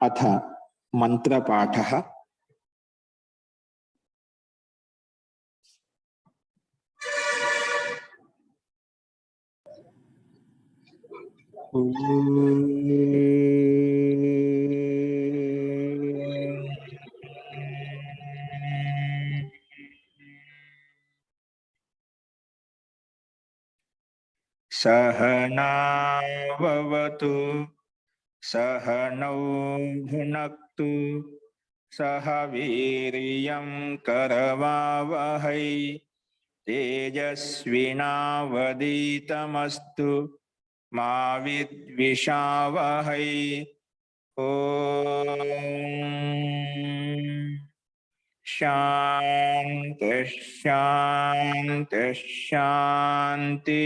अथ मंत्रपाठः। सहनाववतु सहनौ भुनक्तु सह वीर्यं करवावहै तेजस्विनावधीतमस्तु मा विद्विषावहै। ओम शांति शांति शांति।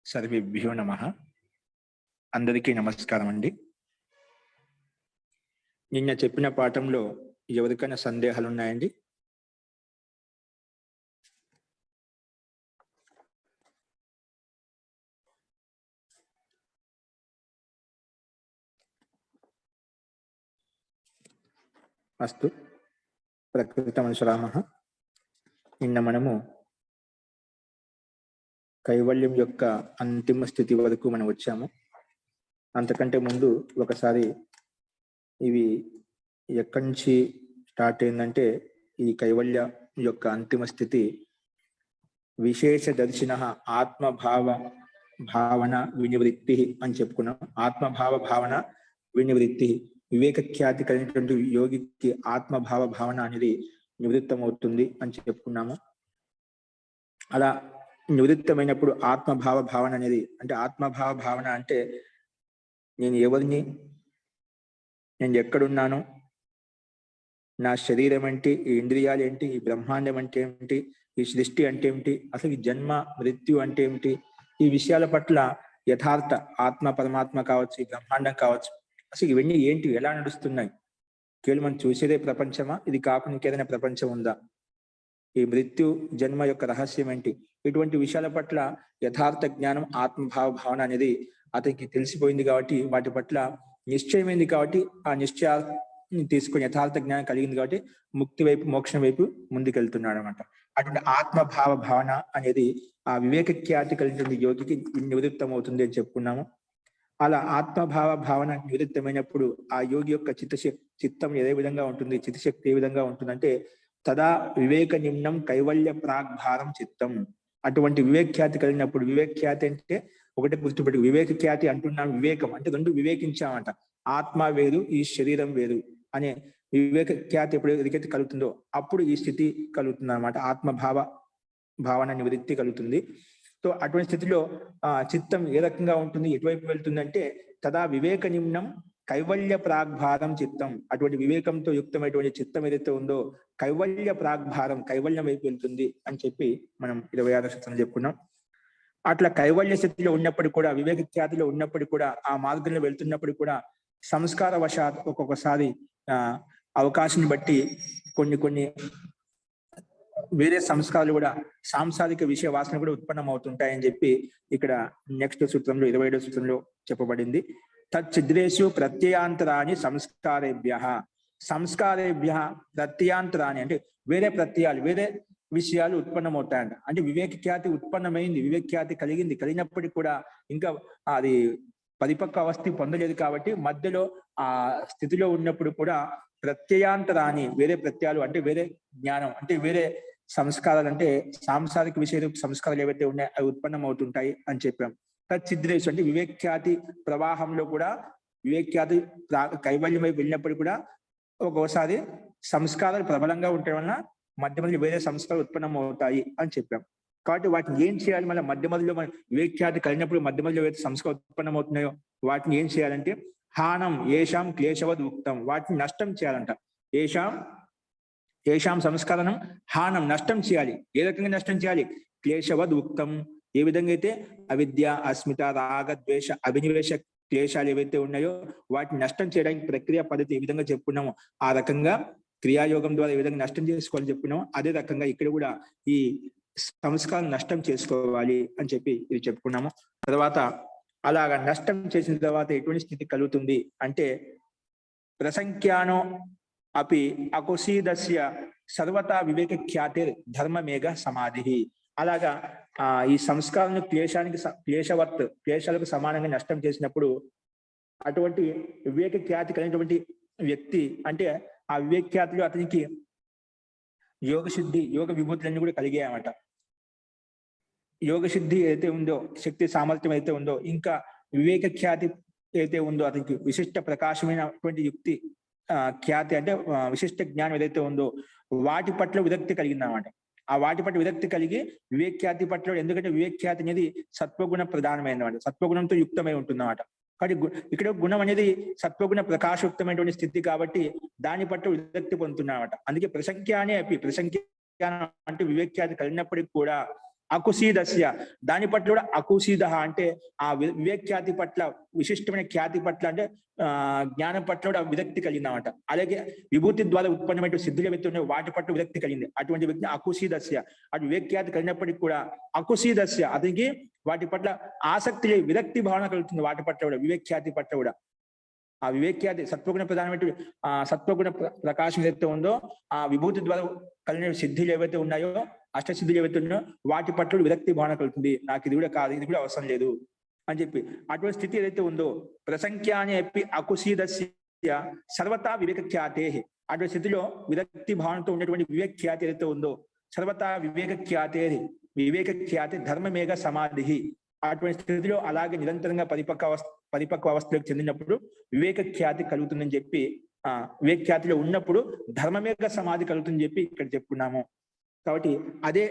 सर्वेभ्यो नमः। అందరికీ నమస్కారం అండి। నిన్న చెప్పిన పాఠంలో ఎవరికైనా సందేహాలు ఉన్నాయండి? అస్తు ప్రకృతమనుసరామః। నిన్న మనము కైవల్యం యొక్క అంతిమ స్థితి వరకు మనం వచ్చాము। అంతకంటే ముందు ఒకసారి ఇవి ఎక్కడి నుంచి స్టార్ట్ అయిందంటే, ఈ కైవల్య యొక్క అంతిమ స్థితి విశేష దర్శన ఆత్మభావ భావన వినివృత్తి అని చెప్పుకున్నాం। ఆత్మభావ భావన వినివృత్తి, వివేక ఖ్యాతి కలిగినటువంటి యోగికి ఆత్మభావ భావన అనేది నివృత్తమవుతుంది అని చెప్పుకున్నాము। అలా నివృత్తమైనప్పుడు ఆత్మభావ భావన అనేది, అంటే ఆత్మభావ భావన అంటే నేను ఎవరిని, నేను ఎక్కడున్నాను, నా శరీరం ఏంటి, ఈ ఇంద్రియాలు ఏంటి, ఈ బ్రహ్మాండం అంటే ఏమిటి, ఈ సృష్టి అంటే ఏమిటి, అసలు ఈ జన్మ మృత్యు అంటే ఏమిటి, ఈ విషయాల పట్ల యథార్థ ఆత్మ పరమాత్మ కావచ్చు, ఈ బ్రహ్మాండం కావచ్చు, అసలు ఇవన్నీ ఏంటి, ఎలా నడుస్తున్నాయి, కేవలం మనం చూసేదే ప్రపంచమా, ఇది కాకుండా ఇంకేదైనా ప్రపంచం ఉందా, ఈ మృత్యు జన్మ యొక్క రహస్యం ఏంటి, ఇటువంటి విషయాల పట్ల యథార్థ జ్ఞానం ఆత్మభావ భావన అనేది అతనికి తెలిసిపోయింది కాబట్టి, వాటి పట్ల నిశ్చయమైంది కాబట్టి, ఆ నిశ్చయాన్ని తీసుకొని యథార్థ జ్ఞానం కలిగింది కాబట్టి ముక్తి వైపు, మోక్షం వైపు ముందుకెళ్తున్నాడు అనమాట। అటువంటి ఆత్మభావ భావన అనేది ఆ వివేక ఖ్యాతి కలిగినటువంటి యోగికి నివృత్తం అవుతుంది అని చెప్పుకున్నాము। అలా ఆత్మభావ భావన నివృత్తమైనప్పుడు ఆ యోగి యొక్క చిత్తం ఏ విధంగా ఉంటుంది, చిత్తశక్తి ఏ విధంగా ఉంటుందంటే, తదా వివేక నిమ్నం కైవల్య ప్రాగ్భారం చిత్తం। అటువంటి వివేక ఖ్యాతి కలిగినప్పుడు, వివేక ఖ్యాతి అంటే ఒకటే గుర్తుపెట్టి, వివేక ఖ్యాతి అంటున్నాం, వివేకం అంటే రెండు వివేకించామంట, ఆత్మ వేరు ఈ శరీరం వేరు అనే వివేక ఖ్యాతి ఎప్పుడు ఎదుకైతే కలుగుతుందో అప్పుడు ఈ స్థితి కలుగుతుంది అనమాట, ఆత్మభావ భావన నివృత్తి కలుగుతుంది। సో అటువంటి స్థితిలో చిత్తం ఏ రకంగా ఉంటుంది, ఎటువైపు వెళ్తుందంటే, తదా వివేక నిమ్నం కైవల్య ప్రాగ్భారం చిత్తం। అటువంటి వివేకంతో యుక్తమైనటువంటి చిత్తం ఏదైతే ఉందో కైవల్య ప్రాగ్భారం, కైవల్యం వైపు వెళ్తుంది అని చెప్పి మనం 26వ సూత్రంలో చెప్పుకున్నాం। అట్లా కైవల్య స్థితిలో ఉన్నప్పుడు కూడా, వివేక ఖ్యాతిలో ఉన్నప్పుడు కూడా, ఆ మార్గంలో వెళ్తున్నప్పుడు కూడా సంస్కార వశాత్ ఒక్కొక్కసారి అవకాశాన్ని బట్టి కొన్ని వేరే సంస్కారాలు కూడా, సాంసారిక విషయ వాసన కూడా ఉత్పన్నం అవుతుంటాయని చెప్పి ఇక్కడ నెక్స్ట్ సూత్రంలో 27వ సూత్రంలో చెప్పబడింది। తచ్చిద్రేషు ప్రత్యయాంతరాన్ని సంస్కారేభ్య ప్రత్యయాంతరాన్ని అంటే వేరే ప్రత్యయాలు, వేరే విషయాలు ఉత్పన్నమవుతాయంట। అంటే వివేక ఖ్యాతి ఉత్పన్నమైంది, వివేక ఖ్యాతి కలిగినప్పటికీ కూడా ఇంకా అది పరిపక్వ అవస్థ పొందలేదు కాబట్టి, మధ్యలో ఆ స్థితిలో ఉన్నప్పుడు కూడా ప్రత్యయాంతరాన్ని, వేరే ప్రత్యయాలు అంటే వేరే జ్ఞానం, అంటే వేరే సంస్కారాలు, అంటే సాంసారిక విషయ సంస్కారాలు ఏవైతే ఉన్నాయో అవి ఉత్పన్నం అవుతుంటాయి అని చెప్పాం। తచ్చిద్రేషు అంటే వివేక ఖ్యాతి ప్రవాహంలో కూడా, వివేక ఖ్యాతి కైవల్యం వైపు వెళ్ళినప్పుడు కూడా ఒక్కోసారి సంస్కారాలు ప్రబలంగా ఉండటం వలన మధ్య మధ్య వేరే సంస్కారాలు ఉత్పన్నం అవుతాయి అని చెప్పాం। కాబట్టి వాటిని ఏం చేయాలి, మళ్ళీ మధ్య మధ్యలో మన వివేక ఖ్యాతి కలిగినప్పుడు మధ్య మధ్యలో ఏవైతే సంస్కారాలు ఉత్పన్నం అవుతున్నాయో వాటిని ఏం చేయాలంటే, హానం ఏషాం క్లేశవద్ ఉక్తం, వాటిని నష్టం చేయాలంట। ఏషాం సంస్కరణం హానం, నష్టం చేయాలి। ఏ రకంగా నష్టం చేయాలి? క్లేశవద్ ఉక్తం, ఏ విధంగా అయితే అవిద్య, అస్మిత, రాగ, ద్వేష, అభినివేశ క్లేశాలు ఏవైతే ఉన్నాయో వాటిని నష్టం చేయడానికి ప్రక్రియ పద్ధతి ఏ విధంగా చెప్పుకున్నామో ఆ రకంగా క్రియాయోగం ద్వారా ఏ విధంగా నష్టం చేసుకోవాలని చెప్పుకున్నామో అదే రకంగా ఇక్కడ కూడా ఈ సంస్కారం నష్టం చేసుకోవాలి అని చెప్పి ఇది చెప్పుకున్నాము. తర్వాత అలాగా నష్టం చేసిన తర్వాత ఎటువంటి స్థితి కలుగుతుంది అంటే ప్రసంఖ్యానో అపి అకుశీదస్య సర్వతా వివేక ఖ్యాతిర్ ధర్మమేఘ సమాధి. అలాగా ఈ సంస్కారాన్ని క్లేశాలకు సమానంగా నష్టం చేసినప్పుడు అటువంటి వివేక ఖ్యాతి కలిగినటువంటి వ్యక్తి అంటే ఆ వివేక ఖ్యాతిలో అతనికి యోగ సిద్ధి యోగ విభూతులన్నీ కూడా కలిగాయన్నమాట. యోగ సిద్ధి ఏదైతే ఉందో, శక్తి సామర్థ్యం అయితే ఉందో, ఇంకా వివేక ఖ్యాతి ఏదైతే ఉందో, అతనికి విశిష్ట ప్రకాశమైనటువంటి యుక్తి ఖ్యాతి అంటే విశిష్ట జ్ఞానం ఏదైతే ఉందో వాటి పట్ల విరక్తి కలిగిందన్నమాట. ఆ వాటి పట్ల విరక్తి కలిగి వివేక ఖ్యాతి పట్ల, ఎందుకంటే వివేక ఖ్యాతి అనేది సత్వగుణ ప్రధానమైనమాట, సత్వగుణంతో యుక్తమై ఉంటుందన్నమాట. కాబట్టి ఇక్కడ గుణం అనేది సత్వగుణ ప్రకాశయుక్తమైనటువంటి స్థితి కాబట్టి దాని పట్ల విరక్తి పొందుతున్నమాట. అందుకే ప్రసంఖ్యానే అపి, ప్రసంఖ్యానం అంటే వివేక ఖ్యాతి కలిగినప్పటికీ కూడా అకుశీదస్య దాని పట్ల కూడా అకుశీద అంటే ఆ వివేక ఖ్యాతి పట్ల విశిష్టమైన ఖ్యాతి పట్ల అంటే జ్ఞానం పట్ల కూడా విరక్తి కలిగిందన్నమాట. అలాగే విభూతి ద్వారా ఉత్పన్నమైన సిద్ధుల వ్యక్తి ఉన్నాయి, వాటి పట్ల విరక్తి కలిగింది. అటువంటి వ్యక్తి అకుశీదస్య, అటు వివేక ఖ్యాతి కలిగినప్పటికీ కూడా అకుశీదస్య అతనికి వాటి పట్ల ఆసక్తి విరక్తి భావన కలుగుతుంది. వాటి పట్ల కూడా వివేక ఖ్యాతి పట్ల కూడా ఆ వివేక ఖ్యాతి సత్వగుణ ప్రధానమైన సత్వగుణ ప్రకాశం ఏదైతే ఉందో ఆ విభూతి ద్వారా కలిగిన సిద్ధులు ఏవైతే ఉన్నాయో, అష్టసిద్ధులు ఏవైతే ఉన్నాయో వాటి పట్ల విరక్తి భావన కలుగుతుంది. నాకు ఇది కూడా కాదు, ఇది కూడా అవసరం లేదు అని చెప్పి అటువంటి స్థితి ఏదైతే ఉందో ప్రసంఖ్యానే అప్పి అకుశీదస్య సర్వతా వివేక ఖ్యాతే, అటువంటి స్థితిలో విరక్తి భావనతో ఉన్నటువంటి వివేక ఖ్యాతి ఏదైతే ఉందో సర్వతా వివేక ఖ్యాతే, వివేక ఖ్యాతి ధర్మమేఘ సమాధి. అటువంటి స్థితిలో అలాగే నిరంతరంగా పరిపక్వ అవస్థలకు చెందినప్పుడు వివేక ఖ్యాతి కలుగుతుందని చెప్పి వివేక ఖ్యాతిలో ఉన్నప్పుడు ధర్మమేఘ సమాధి కలుగుతుందని చెప్పి ఇక్కడ చెప్పుకున్నాము. కాబట్టి అదే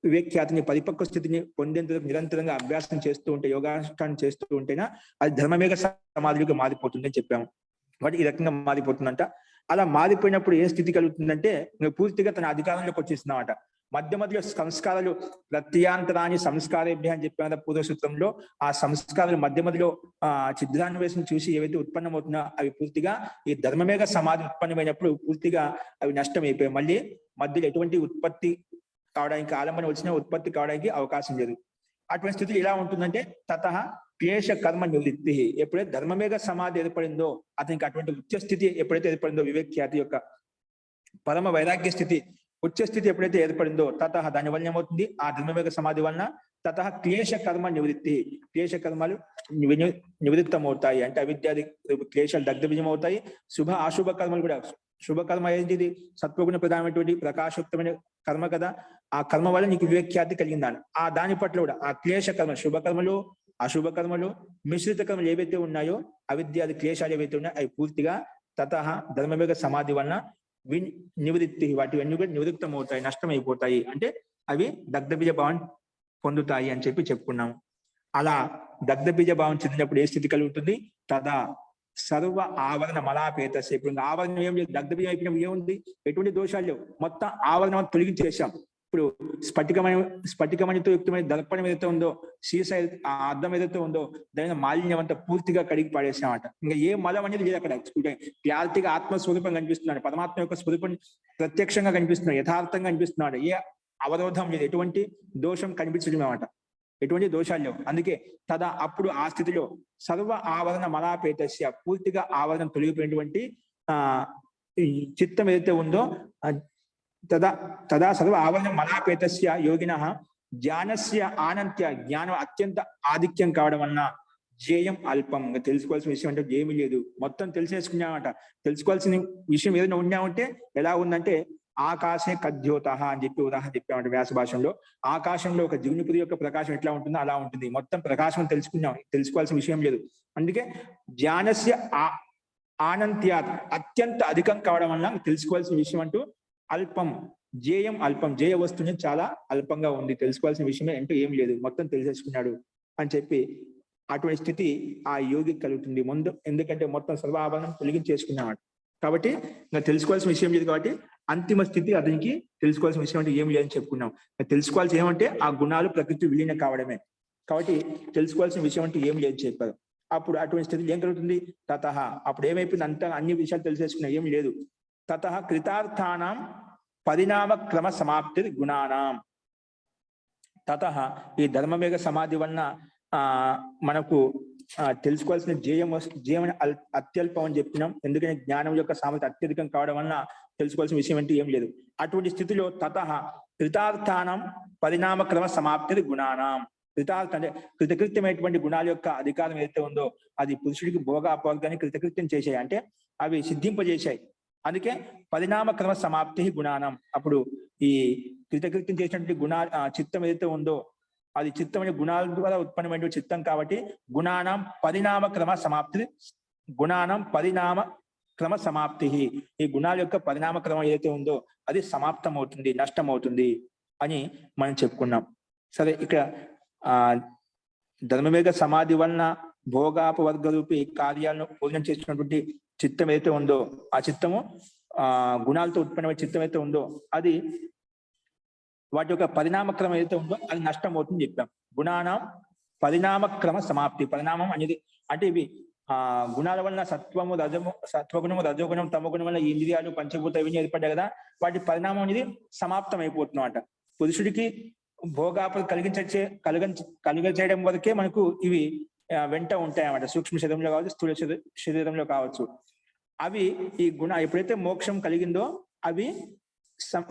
వివేక ఖ్యాతిని పరిపక్వ స్థితిని పొందేందుకు నిరంతరంగా అభ్యాసం చేస్తూ ఉంటే, యోగానుష్ఠానం చేస్తూ ఉంటేనా అది ధర్మమేఘ సమాధిగా మారిపోతుందని చెప్పాము. కాబట్టి ఈ రకంగా మారిపోతుందంట. అలా మారిపోయినప్పుడు ఏ స్థితి కలుగుతుందంటే పూర్తిగా తన అధికారంలోకి వచ్చేస్తుందన్నమాట. మధ్య మధ్యలో సంస్కారాలు ప్రత్యాంతరాన్ని సంస్కారేభ్య అని చెప్పిన పూర్వ సూత్రంలో ఆ సంస్కారాలు మధ్య మధ్యలో చిద్రాన్వేషణ చూసి ఏవైతే ఉత్పన్నమవుతున్నా అవి పూర్తిగా ఈ ధర్మమేఘ సమాధి ఉత్పన్నమైనప్పుడు పూర్తిగా అవి నష్టం అయిపోయాయి. మళ్ళీ మధ్యలో ఎటువంటి ఉత్పత్తి కావడానికి, ఆలంబన వచ్చినా ఉత్పత్తి కావడానికి అవకాశం లేదు. అటువంటి స్థితి ఎలా ఉంటుందంటే తతః క్లేశ కర్మ నివృత్తి. ఎప్పుడైతే ధర్మమేఘ సమాధి ఏర్పడిందో అతనికి అటువంటి ఉచ్చ స్థితి ఎప్పుడైతే ఏర్పడిందో వివేక ఖ్యాతి యొక్క పరమ వైరాగ్య స్థితి ఉచ్చ స్థితి ఎప్పుడైతే ఏర్పడిందో తతః దాని వల్ల ఏమవుతుంది, ఆ ధర్మవేగ సమాధి వలన తతః క్లేశ కర్మ నివృత్తి, క్లేశ కర్మలు నివృత్తమవుతాయి. అంటే అవిద్యాది క్లేశాలు దగ్ధవిజయం అవుతాయి. శుభ అశుభ కర్మలు కూడా, శుభ కర్మ ఏంటిది సత్వగుణ ప్రధానమైనటువంటి ప్రకాశయుక్తమైన కర్మ కదా, ఆ కర్మ వల్ల నీకు వివేఖ్యాతి కలిగిందాన్ని ఆ దాని పట్ల కూడా ఆ క్లేశ కర్మ శుభ కర్మలు అశుభ కర్మలు మిశ్రిత కర్మలు ఏవైతే ఉన్నాయో అవిద్యాది క్లేశాలు ఏవైతే ఉన్నాయో అవి పూర్తిగా తతః ధర్మవేగ సమాధి వలన నివృత్తి, వాటి అన్ని కూడా నివృత్తం అవుతాయి, నష్టం అయిపోతాయి. అంటే అవి దగ్ధబీజ భావం పొందుతాయి అని చెప్పి చెప్పుకున్నాము. అలా దగ్ధబీజ భావం చెందినప్పుడు ఏ స్థితి కలుగుతుంది, తదా సర్వ ఆవరణ మలాపేతస్. ఇప్పుడు ఆవరణం ఏం లేదు, దగ్ధబీజం అయిపోయినప్పుడు ఏముంది, ఎటువంటి దోషాలు లేవు, మొత్తం ఆవరణం తొలగించేసాం. ఇప్పుడు స్ఫటికమణితో యుక్తమైన దర్పణం ఏదైతే ఉందో, సీస ఆ అద్దం ఏదైతే ఉందో దాని మాలిన్యం అంతా పూర్తిగా కడిగి పాడేసామంట. ఇంకా ఏ మలం అనేది లేదు అక్కడ. క్లారిటీగా ఆత్మస్వరూపం కనిపిస్తున్నాడు, పరమాత్మ యొక్క స్వరూపం ప్రత్యక్షంగా కనిపిస్తున్నాడు, యథార్థంగా కనిపిస్తున్నాడు. ఏ అవరోధం లేదు, ఎటువంటి దోషం కనిపించడం అన్నమాట, ఎటువంటి దోషాలు లేవు. అందుకే తదా అప్పుడు ఆ స్థితిలో సర్వ ఆవరణ మలాపేతస్య పూర్తిగా ఆవరణం తొలగిపోయినటువంటి చిత్తం ఏదైతే ఉందో తదా సర్వ ఆవరణ మలాపేతస్య యోగినః జ్ఞానస్య ఆనంత్య, జ్ఞానం అత్యంత ఆధిక్యం కావడం వలన జ్ఞేయం అల్పం. ఇంకా తెలుసుకోవాల్సిన విషయం అంటే ఏమీ లేదు, మొత్తం తెలిసేసుకున్నామంట. తెలుసుకోవాల్సిన విషయం ఏదైనా ఉన్నామంటే ఎలా ఉందంటే ఆకాశే కద్యోత అని చెప్పి ఉదాహరణ చెప్పామంటే వ్యాస భాషలో. ఆకాశంలో ఒక జిగ్నిపురి యొక్క ప్రకాశం ఎట్లా ఉంటుందో అలా ఉంటుంది, మొత్తం ప్రకాశం తెలుసుకున్నాం, తెలుసుకోవాల్సిన విషయం లేదు. అందుకే జ్ఞానస్య ఆనంత్యాత్ అత్యంత అధికం కావడం వలన తెలుసుకోవాల్సిన విషయం అంటూ అల్పం, జ్ఞేయం అల్పం, జ్ఞేయ వస్తువుని చాలా అల్పంగా ఉంది, తెలుసుకోవాల్సిన విషయమే అంటూ ఏం లేదు, మొత్తం తెలిసేసుకున్నాడు అని చెప్పి అటువంటి స్థితి ఆ యోగికి కలుగుతుంది ముందు. ఎందుకంటే మొత్తం సర్వాభరణం తొలగించేసుకున్నాడు కాబట్టి ఇంకా తెలుసుకోవాల్సిన విషయం లేదు. కాబట్టి అంతిమ స్థితి అతనికి తెలుసుకోవాల్సిన విషయం అంటే ఏం లేదని చెప్పుకున్నాం. తెలుసుకోవాల్సిన ఏమంటే ఆ గుణాలు ప్రకృతి విలీనం కావడమే. కాబట్టి తెలుసుకోవాల్సిన విషయం అంటే ఏం లేదని చెప్పారు. అప్పుడు అటువంటి స్థితి ఏం కలుగుతుంది, తతః అప్పుడు ఏమైపోయింది, అంతా అన్ని విషయాలు తెలిసేసుకున్నా, ఏం లేదు. తతః కృతార్థానాం పరిణామ క్రమ సమాప్తి గుణానాం, తతః ఈ ధర్మవేగ సమాధి వలన మనకు తెలుసుకోవాల్సిన జేయం అత్యల్పం అని చెప్పినాం. ఎందుకంటే జ్ఞానం యొక్క సామర్థ్యం అత్యధికం కావడం వలన తెలుసుకోవాల్సిన విషయం అంటే ఏం లేదు. అటువంటి స్థితిలో తతః కృతార్థానం పరిణామక్రమ సమాప్తి గుణానం, కృతార్థ అంటే కృతకృత్యమైనటువంటి గుణాల యొక్క అధికారం ఏదైతే ఉందో అది పురుషుడికి భోగాపోగాన్ని కృతకృత్యం చేసాయి, అంటే అవి సిద్ధింపజేశాయి. అందుకే పరిణామ క్రమ సమాప్తి గుణానం. అప్పుడు ఈ కృతకృత్యం చేసినటువంటి చిత్తం ఏదైతే ఉందో అది చిత్తం అనే గుణాల ద్వారా ఉత్పన్నమైన చిత్తం కాబట్టి గుణానం పరిణామ క్రమ సమాప్తి, గుణానం పరిణామ క్రమ సమాప్తి. ఈ గుణాల యొక్క పరిణామ క్రమం ఏదైతే ఉందో అది సమాప్తం అవుతుంది, నష్టం అవుతుంది అని మనం చెప్పుకున్నాం. సరే, ఇక్కడ ధర్మవేగ సమాధి వలన భోగాపవర్గ రూపి కార్యాలను పూర్ణం చేసినటువంటి చిత్తం ఏదైతే ఉందో ఆ చిత్తము గుణాలతో ఉత్పన్నమైన చిత్తం అయితే ఉందో అది వాటి యొక్క పరిణామక్రమం ఏదైతే ఉందో అది నష్టం అవుతుంది చెప్పాం. గుణానం పరిణామక్రమ సమాప్తి. పరిణామం అనేది అంటే ఇవి గుణాల వలన సత్వగుణము రజోగుణం తమగుణం వల్ల ఇంద్రియాలు పంచభూత ఇవన్నీ ఏర్పడ్డాయి కదా, వాటి పరిణామం అనేది సమాప్తం అయిపోతున్నమాట. పురుషుడికి భోగాప కలిగచేయడం వరకే మనకు ఇవి వెంట ఉంటాయి అన్నమాట. సూక్ష్మ శరీరంలో కావచ్చు, స్థూల శరీరంలో కావచ్చు. అవి ఈ గుణ ఎప్పుడైతే మోక్షం కలిగిందో అవి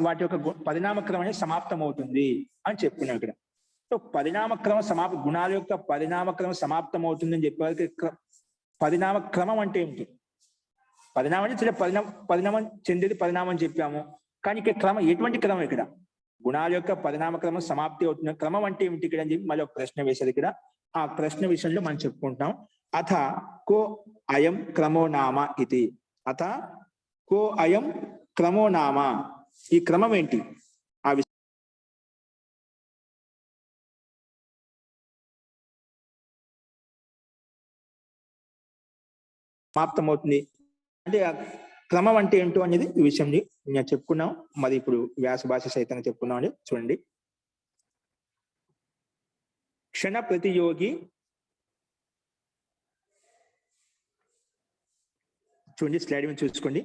వాటి యొక్క పరిణామక్రమం అనేది సమాప్తం అవుతుంది అని చెప్పుకున్నాం ఇక్కడ. సో పరిణామక్రమ గుణాల యొక్క పరిణామక్రమం సమాప్తం అవుతుంది అని చెప్పే పరిణామ క్రమం అంటే ఏమిటి? పరిణామం అంటే పరిణామం చెందేది పరిణామం చెప్పాము, కానీ ఇక్కడ క్రమం ఎటువంటి క్రమం? ఇక్కడ గుణాల యొక్క పరిణామ క్రమం సమాప్తి అవుతున్న క్రమం అంటే ఏమిటి ఇక్కడ అని చెప్పి మళ్ళీ ఒక ప్రశ్న వేసేది. ఇక్కడ ఆ ప్రశ్న విషయంలో మనం చెప్పుకుంటాం. అథ కో అయం క్రమో నామ ఇది. అథ కో అయం క్రమో నామ, ఈ క్రమం ఏంటి? ఆ సమాప్తం అవుతుంది అంటే ఆ క్రమం అంటే ఏంటో అనేది ఈ విషయం నేను చెప్పుకున్నాం. మరి ఇప్పుడు వ్యాస భాష సహితంగా చెప్పుకున్నాం అండి. చూడండి, క్షణ ప్రతియోగి, చూడండి స్లైడ్ మీద చూసుకోండి.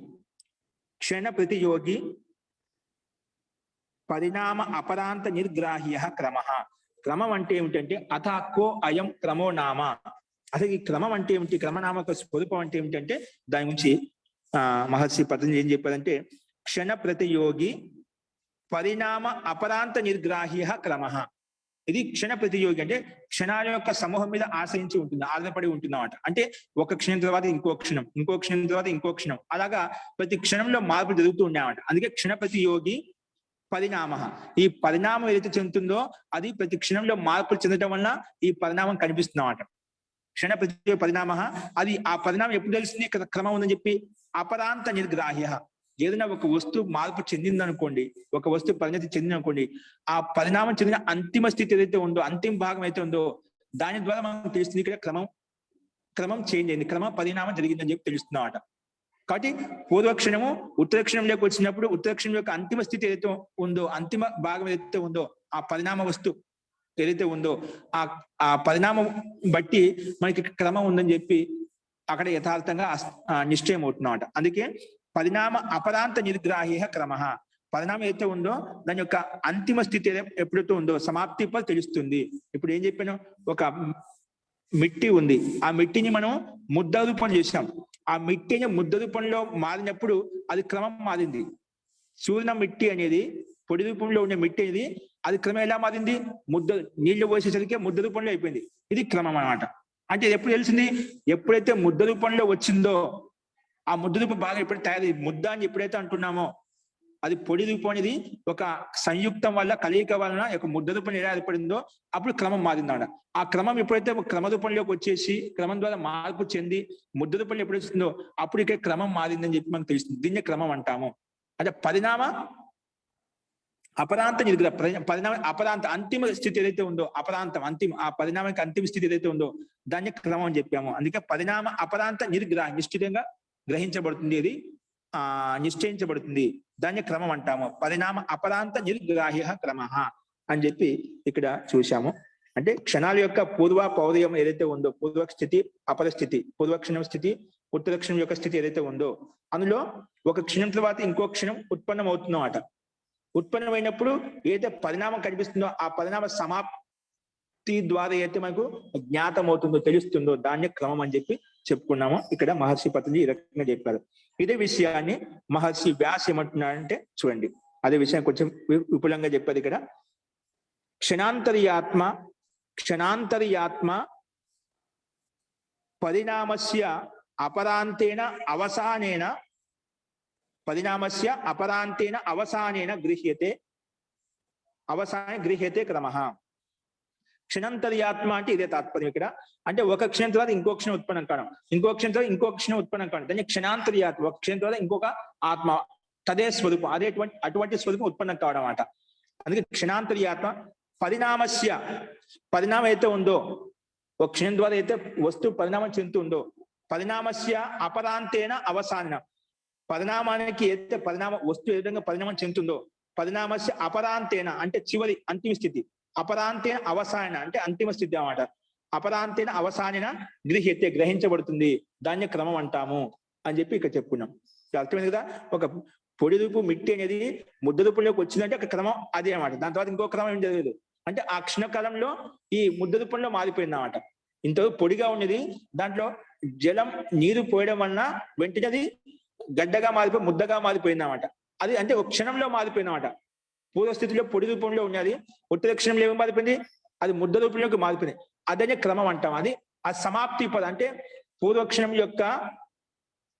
క్షణ ప్రతియోగి పరిణామ అపరాంత నిర్గ్రాహ్య క్రమ. క్రమం అంటే ఏమిటంటే అథ కో అయం క్రమో నామ. అసలు ఈ క్రమం అంటే ఏమిటి? క్రమనామ స్వరూపం అంటే ఏమిటంటే దాని గురించి మహర్షి పతంజలి ఏం చెప్పారంటే క్షణ ప్రతియోగి పరిణామ అపరాంత నిర్గ్రాహ్య క్రమ. ఇది క్షణ ప్రతియోగి అంటే క్షణాల యొక్క సమూహం మీద ఆశ్రయించి ఉంటుంది, ఆధారపడి ఉంటుంది అన్నమాట. అంటే ఒక క్షణం తర్వాత ఇంకో క్షణం, ఇంకో క్షణం తర్వాత ఇంకో క్షణం, అలాగా ప్రతి క్షణంలో మార్పులు జరుగుతూ ఉన్నాయన్నమాట. అందుకే క్షణ ప్రతియోగి పరిణామ. ఈ పరిణామం ఏదైతే చెందుతుందో అది ప్రతి క్షణంలో మార్పులు చెందడం వల్ల ఈ పరిణామం కనిపిస్తుంది అన్నమాట. క్షణ ప్రతి పరిణామ. అది ఆ పరిణామం ఎప్పుడు తెలుస్తుంది? క్రమం ఉందని చెప్పి అపరాంత నిర్గ్రాహ్య. ఏదైనా ఒక వస్తువు మార్పు చెందిందనుకోండి, ఒక వస్తువు పరిణతి చెందిందనుకోండి, ఆ పరిణామం చెందిన అంతిమ స్థితి ఏదైతే ఉందో, అంతిమ భాగం అయితే ఉందో దాని ద్వారా మనకు తెలుస్తుంది ఇక్కడ క్రమం చేంజ్ అయింది, క్రమ పరిణామం జరిగిందని చెప్పి తెలుస్తుంది అన్నమాట. కాబట్టి పూర్వక్షణము ఉత్తరక్షణంలోకి వచ్చినప్పుడు ఉత్తరక్షణం యొక్క అంతిమ స్థితి ఏదైతే ఉందో, అంతిమ భాగం ఏదైతే ఉందో, ఆ పరిణామ వస్తువు ఏదైతే ఉందో ఆ పరిణామం బట్టి మనకి క్రమం ఉందని చెప్పి అక్కడ యథార్థంగా నిశ్చయం అవుతున్నమాట. అందుకే పరిణామ అపరాంత నిర్గ్రాహ్య క్రమ. పరిణామం ఏదైతే ఉందో దాని యొక్క అంతిమ స్థితి ఎప్పుడైతే ఉందో సమాప్తి తెలుస్తుంది. ఇప్పుడు ఏం చెప్పాను? ఒక మిట్టి ఉంది, ఆ మిట్టిని మనం ముద్ద రూపం చేసాం. ఆ మిట్టిని ముద్ద రూపంలో మారినప్పుడు అది క్రమం మారింది. సూర్ణ మిట్టి అనేది పొడి రూపంలో ఉండే మిట్టి అనేది అది క్రమం ఎలా మారింది? ముద్ద నీళ్లు పోసేసరికి ముద్ద రూపంలో అయిపోయింది. ఇది క్రమం అన్నమాట. అంటే ఎప్పుడు తెలిసింది? ఎప్పుడైతే ముద్ద రూపంలో వచ్చిందో ఆ ముద్ద రూపం బాగా ఎప్పుడైతే తయారు ముద్ద అని ఎప్పుడైతే అంటున్నామో అది పొడి రూపం అనేది ఒక సంయుక్తం వల్ల కలయిక వలన ఒక ముద్ద రూపం ఎలా ఏర్పడిందో అప్పుడు క్రమం మారిందన్నమాట. ఆ క్రమం ఎప్పుడైతే ఒక క్రమ రూపంలోకి వచ్చేసి క్రమం ద్వారా మార్పు చెంది ముద్ద రూపంలో ఎప్పుడు వస్తుందో అప్పుడు ఇక్కడ క్రమం మారిందని చెప్పి మనకు తెలుస్తుంది. దీన్నే క్రమం అంటాము. అంటే పరిణామ అపరాంత నిర్గ్రహ పరిణామ అపరాంత అంతిమ స్థితి ఏదైతే ఉందో అపరాంతం ఆ పరిణామానికి అంతిమ స్థితి ఏదైతే ఉందో దాన్ని క్రమం అని చెప్పాము. అందుకే పరిణామ అపరాంత నిర్గ్రహ నిశ్చితంగా గ్రహించబడుతుంది, అది నిశ్చయించబడుతుంది, దాన్ని క్రమం అంటాము. పరిణామ అపరాంత నిర్గ్రాహ్య క్రమ అని చెప్పి ఇక్కడ చూశాము. అంటే క్షణాల యొక్క పూర్వ పౌర్యం ఏదైతే ఉందో, పూర్వ స్థితి అపరస్థితి, పూర్వక్షణం స్థితి ఉత్తరక్షణం యొక్క స్థితి ఏదైతే ఉందో అందులో ఒక క్షణం తర్వాత ఇంకో క్షణం ఉత్పన్నం అవుతుందన్నమాట. ఉత్పన్నమైనప్పుడు ఏదైతే పరిణామం కనిపిస్తుందో ఆ పరిణామ సమాప్తి ద్వారా అయితే మనకు జ్ఞాతమవుతుందో తెలుస్తుందో దాన్ని క్రమం అని చెప్పి చెప్పుకున్నాము. ఇక్కడ మహర్షి పతంజలి ఈ రకంగా చెప్పారు. ఇదే విషయాన్ని మహర్షి వ్యాస ఏమంటున్నారంటే చూడండి, అదే విషయం కొంచెం విపులంగా చెప్పారు ఇక్కడ. క్షణాంతర్యాత్మ పరిణామస్య అపరాంతేన అవసానేన గృహ్యతే క్రమః. క్షణాంతర్యాత్మ అంటే ఇదే తాత్పర్యం ఇక్కడ. అంటే ఒక క్షణం తర్వాత ఇంకో క్షణం ఉత్పన్నం కావడం, ఇంకో క్షణం తర్వాత ఇంకో క్షణం ఉత్పన్నం కావడం, దాన్ని క్షణాంతర్యాత్మ. ఒక క్షణం తర్వాత ఇంకొక ఆత్మ తదే స్వరూపం, అటువంటి స్వరూపం ఉత్పన్నం కావడం అన్నమాట. అందుకే క్షణాంతర్యాత్మ పరిణామం అయితే ఉందో, ఒక క్షణం ద్వారా అయితే వస్తువు పరిణామం చెందుతుందో, పరిణామస్య అపరాంతేన అవసాన, పరిణామానికి అయితే వస్తువు ఏ విధంగా పరిణామం చెందుతుందో, పరిణామస్య అపరాంతేన అంటే చివరి అంతిమ స్థితి, అపరాంతేన అవసాన అంటే అంతిమ స్థితి అన్నమాట. అపరాంతేన అవసాన గ్రహించబడుతుంది, దాన్ని క్రమం అంటాము అని చెప్పి ఇక్కడ చెప్పుకున్నాం. అర్థమైంది కదా. ఒక పొడి రూపు మిట్టి అనేది ముద్ద రూపంలోకి వచ్చిందంటే ఒక క్రమం అదే అన్నమాట. దాని తర్వాత ఇంకో క్రమం ఏం జరగదు. అంటే ఆ క్షణకాలంలో ఈ ముద్ద రూపంలో మారిపోయింది అన్నమాట. ఇంతవరకు పొడిగా ఉన్నది, దాంట్లో జలం నీరు పోయడం వలన వెంటనే అది గడ్డగా మారిపోయి ముద్దగా మారిపోయింది అన్నమాట. అది అంటే ఒక క్షణంలో మారిపోయింది అన్నమాట. పూర్వస్థితిలో పొడి రూపంలో ఉన్నది, ఉత్తర క్షణంలో ఏమి మారిపోయింది, అది ముద్ద రూపంలోకి మారిపోయింది. అదే క్రమం అంటాం. అది ఆ సమాప్తి పద అంటే పూర్వక్షణం యొక్క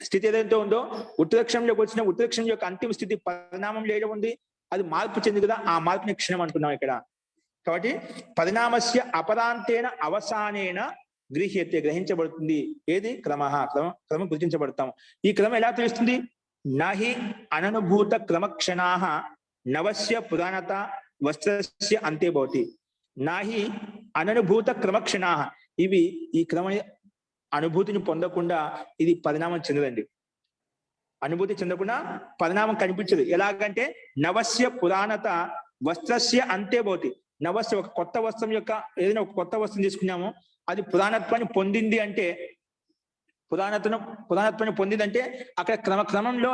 స్థితి ఏదైతే ఉందో, ఉత్తరక్షణంలోకి వచ్చిన ఉత్తరక్షణం యొక్క అంతిమ స్థితి పరిణామం లేడం ఉంది, అది మార్పు చెంది కదా, ఆ మార్పుని క్షణం అంటున్నాం ఇక్కడ. కాబట్టి పరిణామస్య అపరాంతేన అవసానేన గ్రహించబడుతుంది. ఏది క్రమం గుర్తించబడతాం. ఈ క్రమం ఎలా తెలుస్తుంది? నహి అననుభూత క్రమక్షణాః నవస్య పురాణత వస్త్రస్య అంతే భవతి. నాహి అననుభూత క్రమక్షణాః, ఇవి ఈ క్రమ అనుభూతిని పొందకుండా ఇది పరిణామం చెందదండి. అనుభూతి చెందకుండా పరిణామం కనిపించదు. ఎలాగంటే నవస్య పురాణత వస్త్రస్య అంతే భవతి. నవస్య ఒక కొత్త వస్త్రం యొక్క ఏదైనా ఒక కొత్త వస్త్రం తీసుకున్నాము, అది పురాణత్వాన్ని పొందింది అంటే పురాణత్వాన్ని పొందిందంటే అక్కడ క్రమంలో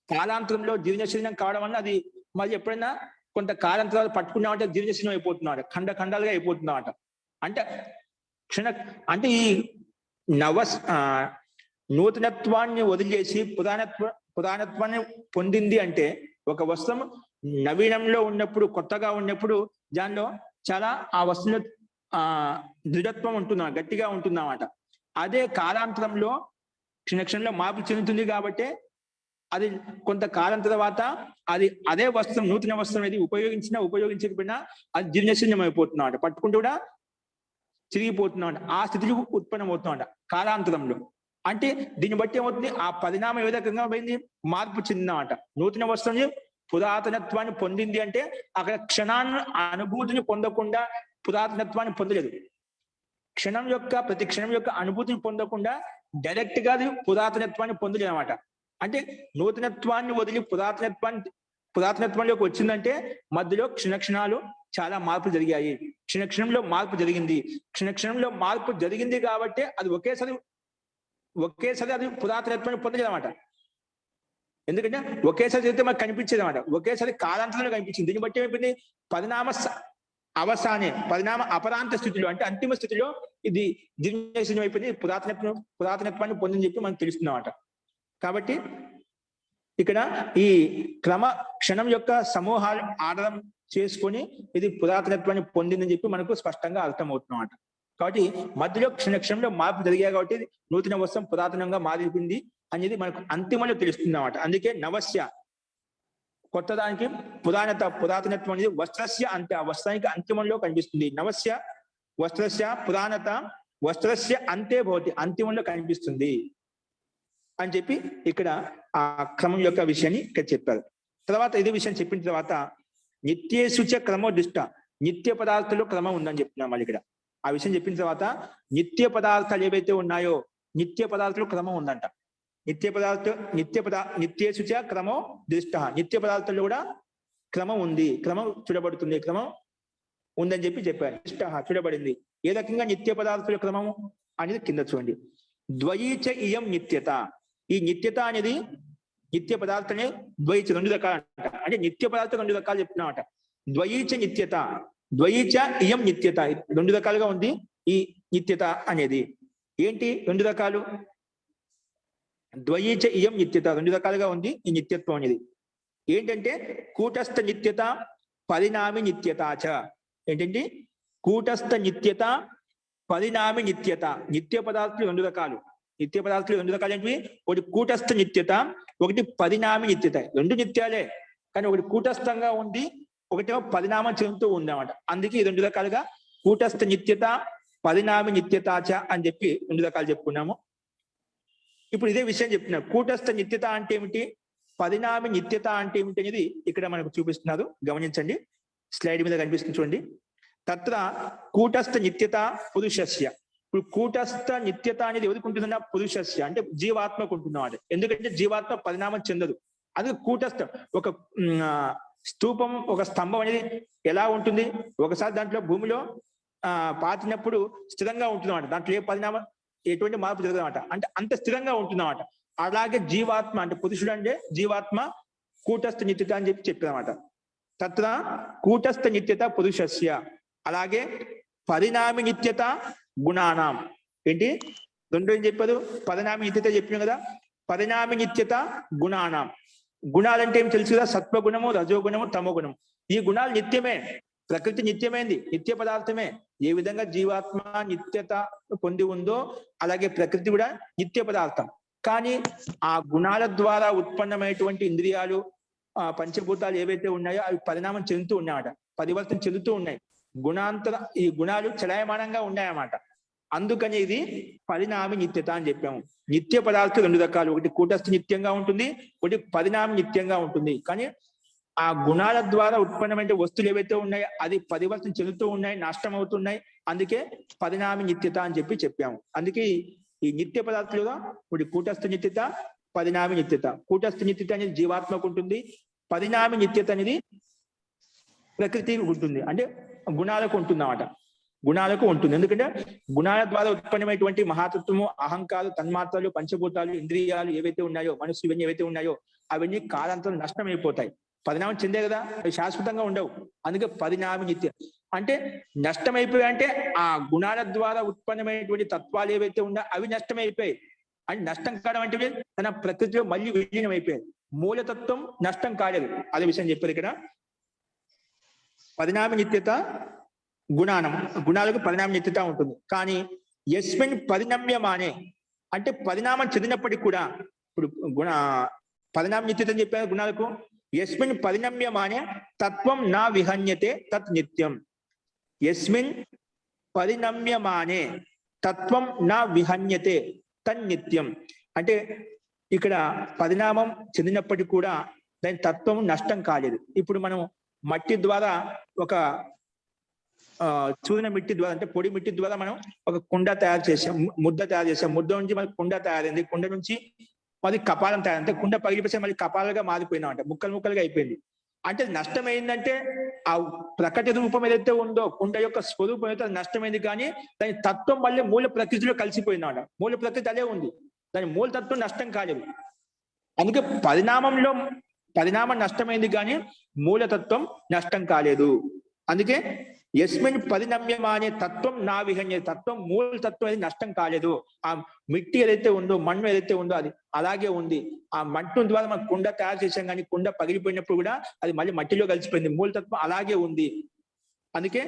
కాలాంతరంలో జీర్ణశీలం కావడం వల్ల అది మరి ఎప్పుడైనా కొంత కాలాంతరాలు పట్టుకున్నామంటే జీర్ణశీలం అయిపోతున్నాడు, ఖండాలుగా అయిపోతున్నామట. అంటే ఈ నూతనత్వాన్ని వదిలేసి పురాణత్వాన్ని పొందింది అంటే ఒక వస్త్రం నవీనంలో ఉన్నప్పుడు, కొత్తగా ఉన్నప్పుడు దానిలో చాలా ఆ వస్తువులో దృఢత్వం ఉంటుందా, గట్టిగా ఉంటుందన్నమాట. అదే కాలాంతరంలో క్షణక్షణంలో మార్పు చెందుతుంది కాబట్టి అది కొంత కాలం తర్వాత అదే వస్త్రం, నూతన వస్త్రం అనేది ఉపయోగించకపోయినా అది జీర్ణశీలం అయిపోతున్నాడు, పట్టుకుంటూ కూడా చిరిగిపోతున్నాడు, ఆ స్థితిలో ఉత్పన్నమవుతున్నాడు కాలాంతరంలో. అంటే దీన్ని బట్టి ఏమవుతుంది, ఆ పరిణామం ఏ విధంగా పోయింది, మార్పు చెందిందన్నమాట. నూతన వస్త్రం పురాతనత్వాన్ని పొందింది అంటే అక్కడ క్షణాన్ని అనుభూతిని పొందకుండా పురాతనత్వాన్ని పొందలేదు. ప్రతి క్షణం యొక్క అనుభూతిని పొందకుండా డైరెక్ట్ గా అది పురాతనత్వాన్ని పొందలేదు అనమాట. అంటే నూతనత్వాన్ని వదిలి పురాతనత్వంలోకి వచ్చిందంటే మధ్యలో క్షణాలు చాలా మార్పులు జరిగాయి. క్షణంలో మార్పు జరిగింది. క్షణంలో మార్పు జరిగింది కాబట్టి అది ఒకేసారి అది పురాతనత్వాన్ని పొందలేదు అనమాట. ఎందుకంటే ఒకేసారి జరిగితే మనకు కనిపించేది అనమాట, ఒకేసారి కాలాంతరంలో కనిపించింది. దీన్ని బట్టి ఏమైపోయింది, పరిణామ అపరాంత స్థితిలో అంటే అంతిమ స్థితిలో ఇది జీర్ణశీలం అయిపోయింది, పురాతనత్వాన్ని పొందని చెప్పి మనకు తెలుస్తుందన్నమాట. కాబట్టి ఇక్కడ ఈ క్షణం యొక్క సమూహాలు ఆధారం చేసుకొని ఇది పురాతనత్వాన్ని పొందిందని చెప్పి మనకు స్పష్టంగా అర్థమవుతున్నమాట. కాబట్టి మధ్యలో క్షణంలో మార్పు జరిగాయి కాబట్టి నూతన వస్త్రం పురాతనంగా మారిపోయింది అనేది మనకు అంతిమంలో తెలుస్తుంది అన్నమాట. అందుకే నవస్య కొత్తదానికి పురాతనత్వం అనేది వస్త్రస్య ఆ వస్త్రానికి అంతిమంలో కనిపిస్తుంది. నవస్య వస్త్రస్య పురాణత వస్త్రస్య అంతే భవతి, అంతిమంలో కనిపిస్తుంది అని చెప్పి ఇక్కడ ఆ క్రమం యొక్క విషయాన్ని ఇక్కడ చెప్పారు. తర్వాత ఇదే విషయం చెప్పిన తర్వాత నిత్యేషుచ క్రమో దుష్ట, నిత్య పదార్థాలు క్రమం ఉందని చెప్తున్నాం. మళ్ళీ ఇక్కడ ఆ విషయం చెప్పిన తర్వాత నిత్య పదార్థాలు ఏవైతే ఉన్నాయో నిత్య పదార్థాలు క్రమం ఉందంట. నిత్యేషుచ క్రమో దృష్ట, నిత్య పదార్థాల్లో కూడా క్రమం ఉంది, క్రమం చూడబడుతుంది, క్రమం ఉందని చెప్పారు. దృష్ట చూడబడింది. ఏ రకంగా నిత్య పదార్థాల క్రమం అనేది కింద చూడండి. ద్వయీచ ఇయం నిత్యత, ఈ నిత్యత అనేది నిత్య పదార్థమే ద్వైచ, రెండు రకాలు అంట. అంటే నిత్య పదార్థం రెండు రకాలు చెప్తున్నామట. ద్వైచ నిత్యత, ద్వైచ ఇయం నిత్యత, రెండు రకాలుగా ఉంది ఈ నిత్యత అనేది. ఏంటి రెండు రకాలు? ద్వైచ ఇయం నిత్యత, రెండు రకాలుగా ఉంది ఈ నిత్యత్వం అనేది. ఏంటంటే కూటస్థ నిత్యత, పరిణామి నిత్యతాచ. ఏంటంటే కూటస్థ నిత్యత, పరిణామి నిత్యత. నిత్య పదార్థాలు రెండు రకాలు. నిత్య పదార్థాలు రెండు రకాలు ఏంటివి? ఒకటి కూటస్థ నిత్యత, ఒకటి పరిణామి నిత్యత. రెండు నిత్యాలే, కానీ ఒకటి కూటస్థంగా ఉంది, ఒకటేమో పరిణామం చెందుతూ ఉందన్నమాట. అందుకే ఈ రెండు రకాలుగా కూటస్థ నిత్యత, పరిణామి నిత్యతాచ అని చెప్పి రెండు రకాలు చెప్పుకున్నాము. ఇప్పుడు ఇదే విషయం చెప్తున్నారు. కూటస్థ నిత్యత అంటే ఏమిటి, పరిణామి నిత్యత అంటే ఏమిటి అనేది ఇక్కడ మనకు చూపిస్తున్నారు. గమనించండి, స్లైడ్ మీద కనిపిస్తుంది చూడండి. తత్ర కూటస్థ నిత్యత పురుషస్య. ఇప్పుడు కూటస్థ నిత్యత అనేది ఎవరికి ఉంటుందన్న? పురుషస్య అంటే జీవాత్మకు ఉంటున్నవాడు. ఎందుకంటే జీవాత్మ పరిణామం చెందదు. అది కూటస్థ. ఒక స్తూపం, ఒక స్తంభం అనేది ఎలా ఉంటుంది? ఒకసారి దాంట్లో భూమిలో పాతినప్పుడు స్థిరంగా ఉంటుందన్నమాట. దాంట్లో ఏ పరిణామం, ఎటువంటి మార్పు జరగదన్నమాట. అంటే అంత స్థిరంగా ఉంటుందన్నమాట. అలాగే జీవాత్మ అంటే పురుషుడు అంటే జీవాత్మ కూటస్థ నిత్యత అని చెప్పి చెప్పారన్నమాట. తత్ర కూటస్థ నిత్యత పురుషస్య. అలాగే పరిణామి నిత్యత గుణానాం. ఏంటి రెండు ఏం చెప్పారు? పరిణామి నిత్యత చెప్పినాం కదా. పరిణామి నిత్యత గుణానాం. గుణాలంటే ఏం తెలుసు కదా? సత్వగుణము, రజోగుణము, తమోగుణము. ఈ గుణాలు నిత్యమే. ప్రకృతి నిత్యమైంది, నిత్య పదార్థమే. ఏ విధంగా జీవాత్మ నిత్యత పొంది ఉందో అలాగే ప్రకృతి కూడా నిత్య పదార్థం. కానీ ఆ గుణాల ద్వారా ఉత్పన్నమైనటువంటి ఇంద్రియాలు, పంచభూతాలు ఏవైతే ఉన్నాయో అవి పరిణామం చెందుతూ ఉన్నాయన్నమాట, పరివర్తన చెందుతూ ఉన్నాయి. ఈ గుణాలు చలాయమానంగా ఉన్నాయన్నమాట. అందుకని ఇది పరిణామి నిత్యత అని చెప్పాము. నిత్య పదార్థం రెండు రకాలు, ఒకటి కూటస్థ నిత్యంగా ఉంటుంది, ఒకటి పరిణామి నిత్యంగా ఉంటుంది. కానీ ఆ గుణాల ద్వారా ఉత్పన్నమైన వస్తువులు ఏవైతే ఉన్నాయో అది పరివర్తన చెందుతూ ఉన్నాయి, నష్టం అవుతున్నాయి. అందుకే పరిణామి నిత్యత అని చెప్పాము. అందుకే ఈ నిత్య పదార్థాలుగా ఒకటి కూటస్థ నిత్యత, పరిణామి నిత్యత. కూటస్థ నిత్యత అనేది జీవాత్మకు ఉంటుంది, పరిణామి నిత్యత అనేది ప్రకృతికి ఉంటుంది, అంటే గుణాలకు ఉంటుంది అన్నమాట. గుణాలకు ఉంటుంది. ఎందుకంటే గుణాల ద్వారా ఉత్పన్నమైనటువంటి మహాతత్వము, అహంకారం, తన్మాత్రలు, పంచభూతాలు, ఇంద్రియాలు ఏవైతే ఉన్నాయో, మనసు, ఇవన్నీ ఏవైతే ఉన్నాయో అవన్నీ కాలాంతరం నష్టం అయిపోతాయి. పరిణామం చెందే కదా, అవి శాశ్వతంగా ఉండవు. అందుకే పరిణామి నిత్య అంటే నష్టమైపోయాయి. అంటే ఆ గుణాల ద్వారా ఉత్పన్నమైనటువంటి తత్వాలు ఏవైతే ఉన్నాయో అవి నష్టమైపోయాయి. అంటే నష్టం కావడం అంటే తన ప్రకృతిలో మళ్ళీ విలీనం అయిపోయాయి. మూలతత్వం నష్టం కాలేదు. అదే విషయం చెప్పారు ఇక్కడ. పరిణామ నిత్యత గుణానం, గుణాలకు పరిణామ నిత్యత ఉంటుంది. కానీ యస్మిన్ పరిణమ్యమానే అంటే పరిణామం చెందినప్పటికీ కూడా, ఇప్పుడు పరిణామ నిత్యత అని చెప్పారు గుణాలకు. యస్మిన్ పరిణమ్యమానే తత్వం నా విహన్యతే తత్ నిత్యం. యస్మిన్ పరిణమ్యమానే తత్వం నా విహన్యతే తన్నిత్యం. అంటే ఇక్కడ పరిణామం చెందినప్పటికీ కూడా దాని తత్వం నష్టం కాలేదు. ఇప్పుడు మనం మట్టి ద్వారా ఒక చూరిన మిట్టి ద్వారా, అంటే పొడి మిట్టి ద్వారా మనం ఒక కుండ తయారు చేసాం, ముద్ద తయారు చేసాం. ముద్ద నుంచి మనకి కుండ తయారైంది, కుండ నుంచి మరి కపాలం తయారు, అంటే కుండ పగిలిపోతే మళ్ళీ కపాలుగా మారిపోయినా, అంటే ముక్కలు ముక్కలుగా అయిపోయింది. అంటే నష్టమైందంటే ఆ ప్రకట రూపం ఏదైతే ఉందో, కుండ యొక్క స్వరూపం అయితే అది నష్టమైంది. కానీ దాని తత్వం మళ్ళీ మూల ప్రకృతిలో కలిసిపోయిందన్నమాట. మూల ప్రకృతి అదే ఉంది, దాని మూల తత్వం నష్టం కాలేదు. అందుకే పరిణామం నష్టమైంది కానీ మూలతత్వం నష్టం కాలేదు. అందుకే యస్మిన్ పరిణమ్యమానే తత్వం నా విహన్య, తత్వం మూలతత్వం అనేది నష్టం కాలేదు. ఆ మిట్టి ఏదైతే ఉందో, మన్ను ఏదైతే ఉందో అది అలాగే ఉంది. ఆ మట్టు ద్వారా మనం కుండ తయారు చేసాం, కానీ కుండ పగిలిపోయినప్పుడు కూడా అది మళ్ళీ మట్టిలో కలిసిపోయింది. మూలతత్వం అలాగే ఉంది. అందుకే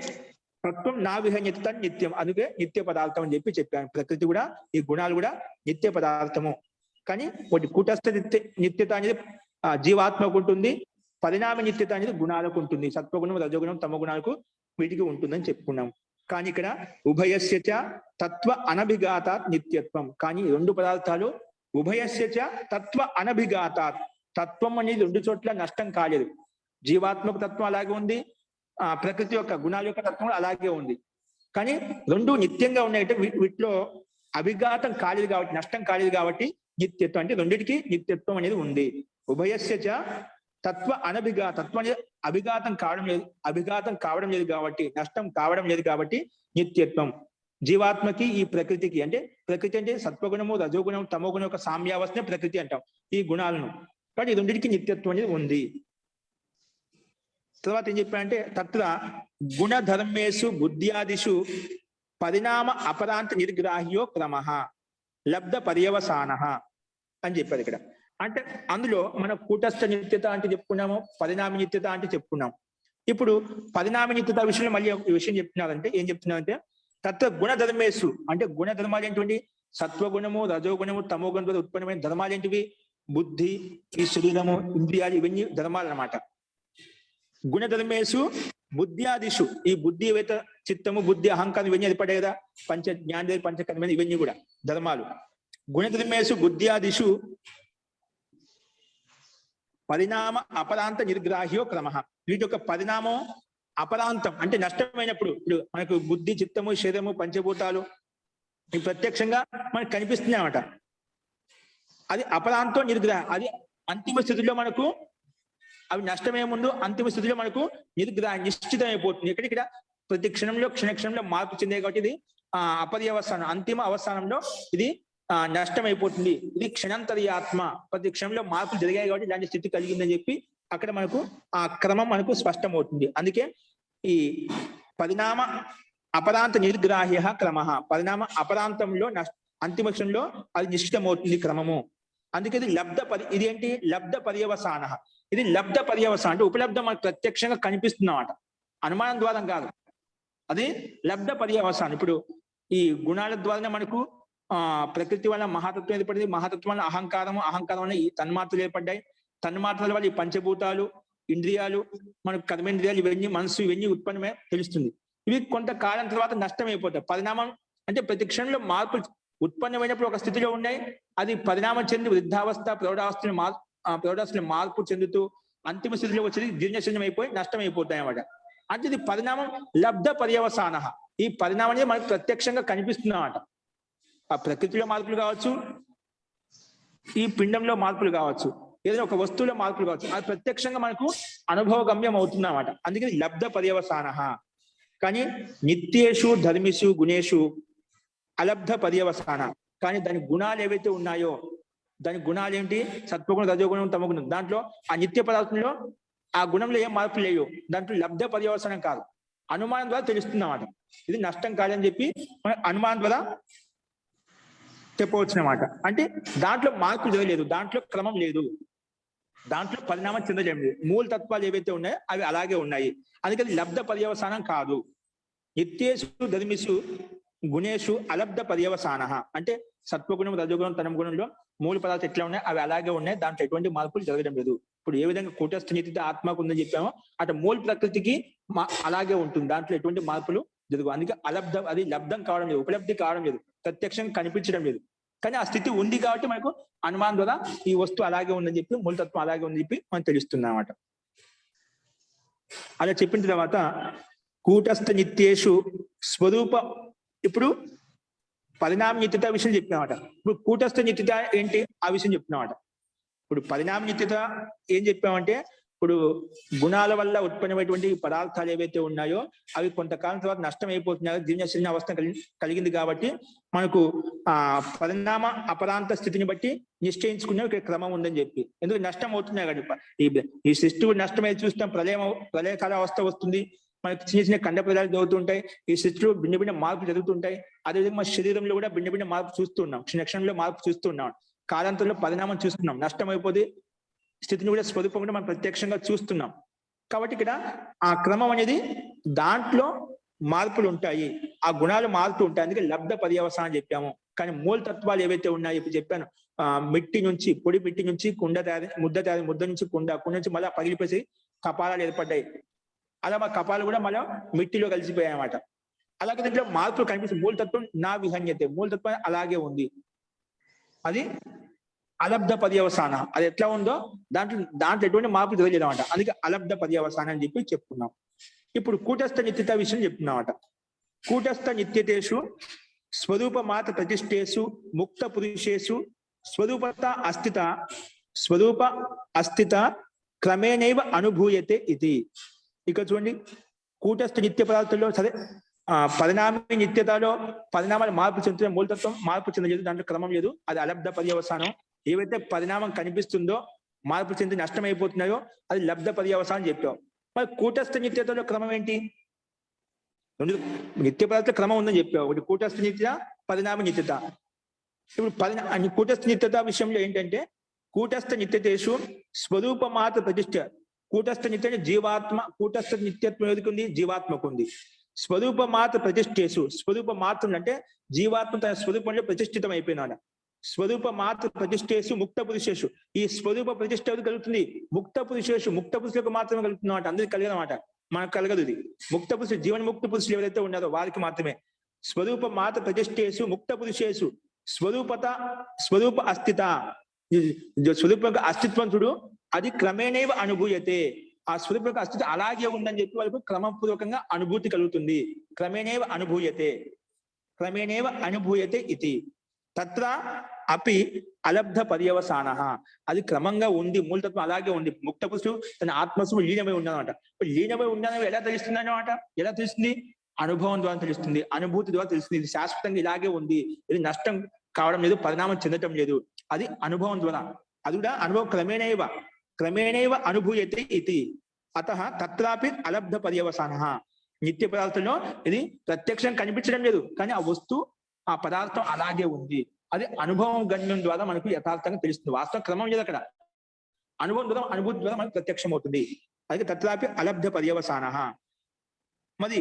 తత్వం నా విహన్యత నిత్యం, అందుకే నిత్య పదార్థం అని చెప్పాను. ప్రకృతి కూడా, ఈ గుణాలు కూడా నిత్య పదార్థము. కానీ ఒకటి కూటస్థ నిత్యత అనేది జీవాత్మకు ఉంటుంది, పరిణామ నిత్యత అనేది గుణాలకు ఉంటుంది. సత్వగుణం, రజోగుణం, తమగుణాలకు వీటికి ఉంటుందని చెప్పుకున్నాం. కానీ ఇక్కడ ఉభయస్యచ తత్వ అనభిఘాతాత్ నిత్యత్వం. కానీ రెండు పదార్థాలు ఉభయస్యచ తత్వ అనభిఘాతాత్, తత్వం అనేది రెండు చోట్ల నష్టం కాలేదు. జీవాత్మక తత్వం అలాగే ఉంది, ప్రకృతి యొక్క గుణాల యొక్క తత్వం అలాగే ఉంది. కానీ రెండు నిత్యంగా ఉన్నాయంటే వీటిలో అభిఘాతం కాలేదు కాబట్టి, నష్టం కాలేదు కాబట్టి నిత్యత్వం, అంటే రెండింటికి నిత్యత్వం అనేది ఉంది. ఉభయస్యచ తత్వ అనభిఘాత, తత్వం అనేది అభిఘాతం కావడం లేదు కాబట్టి, నష్టం కావడం లేదు కాబట్టి నిత్యత్వం. జీవాత్మకి ఈ ప్రకృతికి, అంటే ప్రకృతి అంటే సత్వగుణము, రజోగుణం, తమోగుణం యొక్క సామ్యావస్థనే ప్రకృతి అంటాం. ఈ గుణాలను కాబట్టి ఈ రెండింటికి నిత్యత్వం అనేది ఉంది. తర్వాత ఏం చెప్పారంటే తత్ర గుణధర్మేషు బుద్ధ్యాదిషు పరిణామ అపరాంత నిర్గ్రాహ్యో క్రమః లబ్ధ పర్యవసానః అని చెప్పారు ఇక్కడ. అంటే అందులో మన కూటస్థ నిత్యత అంటే చెప్పుకున్నాము, పరిణామ నిత్యత అంటే చెప్పుకున్నాం. ఇప్పుడు పరిణామ నిత్యత విషయంలో మళ్ళీ ఈ విషయం చెప్తున్నారంటే ఏం చెప్తున్నారంటే తత్వ గుణధర్మేషు అంటే గుణధర్మాలు ఏంటి? సత్వగుణము, రజోగుణము, తమో గుణం ద్వారా ఉత్పన్నమైన ధర్మాలు ఏంటివి? బుద్ధి, ఈ శరీరము, ఇంద్రియాలు, ఇవన్నీ ధర్మాలు అన్నమాట. గుణధర్మేషు బుద్ధ్యాదిషు ఈ బుద్ధి ఏవైతే చిత్తము, బుద్ధి, అహంకారం ఇవన్నీ అది పడే కదా, జ్ఞానేంద్రియ పంచకర్మ ఇవన్నీ కూడా ధర్మాలు. గుణధర్మేషు బుద్ధ్యాదిషు పరిణామ అపరాంత నిర్గ్రాహ్యో క్రమః. వీటి యొక్క పరిణామం అపరాంతం అంటే నష్టమైనప్పుడు, ఇప్పుడు మనకు బుద్ధి, చిత్తము, శరీరము, పంచభూతాలు ఈ ప్రత్యక్షంగా మనకు కనిపిస్తుంది అనమాట. అది అపరాంతం నిర్గ్రహ, అది అంతిమ స్థితిలో మనకు అవి నష్టమే ముందు అంతిమ స్థితిలో మనకు నిశ్చితమైపోతుంది. ఇక్కడ ప్రతి క్షణంలో క్షణంలో మార్పు చెందే కాబట్టి ఇది అపర్యవసానం, అంతిమ అవసానంలో ఇది నష్టమైపోతుంది. ఇది క్షణాంతరి ఆత్మ, ప్రతి క్షణంలో మార్పులు జరిగాయి కాబట్టి ఇలాంటి స్థితి కలిగిందని చెప్పి అక్కడ మనకు ఆ క్రమం మనకు స్పష్టమవుతుంది. అందుకే ఈ పరిణామ అపరాంత నిర్గ్రాహ్య క్రమః, పరిణామ అపరాంతంలో అంతిమ క్షణంలో అది నిశ్చితమవుతుంది క్రమము. అందుకే ఇది ఇది ఏంటి? లబ్ధ పర్యవసాన. ఇది లబ్ధ పర్యవసానం అంటే ఉపలబ్ధం మనకు ప్రత్యక్షంగా కనిపిస్తుందన్నమాట, అనుమానం ద్వారా కాదు. అది లబ్ధ పర్యవసానం. ఇప్పుడు ఈ గుణాల ద్వారానే మనకు ప్రకృతి వల్ల మహాతత్వం ఏర్పడింది, మహాతత్వం వల్ల అహంకారం వల్ల ఈ తన్మాత్రలు ఏర్పడ్డాయి, తన్మాత్రల వల్ల ఈ పంచభూతాలు, ఇంద్రియాలు, మనకు కర్మేంద్రియాలు, ఇవన్నీ మనసు, ఇవన్నీ ఉత్పన్నమే తెలుస్తుంది. ఇవి కొంతకాలం తర్వాత నష్టం అయిపోతాయి. పరిణామం అంటే ప్రతి క్షణంలో మార్పులు ఉత్పన్నమైనప్పుడు ఒక స్థితిలో ఉన్నాయి, అది పరిణామం చెంది వృద్ధావస్థ, ప్రౌఢావస్థలో మార్పు చెందుతూ అంతిమ స్థితిలో వచ్చేది జీర్ణశల్యం అయిపోయి నష్టం అయిపోతాయి అన్నమాట. అంటే ఇది పరిణామం లబ్ధ పర్యవసాన. ఈ పరిణామం అనేది మనకు ప్రత్యక్షంగా కనిపిస్తుంది అన్నమాట. ఆ ప్రకృతిలో మార్పులు కావచ్చు, ఈ పిండంలో మార్పులు కావచ్చు, ఏదైనా ఒక వస్తువులో మార్పులు కావచ్చు, అది ప్రత్యక్షంగా మనకు అనుభవగమ్యం అవుతుంది అన్నమాట. అందుకే లబ్ధ పర్యవసాన. కానీ నిత్యేషు ధర్మిషు గుణేషు అలబ్ధ పర్యవసాన. కానీ దాని గుణాలు ఏవైతే ఉన్నాయో, దాని గుణాలు ఏంటి? సత్వగుణం, రజోగుణం, తమగుణం. దాంట్లో ఆ నిత్య పదార్థంలో ఆ గుణంలో ఏం మార్పులు లేవు. దాంట్లో లబ్ధ పర్యవసానం కాదు, అనుమానం ద్వారా తెలుస్తుంది అన్నమాట. ఇది నష్టం కాదని చెప్పి మనం అనుమానం ద్వారా చెప్పవచ్చు అన్నమాట. అంటే దాంట్లో మార్పులు జరగలేదు, దాంట్లో క్రమం లేదు, దాంట్లో పరిణామం చెందలేదు. మూల తత్వాలు ఏవైతే ఉన్నాయో అవి అలాగే ఉన్నాయి. అందుకని లబ్ధ పర్యవసానం కాదు. నిత్యేషు ధర్మిషు గుణేషు అలబ్ధ పర్యవసాన. అంటే సత్వగుణం, రజోగుణం, తమగుణంలో మూల పదార్థాలు ఎట్లా ఉన్నాయి అవి అలాగే ఉన్నాయి, దాంట్లో ఎటువంటి మార్పులు జరగడం లేదు. ఇప్పుడు ఏ విధంగా కూటస్థ నిత్యత ఆత్మకు ఉందని చెప్పామో అటు మూల ప్రకృతికి అలాగే ఉంటుంది, దాంట్లో ఎటువంటి మార్పులు జరుగు. అందుకే అలబ్ధ, అది లబ్ధం కావడం లేదు, ఉపలబ్ధి కావడం లేదు, ప్రత్యక్షంగా కనిపించడం లేదు. కానీ ఆ స్థితి ఉంది కాబట్టి మనకు అనుమానం ద్వారా ఈ వస్తువు అలాగే ఉందని చెప్పి, మూలతత్వం అలాగే ఉందని చెప్పి మనకు తెలుస్తుంది అన్నమాట. అలా చెప్పిన తర్వాత కూటస్థ నిత్యేషు స్వరూప, ఇప్పుడు పరిణామ నిత్యత విషయం చెప్పినామట. ఇప్పుడు కూటస్థ నిత్యత ఏంటి ఆ విషయం చెప్తున్నామట. ఇప్పుడు పరిణామ నిత్యత ఏం చెప్పామంటే, ఇప్పుడు గుణాల వల్ల ఉత్పన్నమైనటువంటి పదార్థాలు ఏవైతే ఉన్నాయో అవి కొంతకాలం తర్వాత నష్టం అయిపోతున్నాయో, జీర్ణశల్య అవస్థ కలిగింది కాబట్టి మనకు పరిణామ అపరాంత స్థితిని బట్టి నిశ్చయించుకునే ఇక్కడ క్రమం ఉందని చెప్పి. ఎందుకు నష్టం అవుతున్నాయి కదా, ఈ సృష్టి నష్టమై చూస్తాం, ప్రళయకాల అవస్థ వస్తుంది, మనకి చిన్న చిన్న కండ పదార్థాలు జరుగుతుంటాయి, ఈ సృష్టిలో భిన్న భిన్న మార్పులు జరుగుతుంటాయి. అదేవిధంగా మన శరీరంలో కూడా భిన్న భిన్న మార్పు చూస్తున్నాం, క్షణంలో మార్పు చూస్తున్నాం, కాలాంతంలో పరిణామం చూస్తున్నాం, నష్టం అయిపోతే స్థితిని కూడా స్వరూపం కూడా మనం ప్రత్యక్షంగా చూస్తున్నాం. కాబట్టి ఇక్కడ ఆ క్రమం అనేది దాంట్లో మార్పులు ఉంటాయి, ఆ గుణాలు మారుతూ ఉంటాయి. అందుకే లబ్ధ పర్యవసానం చెప్పాము. కానీ మూల తత్వాలు ఏవైతే ఉన్నాయో ఇప్పుడు చెప్పాను, మిట్టి నుంచి, పొడి మిట్టి నుంచి కుండ తయారు, ముద్ద నుంచి కుండ నుంచి మళ్ళీ పగిలిపోయి కపాలాలు ఏర్పడ్డాయి. అలా మా కపాలు కూడా మళ్ళీ మిట్టిలో కలిసిపోయాయి అన్నమాట. అలాగే దీంట్లో మార్పులు కనిపిస్తుంది. మూలతత్వం నా విహన్యతే, మూలతత్వం అలాగే ఉంది, అది అలబ్ధ పర్యవసాన. అది ఎట్లా ఉందో దాంట్లో ఎటువంటి మార్పులు జరగలేదు అనమాట. అందుకే అలబ్ధ పర్యవసానం అని చెప్పి చెప్పుకున్నాం. ఇప్పుడు కూటస్థ నిత్యత విషయం చెప్తున్నామట. కూటస్థ నిత్యతేషు స్వరూప మాత ప్రతిష్ఠేషు ముక్త పురుషేషు స్వరూప అస్థిత క్రమేణైవ అనుభూయతే ఇది. ఇక చూడండి, కూటస్థ నిత్య పదార్థంలో సరే పరిణామ నిత్యతలో పరిణామాలు మార్పు చెందుతున్న, మూలతత్వం మార్పు చెందలేదు, దాంట్లో క్రమం లేదు, అది అలబ్ధ పర్యవసానం. ఏవైతే పరిణామం కనిపిస్తుందో మార్పు చెంది నష్టమైపోతున్నాయో అది లబ్ధ పర్యవసానం చెప్పావు. మరి కూటస్థ నిత్యతలో క్రమం ఏంటి? రెండు నిత్య పదార్థ క్రమం ఉందని చెప్పావు. ఒకటి కూటస్థ నిత్య, పరిణామ నిత్యత. ఇప్పుడు కూటస్థ నిత్యత విషయంలో ఏంటంటే కూటస్థ నిత్యతేషు స్వరూప మాత్ర ప్రతిష్ఠ. కూటస్థ నిత్య జీవాత్మ, కూటస్థ నిత్యత్వం ఏదికి ఉంది? జీవాత్మకు ఉంది. స్వరూప మాత్ర ప్రతిష్ఠేసు, స్వరూప మాత్రం అంటే జీవాత్మ తన స్వరూపంలో ప్రతిష్ఠితం అయిపోయినాడు. స్వరూప మాత్ర ప్రతిష్ఠేసు ముక్త పురుషేషు, ఈ స్వరూప ప్రతిష్ఠ ఎవరికి కలుగుతుంది? ముక్త పురుషేషు, ముక్త పురుషులకు మాత్రమే కలుగుతుంది అన్నమాట. అందరికి కలిగదన్నమాట, మనకు కలగదు. ఇది ముక్త పురుషులు, జీవన్ముక్త పురుషులు ఎవరైతే ఉన్నారో వారికి మాత్రమే. స్వరూప మాత్ర ప్రతిష్ఠేసు ముక్త పురుషేషు స్వరూపత, స్వరూప అస్థిత, స్వరూప అస్తిత్వం చూడు అది క్రమేణేవ అనుభూయతే. ఆ స్వరూప అస్తిత్వం అలాగే ఉందని చెప్పి వాళ్ళకు క్రమపూర్వకంగా అనుభూతి కలుగుతుంది. క్రమేణేవ అనుభూయతే, క్రమేణేవ అనుభూయతే ఇది. తత్ర అపి అలబ్ధ పర్యవసాన, అది క్రమంగా ఉంది, మూలతత్వం అలాగే ఉంది. ముక్త పురుషుడు తన ఆత్మస్వరూపం లీనమై ఉన్నదన్నమాట. లీనమై ఉన్నది ఎలా తెలుస్తుంది అన్నమాట? ఎలా తెలుస్తుంది? అనుభవం ద్వారా తెలుస్తుంది, అనుభూతి ద్వారా తెలుస్తుంది. ఇది శాశ్వతంగా ఇలాగే ఉంది, ఇది నష్టం కావడం లేదు, పరిణామం చెందటం లేదు. అది అనుభవం ద్వారా, అది కూడా అనుభవం క్రమేణైవ అనుభూయతే ఇది. అతః తత్రాపి అలబ్ధ పర్యవసాన. నిత్య పదార్థంలో ఇది ప్రత్యక్షం కనిపించడం లేదు, కానీ ఆ వస్తువు, ఆ పదార్థం అలాగే ఉంది. అది అనుభవం గణ్యం ద్వారా మనకు యథార్థంగా తెలుస్తుంది. వాస్తవం క్రమం లేదు అక్కడ, అనుభవం ద్వారా, అనుభూతి ద్వారా మనకు ప్రత్యక్షం అవుతుంది. అది తత్రాపి అలబ్ధ పర్యవసాన. మరి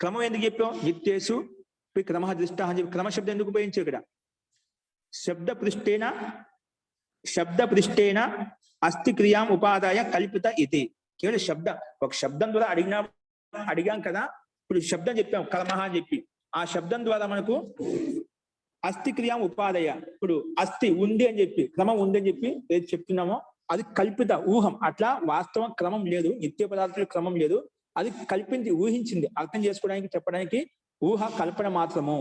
క్రమం ఎందుకు చెప్పాం? నిత్యేషు క్రమ దృష్ట అని చెప్పి క్రమశబ్దం ఎందుకు ఉపయోగించు ఇక్కడ? శబ్ద పృష్టేన అస్థి క్రియాం ఉపాదాయ కల్పిత ఇది. కేవలం ఒక శబ్దం ద్వారా అడిగాం కదా. ఇప్పుడు శబ్దం చెప్పాం క్రమ అని చెప్పి, ఆ శబ్దం ద్వారా మనకు అస్థి క్రియాం ఉపాదయ, ఇప్పుడు అస్థి ఉంది అని చెప్పి, క్రమం ఉంది అని చెప్పి ఏది చెప్తున్నామో అది కల్పిత, ఊహం. అట్లా వాస్తవం క్రమం లేదు, నిత్య పదార్థాలు క్రమం లేదు, అది కల్పించి ఊహించింది. అర్థం చేసుకోవడానికి, చెప్పడానికి ఊహ కల్పన మాత్రము.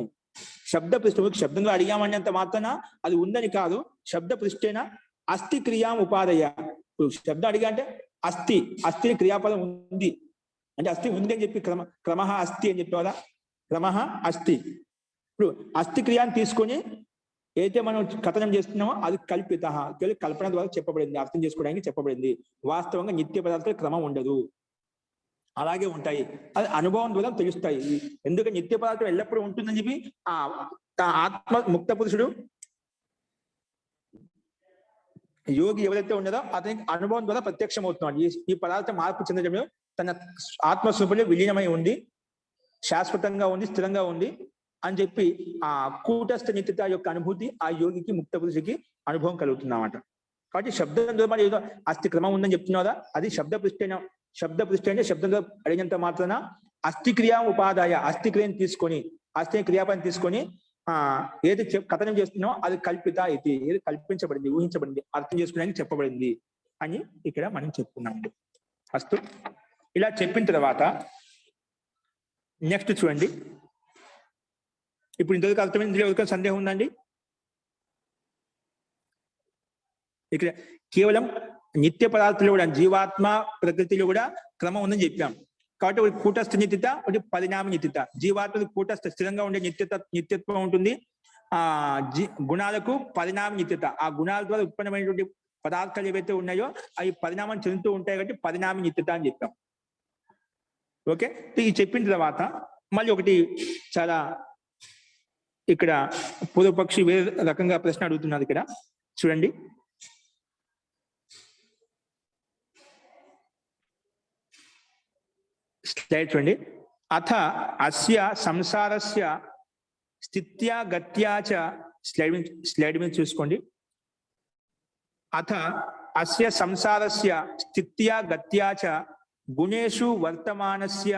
శబ్ద పృష్ఠ, శబ్దంలో అడిగామనేంత మాత్రాన అది ఉందని కాదు. శబ్ద పృష్ఠేన అస్థి క్రియాం ఉపాదయ. ఇప్పుడు శబ్దం అడిగా అంటే అస్థి క్రియాపదం ఉంది అంటే అస్థి ఉంది అని చెప్పి క్రమ అస్థి అని చెప్పేవారా? క్రమ అస్థి. ఇప్పుడు అస్థి క్రియాన్ని తీసుకొని ఏదైతే మనం కథనం చేస్తున్నామో అది కల్పిత, కల్పన ద్వారా చెప్పబడింది, అర్థం చేసుకోవడానికి చెప్పబడింది. వాస్తవంగా నిత్య పదార్థాలు క్రమం ఉండదు, అలాగే ఉంటాయి. అది అనుభవం ద్వారా తెలుస్తాయి. ఎందుకంటే నిత్య పదార్థం ఎల్లప్పుడూ ఉంటుందని చెప్పి ఆ ఆత్మ ముక్త పురుషుడు, యోగి ఎవరైతే ఉన్నదో అతనికి అనుభవం ద్వారా ప్రత్యక్షం అవుతున్నాడు. ఈ పదార్థం మార్పు చెందడంలో తన ఆత్మస్వరూపంలో విలీనమై ఉంది, శాశ్వతంగా ఉంది, స్థిరంగా ఉంది అని చెప్పి ఆ కూటస్థ నిత్యత యొక్క అనుభూతి ఆ యోగికి, ముక్త పురుషుడికి అనుభవం కలుగుతుందన్నమాట. కాబట్టి శబ్దం ద్వారా ఏదో అస్థి క్రమం ఉందని చెప్తున్నారా, అది శబ్ద పృష్ఠ అంటే శబ్దంలో అడిగినంత మాత్రాన అస్థి క్రియా ఉపాదాయ, అస్థి క్రియను తీసుకొని, అస్థి క్రియాపని తీసుకొని ఏది కథనం చేస్తున్నామో అది కల్పిత ఇది, ఏది కల్పించబడింది, ఊహించబడింది, అర్థం చేసుకోవడానికి చెప్పబడింది అని ఇక్కడ మనం చెప్పుకున్నామండి. అస్తు. ఇలా చెప్పిన తర్వాత నెక్స్ట్ చూడండి. ఇప్పుడు ఇంతవరకు అర్థమైంది, ఇందులో ఎవరికైనా సందేహం ఉందండి? ఇక్కడ కేవలం నిత్య పదార్థాలు కూడా, జీవాత్మ ప్రకృతిలో కూడా క్రమం ఉందని చెప్పాం. కాబట్టి ఒకటి కూటస్థ నిత్యత, ఒకటి పరిణామ నిత్యత. జీవాత్మకు కూటస్థ స్థిరంగా ఉండే నిత్యత్వం ఉంటుంది. గుణాలకు పరిణామ నిత్యత, ఆ గుణాల ద్వారా ఉత్పన్నమైనటువంటి పదార్థాలు ఏవైతే ఉన్నాయో అవి పరిణామం చెందుతూ ఉంటాయి కాబట్టి పరిణామ నిత్యత అని చెప్పాం. ఓకే, ఇది చెప్పిన తర్వాత మళ్ళీ ఒకటి చాలా ఇక్కడ పూర్వపక్షి వేరే రకంగా ప్రశ్న అడుగుతున్నారు. ఇక్కడ చూడండి, స్లైడ్ చూడండి. అథ అస్య సంసారస్య స్థిత్యా గత్యా చ, స్లైడ్ మీద చూసుకోండి. అథ అస్య సంసారస్య స్థిత్యా గత్యా చ గుణేషు వర్తమానస్య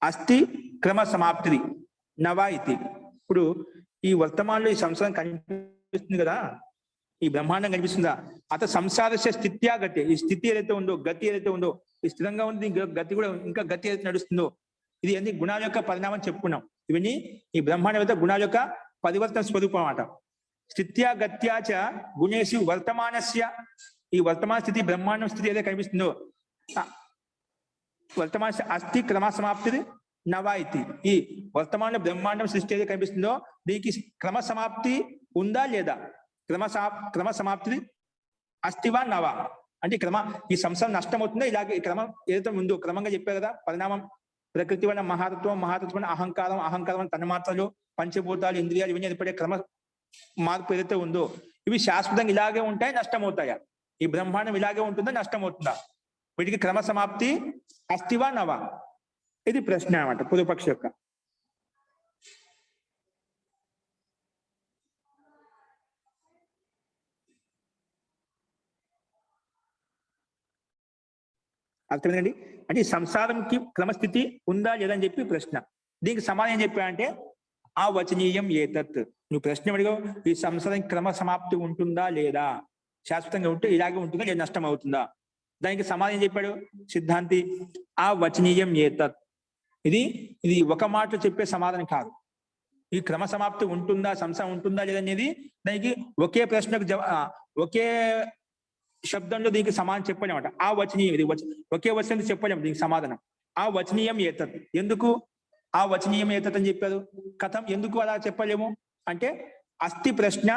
అస్తి క్రమ సమాప్తి నవా ఇది. ఇప్పుడు ఈ వర్తమానంలో ఈ సంసారం కనిపిస్తుంది కదా, ఈ బ్రహ్మాండం కనిపిస్తుందా? అత సంసారస్య స్థిత్యా గతి, ఈ స్థితి ఏదైతే ఉందో, గతి ఏదైతే ఉందో, ఈ స్థిరంగా ఉంది, గతి కూడా ఇంకా గతి ఏదైతే నడుస్తుందో, ఇది అన్ని గుణాల యొక్క పరిణామం చెప్పుకున్నాం. ఇవన్నీ ఈ బ్రహ్మాండం యొక్క గుణాల యొక్క పరివర్తన స్వరూపం అన్నమాట. స్థిత్యా గత్యా చ గుణేషు వర్తమానస్య, ఈ వర్తమాన స్థితి, బ్రహ్మాండం స్థితి ఏదైతే కనిపిస్తుందో వర్తమాన అస్థి క్రమ సమాప్తి నవా ఇది. ఈ వర్తమాన బ్రహ్మాండం సృష్టి ఏదైతే కనిపిస్తుందో దీనికి క్రమ సమాప్తి ఉందా లేదా, క్రమ సమాప్తి అస్తివా నవా, అంటే ఈ సంసారం నష్టం అవుతుందా, ఇలాగే ఈ క్రమం ఏదైతే ముందు క్రమంగా చెప్పారు కదా, పరిణామం, ప్రకృతి వల్ల మహాతత్వం, మహాతత్వం వల్ల అహంకారం, అహంకారం వల్ల తన్మాత్రలు, పంచభూతాలు, ఇంద్రియాలు, ఇవన్నీ ఏర్పడే క్రమ మార్పు ఏదైతే ఉందో ఇవి శాశ్వతంగా ఇలాగే ఉంటాయి, నష్టం అవుతాయా, ఈ బ్రహ్మాండం ఇలాగే ఉంటుందా, నష్టం అవుతుందా, వీటికి క్రమ సమాప్తి అస్తివా నవా, ఇది ప్రశ్న అన్నమాట పూర్వపక్ష యొక్క. అర్థమైందండి. అంటే ఈ సంసారంకి క్రమస్థితి ఉందా లేదని చెప్పి ప్రశ్న. దీనికి సమాధానం చెప్పాడంటే ఆ వచనీయం ఏతత్. నువ్వు ప్రశ్న అడిగావు, ఈ సంసారం క్రమ సమాప్తి ఉంటుందా లేదా, శాశ్వతంగా ఉంటే ఇలాగే ఉంటుందా లేదా, నష్టం అవుతుందా, దానికి సమాధానం చెప్పాడు సిద్ధాంతి, ఆ వచనీయం ఏతత్. ఇది ఒక మాట చెప్పే సమాధానం కాదు. ఈ క్రమ సమాప్తి ఉంటుందా, సంసారం ఉంటుందా లేదనేది దానికి ఒకే ప్రశ్నకు ఒకే శబ్దంలో దీనికి సమాధానం చెప్పలేమట. ఆ వచనీయం, ఇది ఒకే వచనం చెప్పలేము దీనికి సమాధానం. ఆ వచనీయం ఏతత్. ఎందుకు ఆ వచనీయం ఏతత్ అని చెప్పారు, కథం, ఎందుకు అలా చెప్పలేము అంటే అస్థి ప్రశ్న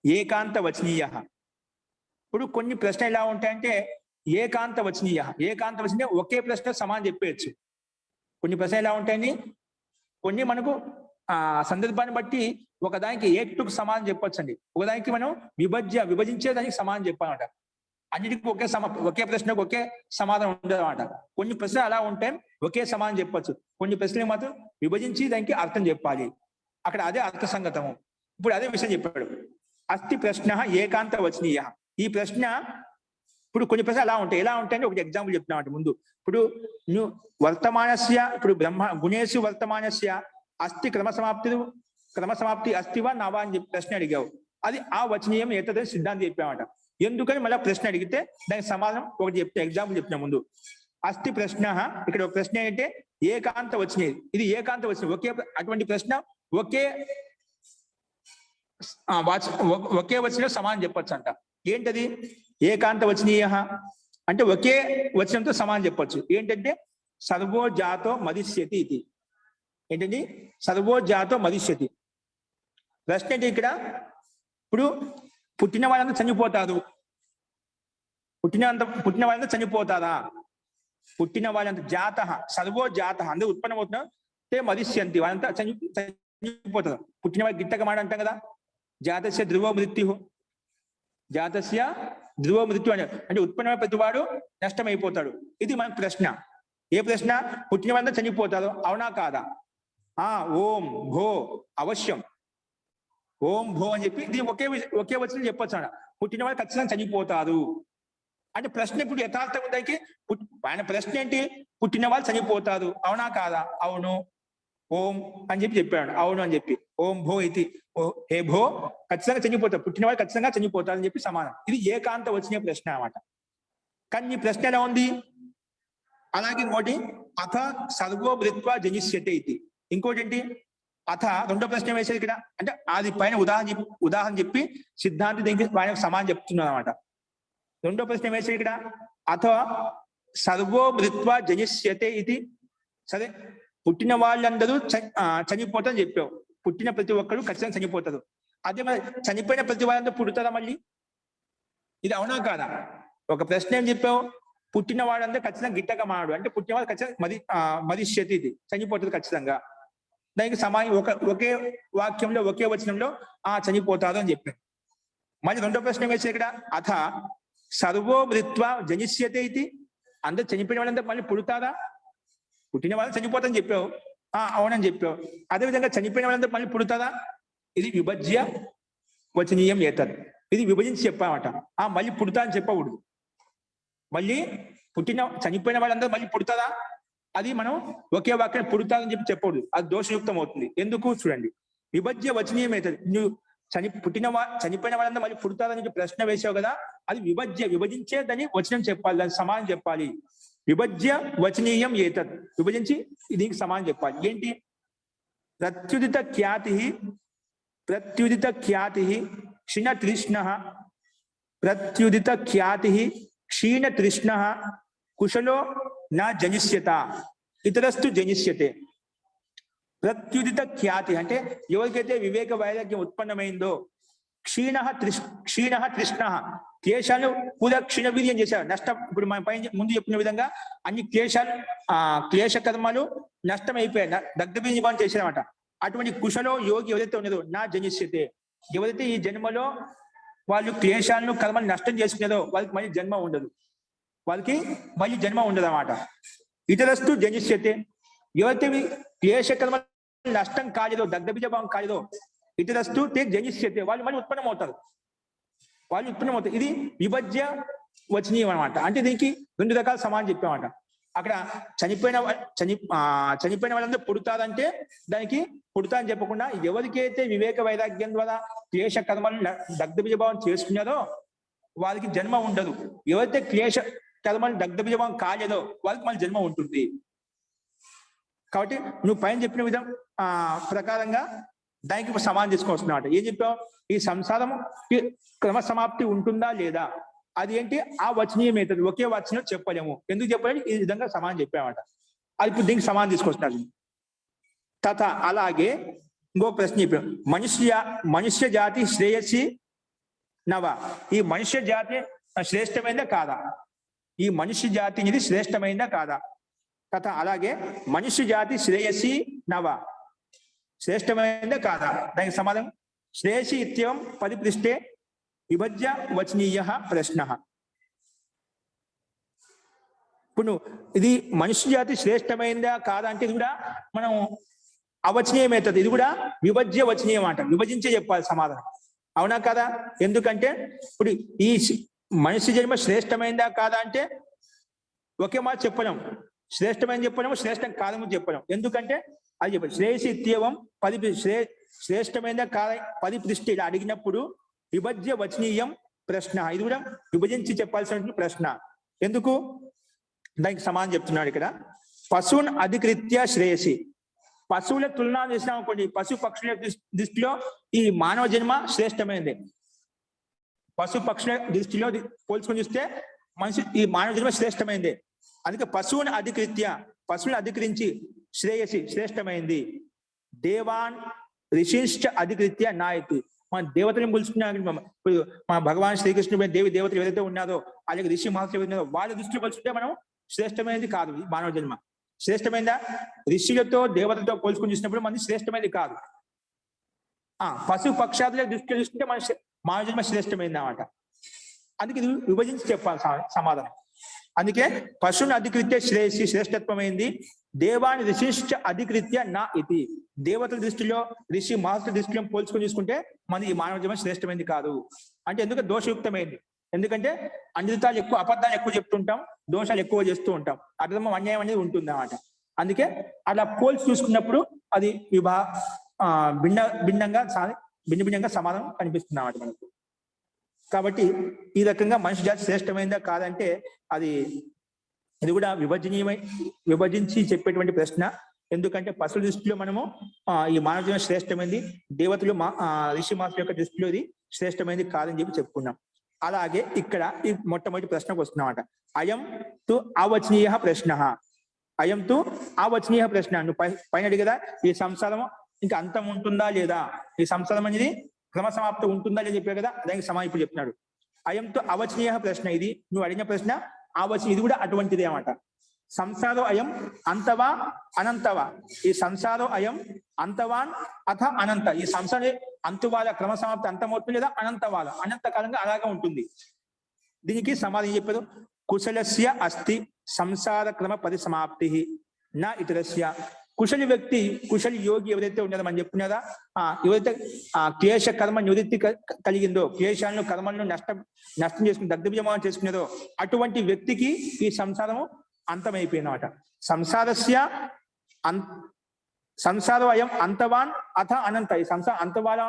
ఏకాంత వచనీయ. ఇప్పుడు కొన్ని ప్రశ్న ఎలా ఉంటాయంటే ఏకాంత వచనీయ, ఏకాంత వచనీయ ఒకే ప్రశ్న సమాధానం చెప్పేయచ్చు. కొన్ని ప్రశ్న ఎలా ఉంటాయని, కొన్ని మనకు సందర్భాన్ని బట్టి ఒకదానికి ఏటుకు సమాధానం చెప్పొచ్చండి, ఒకదానికి మనం విభజించేదానికి సమాధానం చెప్పాలన్నమాట. అన్నిటికీ ఒకే ప్రశ్నకు ఒకే సమాధానం ఉండదు అన్నమాట. కొన్ని ప్రశ్నలు అలా ఉంటాయి, ఒకే సమాధానం చెప్పొచ్చు. కొన్ని ప్రశ్నలు మాత్రం విభజించి దానికి అర్థం చెప్పాలి, అక్కడ అదే అర్థ సంగతము. ఇప్పుడు అదే విషయం చెప్పాడు, అస్థి ప్రశ్న ఏకాంత వచనీయ. ఈ ప్రశ్న ఇప్పుడు కొన్ని ప్రశ్నలు అలా ఉంటాయి, ఎలా ఉంటాయని ఒకటి ఎగ్జాంపుల్ చెప్తున్నాడు ముందు. ఇప్పుడు నువ్వు వర్తమానస్య, ఇప్పుడు గుణేషు వర్తమానస్య అస్థి క్రమ సమాప్తి అస్థివా నవా అని చెప్పి ప్రశ్న అడిగావు, అది ఆ వచనీయం ఏతదని సిద్ధాంతం చెప్పామట. ఎందుకని మళ్ళీ ప్రశ్న అడిగితే దానికి సమాధానం ఒకటి చెప్తే ఎగ్జాంపుల్ చెప్పిన ముందు. అస్థి ప్రశ్న, ఇక్కడ ఒక ప్రశ్న ఏంటంటే ఏకాంత వచనీయ, ఇది ఏకాంత వచనీయ. అటువంటి ప్రశ్న ఒకే వచనంలో సమానం చెప్పొచ్చు అంట. ఏంటది ఏకాంత వచనీయ అంటే ఒకే వచనంతో సమానం చెప్పొచ్చు. ఏంటంటే సర్వో జాతో మదిష్యతి ఇది. ఏంటండి సర్వో జాతో మదిష్యతి. ప్రశ్న ఏంటి ఇక్కడ, ఇప్పుడు పుట్టిన వాళ్ళంతా చనిపోతారు, పుట్టిన వాళ్ళంతా చనిపోతారా, పుట్టిన వాళ్ళంతా జాత సర్వో జాత అందరూ ఉత్పన్నమవుతున్నారు, మదిష్యంతి వాళ్ళంతా చనిపోతారు. పుట్టిన వాళ్ళు గిట్టక మాట అంటాం కదా, జాతస్య ధ్రువ మృత్యు, జాతస్య ధ్రువ మృత్యు అంటే ఉత్పన్నమైన ప్రతివాడు నష్టమైపోతాడు. ఇది మన ప్రశ్న. ఏ ప్రశ్న, పుట్టిన వాళ్ళంతా చనిపోతారు, అవునా కాదా, ఓం భో అవశ్యం, ఓం భో అని చెప్పి దీన్ని ఒకే వచనం చెప్పొచ్చు అన్న. పుట్టిన వాళ్ళు ఖచ్చితంగా చనిపోతారు అంటే ప్రశ్న ఇప్పుడు యథార్థం ఉందానికి. ఆయన ప్రశ్న ఏంటి, పుట్టిన వాళ్ళు చనిపోతారు, అవునా కాదా, అవును, ఓం అని చెప్పి చెప్పాడు, అవును అని చెప్పి. ఓం భో ఇది, హే భో ఖచ్చితంగా చనిపోతారు, పుట్టిన వాళ్ళు ఖచ్చితంగా చనిపోతారు అని చెప్పి సమానం. ఇది ఏకాంత వచ్చిన ప్రశ్న అన్నమాట. కానీ ఈ ప్రశ్న ఎలా ఉంది, అలాగే ఇంకోటి అథ సర్వో మృత్వా జనిష్యతే ఇది. ఇంకోటి ఏంటి, అథ రెండో ప్రశ్న వేసేది ఇక్కడ, అంటే అది పైన ఉదాహరణ చెప్పి సిద్ధాంతి దీనికి ఆయన సమానం చెప్తున్నాడు అనమాట. రెండో ప్రశ్న వేసేది ఇక్కడ, అథ సర్వో మృత్వా జనిష్యతే ఇది. సరే, పుట్టిన వాళ్ళందరూ చనిపోతారని చెప్పావు, పుట్టిన ప్రతి ఒక్కరు ఖచ్చితంగా చనిపోతారు. అదే మరి చనిపోయిన ప్రతి వాళ్ళందరూ పుడతారా మళ్ళీ, ఇది అవునా కాదా? ఒక ప్రశ్న ఏం చెప్పావు, పుట్టిన వాడందరూ ఖచ్చితంగా గిట్టక మాడు, అంటే పుట్టిన వాళ్ళు ఖచ్చితంగా మదిష్యతి ఇది చనిపోతుంది ఖచ్చితంగా. దానికి సమానం ఒకే వాక్యంలో ఒకే వచనంలో చనిపోతారు అని చెప్పాను. మళ్ళీ రెండో ప్రశ్న వేసే ఇక్కడ, అథ సర్వో మృత్వా జనిష్యతే ఇది. అందరు చనిపోయిన వాళ్ళంతా మళ్ళీ పుడతారా, పుట్టిన వాళ్ళు చనిపోతారని చెప్పావు, అవునని చెప్పావు. అదేవిధంగా చనిపోయిన వాళ్ళంతా మళ్ళీ పుడతారా, ఇది విభజ్య వచనీయం ఏతత్. ఇది విభజించి చెప్పామట. మళ్ళీ పుడతా అని చెప్పకూడదు. మళ్ళీ చనిపోయిన వాళ్ళందరూ మళ్ళీ పుడతారా, అది మనం ఒకే వాక్యం పుడతారని చెప్పి చెప్పకూడదు, అది దోషయుక్తం అవుతుంది. ఎందుకు చూడండి, విభజ్య వచనీయం ఏతత్. నువ్వు చనిపోయిన వాళ్ళందరూ మళ్ళీ పుడతారని చెప్పి ప్రశ్న వేసావు కదా, అది విభజించేదని వచనం చెప్పాలి, దానికి సమానం చెప్పాలి. విభజ్య వచనీయం ఏతత్, విభజించి దీనికి సమానం చెప్పాలి. ఏంటి, ప్రత్యుదిత ఖ్యాతి క్షీణ తృష్ణ కుశలో నా జనిష్యత ఇతరస్తు జనిష్యతే. ప్రత్యుదిత ఖ్యాతి అంటే ఎవరికైతే వివేక వైరాగ్యం ఉత్పన్నమైందో, క్షీణ తృష్ణ క్లేశాలు కూడా క్షీణవీర్యం చేశారు. నష్టం ఇప్పుడు మన పైన ముందు చెప్పిన విధంగా అన్ని క్లేశ కర్మలు నష్టం అయిపోయాయి, దగ్ధబీజం చేశారన్నమాట. అటువంటి కుశలో యోగి ఎవరైతే ఉన్నదో నా జనిష్యతే, ఎవరైతే ఈ జన్మలో వాళ్ళు క్లేశాలను కర్మలు నష్టం చేసుకునేదో వాళ్ళకి మళ్ళీ జన్మ ఉండదు, వాళ్ళకి మళ్ళీ జన్మ ఉండదు అన్నమాట. ఇతరస్తు జనిష్యతే, ఎవరైతే క్లేశ కర్మ నష్టం కాలేదో, దగ్ధబీజ భావం కాలేదో, ఇతరస్తు తే జనిష్యతే, వాళ్ళు మళ్ళీ ఉత్పన్నం అవుతారు. ఇది విభజ్య వచనీయం అనమాట. అంటే దీనికి 2 రకాల సమానం చెప్పామన్నమాట. అక్కడ చనిపోయిన వాళ్ళందరూ పుడతారంటే దానికి పుడతా అని చెప్పకుండా ఎవరికైతే వివేక వైరాగ్యం ద్వారా క్లేశ కర్మలను దగ్ధబీజభావం చేసుకున్నారో వాళ్ళకి జన్మ ఉండదు. ఎవరైతే క్లేశ కర్మలు దగ్ధబీజభావం కాలేదో వాళ్ళకి మళ్ళీ జన్మ ఉంటుంది. కాబట్టి నువ్వు పైన చెప్పిన విధం ప్రకారంగా దానికి సమానం తీసుకొస్తున్నావు. ఏం చెప్పావు? ఈ సంసారం క్రమ సమాప్తి ఉంటుందా లేదా, అది ఏంటి ఆ వచనీయం అవుతుంది. ఒకే వచనం చెప్పలేము. ఎందుకు చెప్పలేము? ఈ విధంగా సమానం చెప్పామట. అది ఇప్పుడు దీనికి సమానం తీసుకొస్తున్నారు. తథ అలాగే ఇంకో ప్రశ్న చెప్పాం. మనుష్య జాతి శ్రేయసి నవ, ఈ మనుష్య జాతి శ్రేష్టమైందా కాదా? ఈ మనుష్య జాతి ఇది శ్రేష్టమైందా కాదా? తథ అలాగే మనుష్య జాతి శ్రేయసి నవ, శ్రేష్టమైందా కాదా? దానికి సమాధానం శ్రేయసి ఇత్యం పరిపృష్టే విభజ్య వచనీయ ప్రశ్న. ఇప్పుడు ఇది మనుష్య జాతి శ్రేష్టమైందా కాదా అంటే ఇది కూడా మనం అవచనీయమవుతుంది. ఇది కూడా విభజ్య వచనీయం అంట, విభజించే చెప్పాలి సమాధానం. అవునా కదా? ఎందుకంటే ఇప్పుడు ఈ మనిషి జన్మ శ్రేష్టమైందా కాదా అంటే ఒకే మాట చెప్పలేం. శ్రేష్టమైన చెప్పలేము, శ్రేష్టం కాదని చెప్పలేం. ఎందుకంటే అది చెప్పాలి. శ్రేయసి ఇత్యవం శ్రేష్టమైందా కాదా పరిపృష్టి ఇలా అడిగినప్పుడు విభజ్య వచనీయం ప్రశ్న, ఇది కూడా విభజించి చెప్పాల్సిన ప్రశ్న. ఎందుకు? దానికి సమానం చెప్తున్నాడు ఇక్కడ. పశువును అధికృత్య శ్రేయసి, పశువుల తులన చేసినాం అనుకోండి, పశు పక్షుల దృష్టిలో ఈ మానవ జన్మ శ్రేష్టమైనది. పశు పక్షుల దృష్టిలో పోల్చుకొని చూస్తే మనిషి ఈ మానవ జన్మ శ్రేష్టమైంది. అందుకే పశువుని అధికృత్య, పశువుని అధికరించి శ్రేయసి శ్రేష్టమైంది. దేవాన్ ఋషిశ్చ అధికృత్య నాయతి, మన దేవతలను పిలుచుకున్నా ఇప్పుడు మన భగవాన్ శ్రీకృష్ణుడు దేవతలు ఏదైతే ఉన్నారో అలాగే ఋషి మహర్షులు ఏదైతే వాళ్ళ దృష్టిలో పోల్చుకుంటే మనం శ్రేష్టమైనది కాదు ఈ మానవ జన్మ. శ్రేష్టమైందా? ఋషులతో దేవతలతో పోల్చుకుని చూసినప్పుడు మనది శ్రేష్టమైనది కాదు. పశు పక్షాదుల దృష్టిలో చూసుకుంటే మన మానవ జన్మ శ్రేష్టమైంది అన్నమాట. అందుకే ఇది విభజించి చెప్పాలి సమాధానం. అందుకే పశువుని అధికృత్య శ్రేయసి శ్రేష్టత్వమైంది. దేవాన్ని ఋషిశ్చ అధికృత్య నా ఇది, దేవతల దృష్టిలో ఋషి మహర్షుల దృష్టిలో పోల్చుకొని చూసుకుంటే మన ఈ మానవ జన్మ శ్రేష్టమైంది కాదు. అంటే ఎందుకంటే దోషయుక్తమైంది. ఎందుకంటే అనితాలు ఎక్కువ, అబద్ధాలు ఎక్కువ చెప్తుంటాం, దోషాలు ఎక్కువ చేస్తూ ఉంటాం, అర్థం అన్యాయం అనేది ఉంటుంది అన్నమాట. అందుకే అలా పోల్చి చూసుకున్నప్పుడు అది భిన్నంగా సమాధానం కనిపిస్తుంది అన్నమాట మనకు. కాబట్టి ఈ రకంగా మనిషి జాతి శ్రేష్టమైందా కాదంటే ఇది కూడా విభజించి చెప్పేటువంటి ప్రశ్న. ఎందుకంటే పశువుల దృష్టిలో మనము ఈ మానవ జీవనం శ్రేష్టమైంది, దేవతలు ఋషి మహర్షుల యొక్క దృష్టిలో ఇది శ్రేష్టమైంది కాదని చెప్పి చెప్పుకున్నాం. అలాగే ఇక్కడ ఈ మొట్టమొదటి ప్రశ్నకు వస్తున్నామట. అయం తు అవచనీయ ప్రశ్న, అయం తు అవచనీయ ప్రశ్న. నువ్వు పైన అడిగదా ఈ సంసారం ఇంకా అంతం ఉంటుందా లేదా, ఈ సంసారం అనేది క్రమ సమాప్తి ఉంటుందా లేదా చెప్పావు కదా, దానికి సమానం ఇప్పుడు చెప్తున్నాడు. అయంతో అవచనీయ ప్రశ్న, ఇది నువ్వు అడిగిన ప్రశ్న అవచనీయ, ఇది కూడా అటువంటిదే అన్నమాట. సంసారో అయం అంతవా అనంతవా, ఈ సంసారో అయం అంతవాన్ అథ అనంత, ఈ సంసారం అంతువాల క్రమ సమాప్తి అంతమవుతుంది లేదా అనంతవాల అనంతకాలంగా అలాగే ఉంటుంది. దీనికి సమాధానం చెప్పారు. కుశలస్య అస్తి సంసార క్రమ పరిసమాప్తి నా ఇతరస్య. కుశలి వ్యక్తి, కుశలి యోగి ఎవరైతే ఉన్నారో మనం చెప్పుకున్నారా, ఎవరైతే క్లేశ కర్మ నివృత్తి కలిగిందో, క్లేశాలను కర్మలను నష్టం చేసుకుని దగ్ధబీజమానం చేసుకున్నారో అటువంటి వ్యక్తికి ఈ సంసారము అంతమైపోయిందన్నమాట. సంసారం అయం అంతవాన్ అథ అనంత, ఈ సంసారం అంతవాల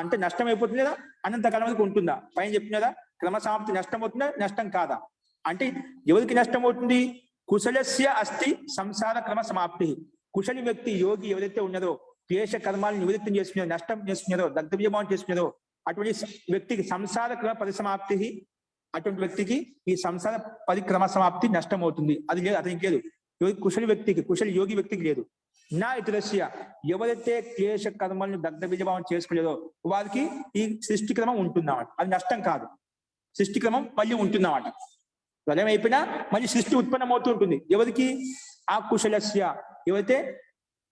అంటే నష్టం అయిపోతుంది కదా, అనంత కాలం ఉంటుందా? పైన చెప్పినదా క్రమ సమాప్తి నష్టం అవుతుందా, నష్టం కాదా? అంటే ఎవరికి నష్టం అవుతుంది? కుశలస్య అస్తి సంసార క్రమ సమాప్తి. కుశలి వ్యక్తి యోగి ఎవరైతే ఉన్నదో, క్లేశ కర్మాలను నివృత్తి చేసుకునేదో, నష్టం చేసుకునేదో, దగ్ధబీజమానం చేసుకునేదో అటువంటి వ్యక్తికి సంసార క్రమ పరిసమాప్తి, అటువంటి వ్యక్తికి ఈ సంసార పరిక్రమ సమాప్తి నష్టం అవుతుంది. అది లేదు, అతనికి లేదు. కుశలి వ్యక్తికి, కుశలి యోగి వ్యక్తికి లేదు. నా ఇతరస్య ఎవరైతే క్లేశ కర్మలను దగ్ధ బీజభావం చేసుకోలేదో వారికి ఈ సృష్టి క్రమం ఉంటుందన్నమాట. అది నష్టం కాదు, సృష్టి క్రమం మళ్ళీ ఉంటుందన్నమాట. ప్రళయం అయిపోయినా మళ్ళీ సృష్టి ఉత్పన్నమవుతూ ఉంటుంది. ఎవరికి? ఆ కుశలస్య ఎవరైతే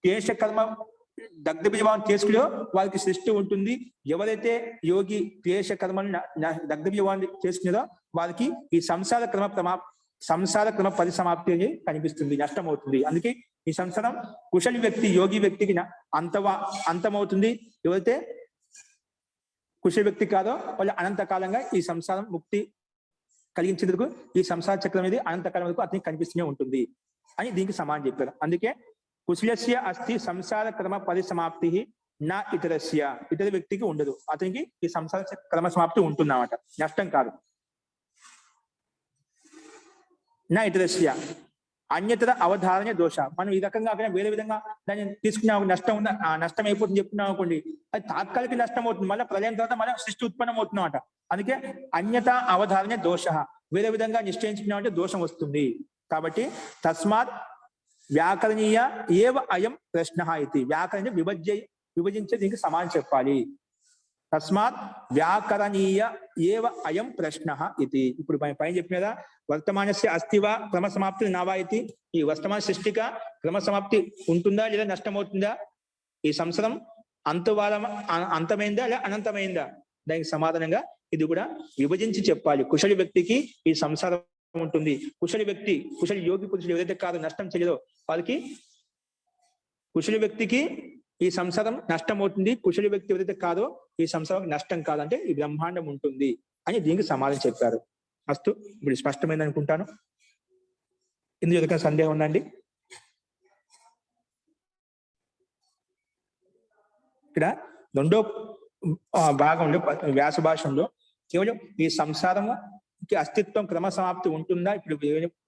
క్లేశ కర్మ దగ్ధ బీజభావం చేసుకునేదో వారికి సృష్టి ఉంటుంది. ఎవరైతే యోగి క్లేశ కర్మను దగ్ధ బీజభావం చేసుకునేదో వారికి ఈ సంసార క్రమ పరిసమాప్తి అని కనిపిస్తుంది, నష్టం అవుతుంది. అందుకే ఈ సంసారం కుశలి వ్యక్తి యోగి వ్యక్తికి అంతమవుతుంది. ఎవరైతే కుశలి వ్యక్తి కాదో వాళ్ళు అనంతకాలంగా ఈ సంసారం ముక్తి కలిగించేందుకు ఈ సంసార చక్రం అనేది అనంతకాలం వరకు అతనికి కనిపిస్తూనే ఉంటుంది అని దీనికి సమానం చెప్పారు. అందుకే కుశలస్య అస్తి సంసార క్రమ పరిసమాప్తి నా ఇతరస్య ఇతర వ్యక్తికి ఉండదు, అతనికి ఈ సంసార క్రమ సమాప్తి ఉంటుందన్నమాట, నష్టం కాదు. నా ఇతరస్య అన్యతర అవధారణ దోష. మనం ఈ రకంగా వేరే విధంగా దాన్ని తీసుకునే నష్టం ఉందా, నష్టం అయిపోతుంది చెప్తున్నాం అనుకోండి, అది తాత్కాలిక నష్టం అవుతుంది, మళ్ళీ ప్రళయం తర్వాత మళ్ళీ సృష్టి ఉత్పన్నం అవుతుందన్నమాట. అందుకే అన్యత అవధారణ దోష, వేరే విధంగా నిశ్చయించుకున్నామంటే దోషం వస్తుంది. కాబట్టి తస్మాత్ వ్యాకరణీయ ఏవ అయం ప్రశ్న ఇది. వ్యాకరణ విభజించే దీనికి సమానం చెప్పాలి. తస్మాత్ వ్యాకరణీయ ఏవ అయం ప్రశ్న ఇది. ఇప్పుడు పైన చెప్పిన కదా, వర్తమానస్య అస్తివా క్రమ సమాప్తి నావా ఇది. ఈ వర్తమాన సృష్టిక క్రమ సమాప్తి ఉంటుందా లేదా నష్టమవుతుందా? ఈ సంవత్సరం అంతమైందా లేదా అనంతమైందా? దానికి సమాధానంగా ఇది కూడా విభజించి చెప్పాలి. కుశలి వ్యక్తికి ఈ సంసారం ఉంటుంది, కుశలి యోగి పురుషులు ఎవరైతే కాదు నష్టం చేయదో వాళ్ళకి, కుశలి వ్యక్తికి ఈ సంసారం నష్టం అవుతుంది, కుశలి వ్యక్తి ఎవరైతే కాదో ఈ సంసారం నష్టం కాదంటే ఈ బ్రహ్మాండం ఉంటుంది అని దీనికి సమాధానం చెప్పారు. అస్తు, ఇప్పుడు స్పష్టమైంది అనుకుంటాను. ఇందులో ఏదైనా సందేహం ఉందండి? ఇక్కడ రెండో భాగంలో వ్యాస భాషంలో కేవలం ఈ సంసారముకి అస్తిత్వం క్రమ సమాప్తి ఉంటుందా, ఇప్పుడు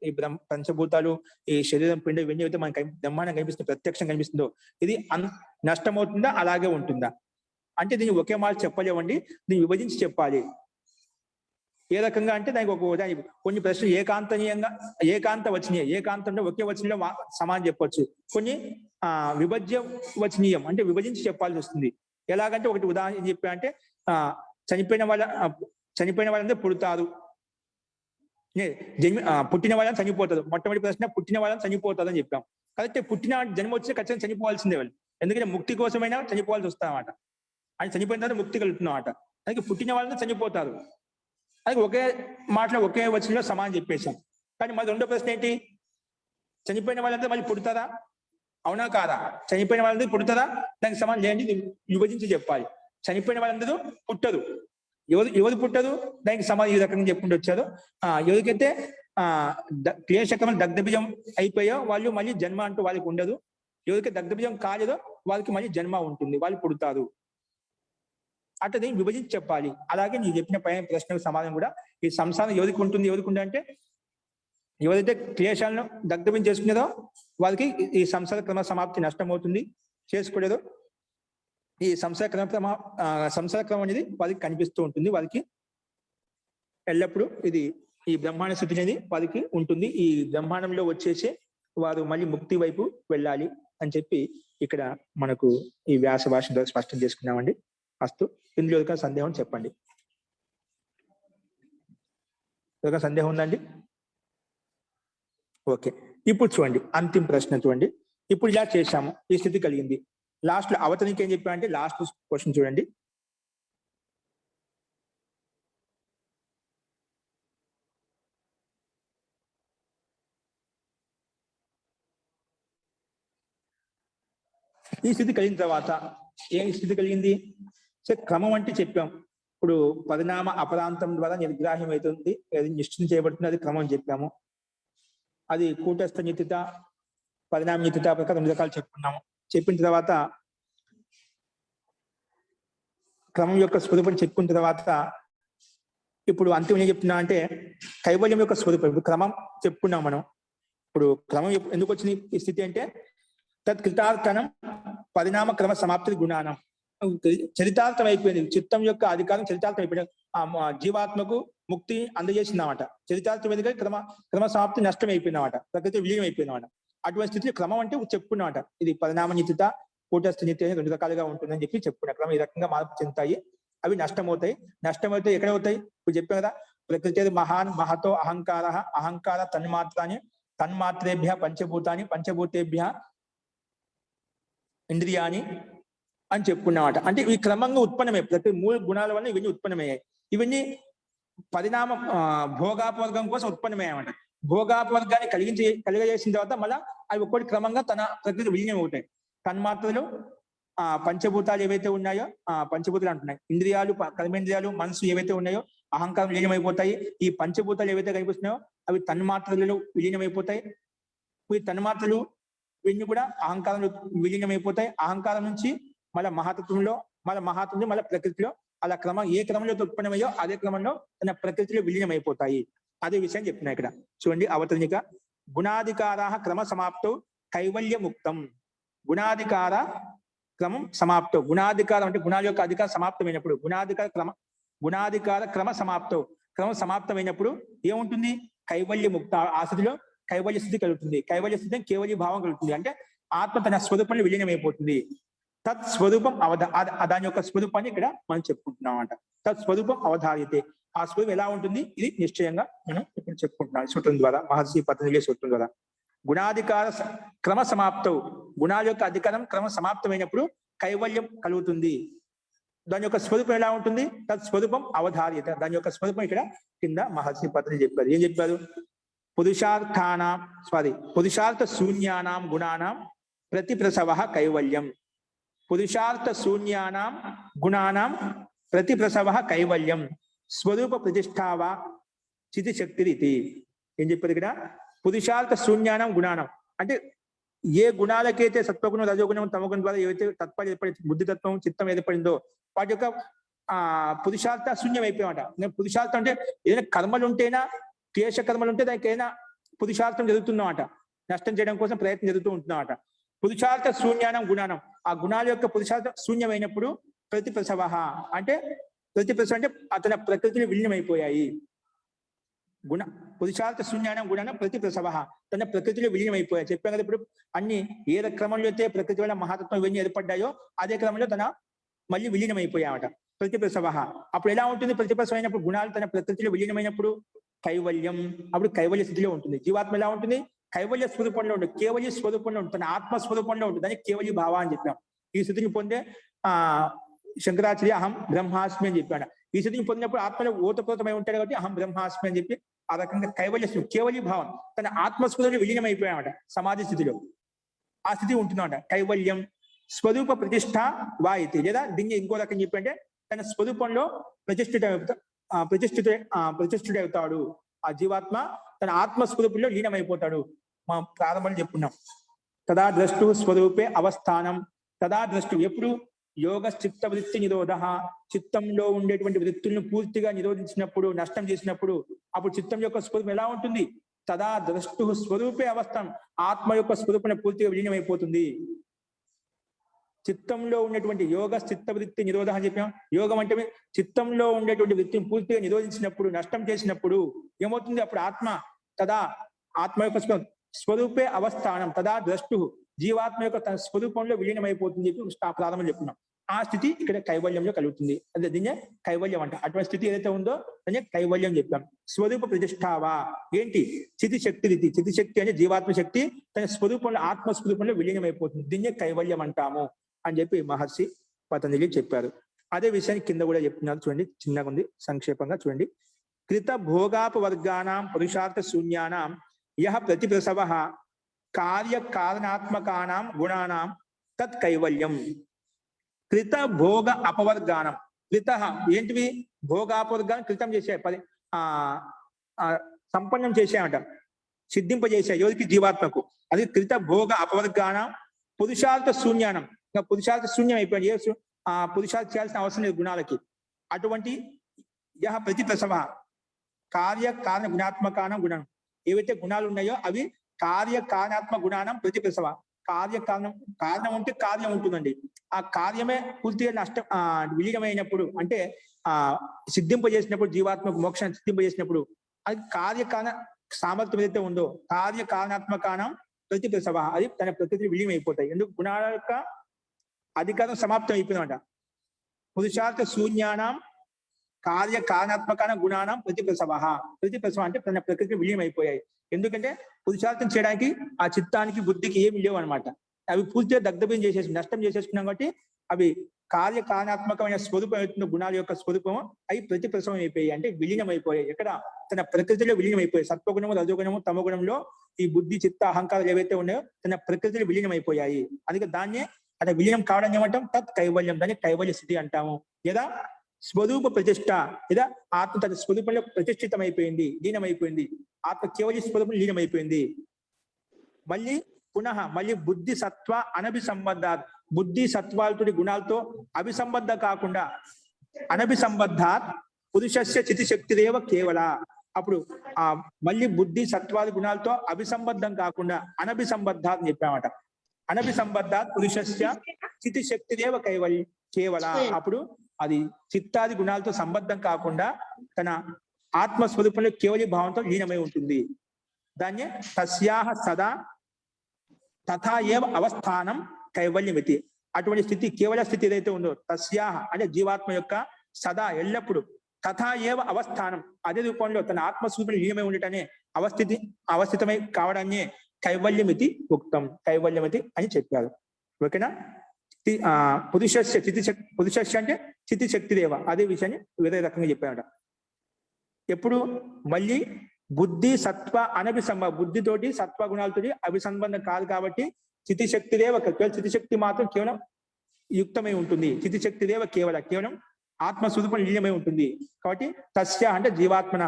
ఈ పంచభూతాలు ఈ శరీరం పిండి ఇవన్నీ అయితే మనకి బ్రహ్మాండం కనిపిస్తుంది, ప్రత్యక్షం కనిపిస్తుందో ఇది నష్టమవుతుందా అలాగే ఉంటుందా అంటే దీన్ని ఒకే మాట చెప్పలేవండి, దీన్ని విభజించి చెప్పాలి. ఏ రకంగా అంటే దానికి కొన్ని ప్రశ్నలు ఏకాంత వచనీయ, ఏకాంతంలో ఒకే వచనంలో సమానం చెప్పొచ్చు, కొన్ని విభజ్య వచనీయం అంటే విభజించి చెప్పాల్సి వస్తుంది. ఎలాగంటే ఒకటి ఉదాహరణ చెప్పా అంటే చనిపోయిన వాళ్ళందరూ పుడతారు, పుట్టిన వాళ్ళని చనిపోతారు. మొట్టమొదటి ప్రశ్న పుట్టిన వాళ్ళని చనిపోతారు అని చెప్పాం. కాబట్టి పుట్టిన జన్మ వచ్చి ఖచ్చితంగా చనిపోవాల్సిందే వాళ్ళు, ఎందుకంటే ముక్తి కోసమైనా చనిపోవాల్సి వస్తామన్నమాట. ఆయన చనిపోయిన తర్వాత ముక్తి కలుగుతున్నమాట. అందుకే పుట్టిన వాళ్ళని చనిపోతారు, అది ఒకే మాటలో ఒకే వచనంలో సమానం చెప్పేశాం. కానీ మరి రెండో ప్రశ్న ఏంటి? చనిపోయిన వాళ్ళంతా మళ్ళీ పుడతారా, అవునా కాదా? చనిపోయిన వాళ్ళందరూ పుడతారా, దానికి సమానం చేయండి, విభజించి చెప్పాలి. చనిపోయిన వాళ్ళందరూ పుట్టరు, ఎవరు పుట్టరు, దానికి సమానం ఈ రకంగా చెప్పుకుంటూ వచ్చారు. ఎవరికైతే క్లేశకరమైన దగ్ధబీజం అయిపోయో వాళ్ళు మళ్ళీ జన్మ అంటూ వాళ్ళకి ఉండదు, ఎవరికి దగ్ధబీజం కాలేదో వాళ్ళకి మళ్ళీ జన్మ ఉంటుంది, వాళ్ళు పుడతారు. అట్లా దీన్ని విభజించి చెప్పాలి. అలాగే నేను చెప్పిన పైన ప్రశ్నకు సమాధానం కూడా ఈ సంసారం ఎవరికి ఉంటుంది, ఎవరికి ఉంటుంది అంటే ఎవరైతే క్లేశాలను దగ్ధం చేసుకునేదో వాళ్ళకి ఈ సంసార క్రమ సమాప్తి నష్టం అవుతుంది, చేసుకోలేదో ఈ సంసార క్రమం అనేది వాళ్ళకి కనిపిస్తూ ఉంటుంది. వాళ్ళకి ఎల్లప్పుడూ ఇది ఈ బ్రహ్మాండ స్థితి అనేది వాళ్ళకి ఉంటుంది. ఈ బ్రహ్మాండంలో వచ్చేసి వారు మళ్ళీ ముక్తి వైపు వెళ్ళాలి అని చెప్పి ఇక్కడ మనకు ఈ వ్యాస భాష ద్వారా స్పష్టం చేసుకున్నామండి. అస్తు, ఇందులో ఏదైనా సందేహం చెప్పండి. ఏదైనా సందేహం ఉందండి? ఓకే, ఇప్పుడు చూడండి అంతిమ ప్రశ్న చూడండి. ఇప్పుడు ఇలా చేశాము, ఈ స్థితి కలిగింది. లాస్ట్ లో అవతనికి ఏం చెప్పారంటే లాస్ట్ క్వశ్చన్ చూడండి. ఈ స్థితి కలిగిన తర్వాత ఏం స్థితి కలిగింది? సో క్రమం అంటే చెప్పాం. ఇప్పుడు పరిణామ అపరాంతం ద్వారా నిర్గ్రాహ్యం అవుతుంది, నిశ్చయం చేయబడుతుంది, అది క్రమం చెప్పాము. అది కూటస్థ నితిత, పరిణామ నితిత ప్రకారం 2 రకాలు చెప్పుకున్నాము. చెప్పిన తర్వాత క్రమం యొక్క స్వరూపం చెప్పుకున్న తర్వాత ఇప్పుడు అంతిమం ఏం చెప్తున్నా అంటే కైవల్యం యొక్క స్వరూపం. ఇప్పుడు క్రమం చెప్పుకున్నాం మనం. ఇప్పుడు క్రమం ఎందుకు వచ్చింది ఈ స్థితి అంటే తత్కృతార్థనం పరిణామ క్రమ సమాప్తి గుణానం. చరితార్థం అయిపోయింది, చిత్తం యొక్క అధికారం చరితార్థం అయిపోయింది, జీవాత్మకు ముక్తి అందజేసింది అన్నమాట. చరితార్థం ఎందుకంటే క్రమ సమాప్తి నష్టం అయిపోయింది అన్నమాట, ప్రకృతి విలీనం అయిపోయింది అన్నమాట. అటువంటి స్థితిలో క్రమం అంటే చెప్పుకున్నామట, ఇది పరిణామ నిత్యత, కూటస్థ నిత్య 2 రకాలుగా ఉంటుందని చెప్పి చెప్పుకున్న క్రమం ఈ రకంగా మార్పు చెందుతాయి. అవి నష్టమవుతాయి. నష్టమైతే ఎక్కడ అవుతాయి? ఇప్పుడు చెప్పాం కదా, ప్రకృతి మహాన్ మహతో అహంకార, అహంకార తన్మాత్రాన్ని, తన్మాత్రేభ్య పంచభూతాన్ని, పంచభూతేభ్య ఇంద్రియాని అని చెప్పుకున్నమాట. అంటే ఇవి క్రమంగా ఉత్పన్నమయ్యాయి. ప్రతి 3 గుణాల వల్ల ఇవన్నీ ఉత్పన్నమయ్యాయి. ఇవన్నీ పరిణామ భోగాపవర్గం కోసం ఉత్పన్నమయ్యాయన్నమాట. భోగాపవర్గాన్ని కలిగజేసిన తర్వాత మళ్ళా అవి ఒక్కటి క్రమంగా తన ప్రకృతి విలీనం అవుతాయి. తన్మాత్రలు పంచభూతాలు ఏవైతే ఉన్నాయో పంచభూతాలు అంటున్నాయి, ఇంద్రియాలు, కర్మేంద్రియాలు, మనసు ఏవైతే ఉన్నాయో అహంకారం విలీనమైపోతాయి. ఈ పంచభూతాలు ఏవైతే కనిపిస్తున్నాయో అవి తన్మాత్రలలో విలీనమైపోతాయి. ఈ తన్మాత్రలు ఇవన్నీ కూడా అహంకారంలో విలీనమైపోతాయి. అహంకారం నుంచి మళ్ళీ మహాతత్వంలో, మళ్ళీ ప్రకృతిలో, అలా క్రమం ఏ క్రమంలో ఉత్పన్నమయ్యో అదే క్రమంలో తన ప్రకృతిలో విలీనమైపోతాయి. అదే విషయం చెప్తున్నా ఇక్కడ చూడండి. అవతరణిక గుణాధికార క్రమ సమాప్తో కైవల్యముక్తం. గుణాధికార క్రమం సమాప్తో. గుణాధికారం అంటే గుణాల యొక్క అధికారం సమాప్తమైనప్పుడు, గుణాధికార క్రమ సమాప్తో, క్రమం సమాప్తమైనప్పుడు ఏముంటుంది? కైవల్యముక్త. ఆ స్థితిలో కైవల్య స్థితి కలుగుతుంది. కైవల్య స్థితి కేవల్య భావం కలుగుతుంది. అంటే ఆత్మ తన స్వరూపంలో విలీనమైపోతుంది. తత్ స్వరూపం దాని యొక్క స్వరూపాన్ని ఇక్కడ మనం చెప్పుకుంటున్నాం అన్నమాట. తత్ స్వరూపం అవధార్యతే. ఆ స్వరూపం ఎలా ఉంటుంది? ఇది నిశ్చయంగా మనం ఇప్పుడు చెప్పుకుంటున్నాం సూత్రం ద్వారా, మహర్షి పతంజలి సూత్రం ద్వారా. గుణాధికార క్రమ సమాప్తం. గుణాల యొక్క అధికారం క్రమ సమాప్తమైనప్పుడు కైవల్యం కలుగుతుంది. దాని యొక్క స్వరూపం ఎలా ఉంటుంది? తత్ స్వరూపం అవధార్యత. దాని యొక్క స్వరూపం ఇక్కడ కింద మహర్షి పతంజలి చెప్పారు. ఏం చెప్పారు? పురుషార్థ శూన్యానాం గుణానాం ప్రతిప్రసవ కైవల్యం. పురుషార్థ శూన్యానాం గుణానాం ప్రతిప్రసవ కైవల్యం. స్వరూప ప్రతిష్టావా చితి శక్తిరితి. ఏం చెప్పారు ఇక్కడ? పురుషార్థ శూన్యానం గుణానం అంటే ఏ గుణాలకైతే సత్వగుణం, రజోగుణం, తమగుణం ద్వారా ఏవైతే తత్వాలు ఏర్పడి, బుద్ధితత్వం, చిత్తం ఏర్పడిందో వాటి యొక్క పురుషార్థ శూన్యం అయిపోయామట. పురుషార్థం అంటే ఏదైనా కర్మలు ఉంటేనా, క్లేశ కర్మలు ఉంటే దానికి ఏదైనా పురుషార్థం జరుగుతుందన్నమాట. నష్టం చేయడం కోసం ప్రయత్నం జరుగుతూ ఉంటున్నమాట. పురుషార్థ శూన్యానం గుణానం. ఆ గుణాల యొక్క పురుషార్థ శూన్యమైనప్పుడు ప్రతిప్రసవ అంటే ప్రతిప్రసవ అంటే అతని ప్రకృతిని విలీనమైపోయాయి. పురుషార్థ శూన్యానం గుణానం ప్రతిప్రసవ, తన ప్రకృతిలో విలీనమైపోయాయి. చెప్పాం కదా ఇప్పుడు అన్ని ఏ క్రమంలో అయితే ప్రకృతి వల్ల మహాతత్వం ఇవన్నీ ఏర్పడ్డాయో అదే క్రమంలో తన మళ్ళీ విలీనమైపోయామట. ప్రతిప్రసవ. అప్పుడు ఎలా ఉంటుంది? ప్రతిప్రసవ అయినప్పుడు గుణాలు తన ప్రకృతిలో విలీనమైనప్పుడు కైవల్యం. అప్పుడు కైవల్య స్థితిలో ఉంటుంది. జీవాత్మ ఎలా ఉంటుంది? కైవల్య స్వరూపంలో ఉంటుంది, కేవల్య స్వరూపంలో ఉంటుంది, తన ఆత్మ స్వరూపంలో ఉంటుంది. దానికి కేవల్య భావ అని చెప్పాం. ఈ స్థితిని పొందే శంకరాచార్య అహం బ్రహ్మాస్మి అని చెప్పాడు. ఈ స్థితిని పొందినప్పుడు ఆత్మలో ఓతప్రోతమై ఉంటాడు కాబట్టి అహం బ్రహ్మాస్మి అని చెప్పి ఆ రకంగా కైవల్య కేవల్య భావం తన ఆత్మస్వరూపంలో విలీనమైపోయామట. సమాధి స్థితిలో ఆ స్థితి ఉంటుందన్నమాట. కైవల్యం స్వరూప ప్రతిష్ట వాయితి. లేదా దీన్ని ఇంకో రకం చెప్పంటే తన స్వరూపంలో ప్రతిష్ఠితుడవుతాడు. ఆ జీవాత్మ తన ఆత్మస్వరూపంలో లీనమైపోతాడు. మా ప్రారంభంలో చెప్పుకున్నాం. తదా ద్రష్టు స్వరూపే అవస్థానం. తదా ద్రష్టు ఎప్పుడు? యోగ చిత్త వృత్తి నిరోధ. చిత్తంలో ఉండేటువంటి వృత్తులను పూర్తిగా నిరోధించినప్పుడు, నష్టం చేసినప్పుడు అప్పుడు చిత్తం యొక్క స్వరూపం ఎలా ఉంటుంది? తదా ద్రష్టు స్వరూపే అవస్థానం. ఆత్మ యొక్క స్వరూపం పూర్తిగా విలీనమైపోతుంది. చిత్తంలో ఉన్నటువంటి యోగ చిత్త వృత్తి నిరోధ అని చెప్పాం. యోగం అంటే చిత్తంలో ఉండేటువంటి వృత్తిని పూర్తిగా నిరోధించినప్పుడు, నష్టం చేసినప్పుడు ఏమవుతుంది? అప్పుడు ఆత్మ యొక్క స్వరూపే అవస్థానం. తదా ద్రష్టు జీవాత్మ యొక్క తన స్వరూపంలో విలీనమైపోతుంది చెప్పి ప్రారంభం చెప్పుకున్నాం. ఆ స్థితి ఇక్కడ కైవల్యంలో కలుగుతుంది. అదే దీన్నే కైవల్యం అంట. అటువంటి స్థితి ఏదైతే ఉందో దాన్ని కైవల్యం చెప్పాం. స్వరూప ప్రతిష్టావా ఏంటి? చితి శక్తి రీతి. చితి శక్తి అంటే జీవాత్మ శక్తి తన స్వరూపంలో, ఆత్మస్వరూపంలో విలీనమైపోతుంది. దీన్నే కైవల్యం అంటాము అని చెప్పి మహర్షి పతంజలి చెప్పారు. అదే విషయాన్ని కింద కూడా చెప్తున్నారు. చూడండి, చిన్నగా ఉంది, సంక్షేపంగా చూడండి. కృత భోగాపవర్గానాం పురుషార్థ శూన్యానాం యః ప్రతిప్రసవ కార్యకారణాత్మకానాం గుణానాం తత్ కైవల్యం. కృత భోగ అపవర్గానం. కృత ఏంటివి? భోగాపవర్గాన్ని కృతం చేసే సంపన్నం చేసాయంట, సిద్ధింపజేసాయి. ఎవరికి? జీవాత్మకు. అది కృత భోగ అపవర్గానం పురుషార్థ శూన్యానం. ఇంకా పురుషార్థ శూన్యం అయిపోయింది. పురుషార్థ చేయాల్సిన అవసరం లేదు గుణాలకి. అటువంటి యః ప్రతిప్రసవ కార్యకారణ గుణాత్మకానం గుణం. ఏవైతే గుణాలు ఉన్నాయో అవి కార్యకారణాత్మక గుణానం ప్రతిప్రసవ. కారణం ఉంటే కార్యం ఉంటుందండి. ఆ కార్యమే పూర్తిగా విలీనమైనప్పుడు అంటే సిద్ధింపజేసినప్పుడు, జీవాత్మకు మోక్షాన్ని సిద్ధింపజేసినప్పుడు అది కార్యకారణ సామర్థ్యం ఏదైతే ఉందో కార్యకారణాత్మకానం ప్రతి ప్రసవ, అది తన ప్రకృతి విలీనం అయిపోతాయి. ఎందుకు? గుణాల యొక్క అధికారం సమాప్తం అయిపోయిందన్నమాట. పురుషార్థ శూన్యానం కార్య కారణాత్మకాన గుణానం ప్రతి ప్రసవ. ప్రతి ప్రసవ అంటే తన ప్రకృతి విలీనం అయిపోయాయి. ఎందుకంటే పురుషార్థం చేయడానికి ఆ చిత్తానికి బుద్ధికి ఏమి లేవు అనమాట. అవి పూర్తిగా దగ్ధభం చేసేసి నష్టం చేసేసుకున్నాం కాబట్టి అవి కార్య కారణాత్మకమైన స్వరూపం అవుతున్న గుణాల యొక్క స్వరూపం అవి ప్రతి ప్రసవం అయిపోయాయి, అంటే విలీనం అయిపోయాయి. ఎక్కడ? తన ప్రకృతిలో విలీనం అయిపోయాయి. సత్వగుణము, రజోగుణము, తమగుణంలో ఈ బుద్ధి, చిత్త, అహంకారాలు ఏవైతే ఉన్నాయో తన ప్రకృతిలో విలీనం అయిపోయాయి. అందుకే దాన్నే అలా విలీనం కావడం ఏమంటాం? తత్ కైవల్యం. దాన్ని కైవల్య స్థితి అంటాము. లేదా స్వరూప ప్రతిష్ట, లేదా ఆత్మ తన స్వరూపంలో ప్రతిష్ఠితం అయిపోయింది, లీనమైపోయింది. ఆత్మ కేవలం స్వరూపం లీనమైపోయింది. మళ్ళీ పునః మళ్ళీ బుద్ధి సత్వ అనభిసంబద్ధాత్, బుద్ధి సత్వాలతోటి గుణాలతో అభిసంబద్ధ కాకుండా అనభిసంబద్ధాత్ పురుషస్య చితిశక్తిరేవ కేవల. అప్పుడు ఆ మళ్ళీ బుద్ధి సత్వాది గుణాలతో అభిసంబద్ధం కాకుండా అనభిసంబద్ధాత్ అని చెప్పామట. అనభిసంబద్ధాత్ పురుషస్య చితిశక్తిరేవ కేవల. అప్పుడు అది చిత్తాది గుణాలతో సంబద్ధం కాకుండా తన ఆత్మస్వరూపంలో కేవలి భావంతో లీనమై ఉంటుంది. దాన్నే తస్యాహ సదా తథా ఏవ అవస్థానం కైవల్యమితి. అటువంటి స్థితి, కేవల స్థితి ఏదైతే ఉందో, తస్యాహ అంటే జీవాత్మ యొక్క సదా ఎల్లప్పుడు, తథా ఏవ అవస్థానం అదే రూపంలో తన ఆత్మస్వరూపంలో లీనమై ఉండటనే అవస్థితమై కావడాన్ని కైవల్యమితి ఉక్తం, కైవల్యమితి అని చెప్పారు. ఓకేనా? పురుషస్య పురుషస్య అంటే చితి శక్తిదేవ, అదే విషయాన్ని వేరే రకంగా చెప్పారట. ఎప్పుడు? మళ్ళీ బుద్ధి సత్వ బుద్ధితోటి సత్వ గుణాలతోటి అభిసంబంధం కాదు కాబట్టి చితిశక్తిదేవ, చితిశక్తి మాత్రం కేవలం యుక్తమై ఉంటుంది. చితిశక్తిదేవ కేవలం ఆత్మస్వరూపం లీనమై ఉంటుంది. కాబట్టి తస్య అంటే జీవాత్మన,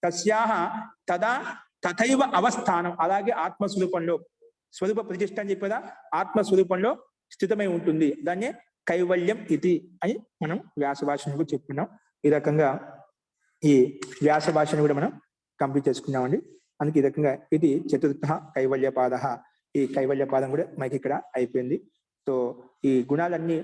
తస్యాహ తదా తథైవ అవస్థానం, అలాగే ఆత్మస్వరూపంలో స్వరూప ప్రతిష్ట అని చెప్పేదా ఆత్మస్వరూపంలో స్థితమై ఉంటుంది. దాన్నే కైవల్యం ఇది అని మనం వ్యాస భాషను కూడా చెప్పుకున్నాం. ఈ రకంగా ఈ వ్యాస భాషను కూడా మనం కంప్లీట్ చేసుకున్నామండి. అందుకే ఈ రకంగా ఇది చతుర్థ కైవల్య పాద. ఈ కైవల్య పాదం కూడా మనకి ఇక్కడ అయిపోయింది. సో ఈ గుణాలన్నీ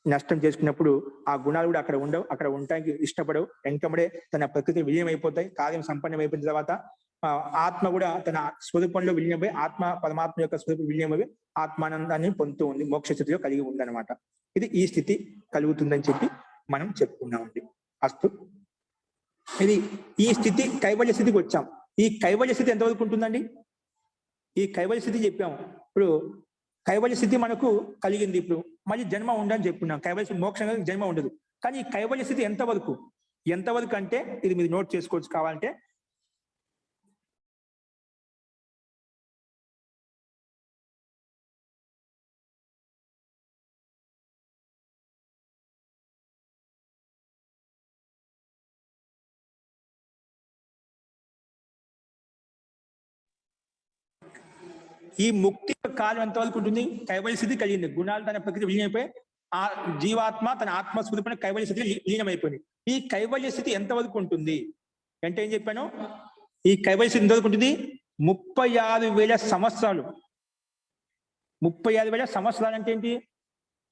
నష్టం చేసుకున్నప్పుడు ఆ గుణాలు కూడా అక్కడ ఉండవు, అక్కడ ఉండటానికి ఇష్టపడవు, వెంకమడే తన ప్రకృతి విలీనం అయిపోతాయి. కార్యం సంపన్నం అయిపోయిన తర్వాత ఆత్మ కూడా తన స్వరూపంలో విలీనమై, ఆత్మ పరమాత్మ యొక్క స్వరూపం విలీనమై ఆత్మానందాన్ని పొందుతూ ఉంది, మోక్ష స్థితిలో కలిగి ఉందన్నమాట. ఇది ఈ స్థితి కలుగుతుందని చెప్పి మనం చెప్పుకున్నామండి. అస్తు, ఇది ఈ స్థితి కైవల్య స్థితికి వచ్చాం. ఈ కైవల్య స్థితి ఎంతవరకు ఉంటుందండి? ఈ కైవల్య స్థితి చెప్పాము. ఇప్పుడు కైవల్య స్థితి మనకు కలిగింది, ఇప్పుడు మళ్ళీ జన్మ ఉండని చెప్పుకున్నాం. కైవల్య స్థితి మోక్షంగా జన్మ ఉండదు. కానీ ఈ కైవల్య స్థితి ఎంతవరకు అంటే ఇది మీరు నోట్ చేసుకోవచ్చు కావాలంటే. ఈ ముక్తి కాలం ఎంతవరకు ఉంటుంది? కైవల్య స్థితి కలిగింది, గుణాలు తన ప్రకృతి విలీనమైపోయి ఆ జీవాత్మ తన ఆత్మస్వరూపణ కైవల్య స్థితి లీనమైపోయింది. ఈ కైవల్య స్థితి ఎంతవరకు ఉంటుంది అంటే ఏం చెప్పాను? ఈ కైవల్య స్థితి ఎంతవరకు ఉంటుంది? 36,000 సంవత్సరాలు. 36,000 సంవత్సరాలు అంటే ఏంటి?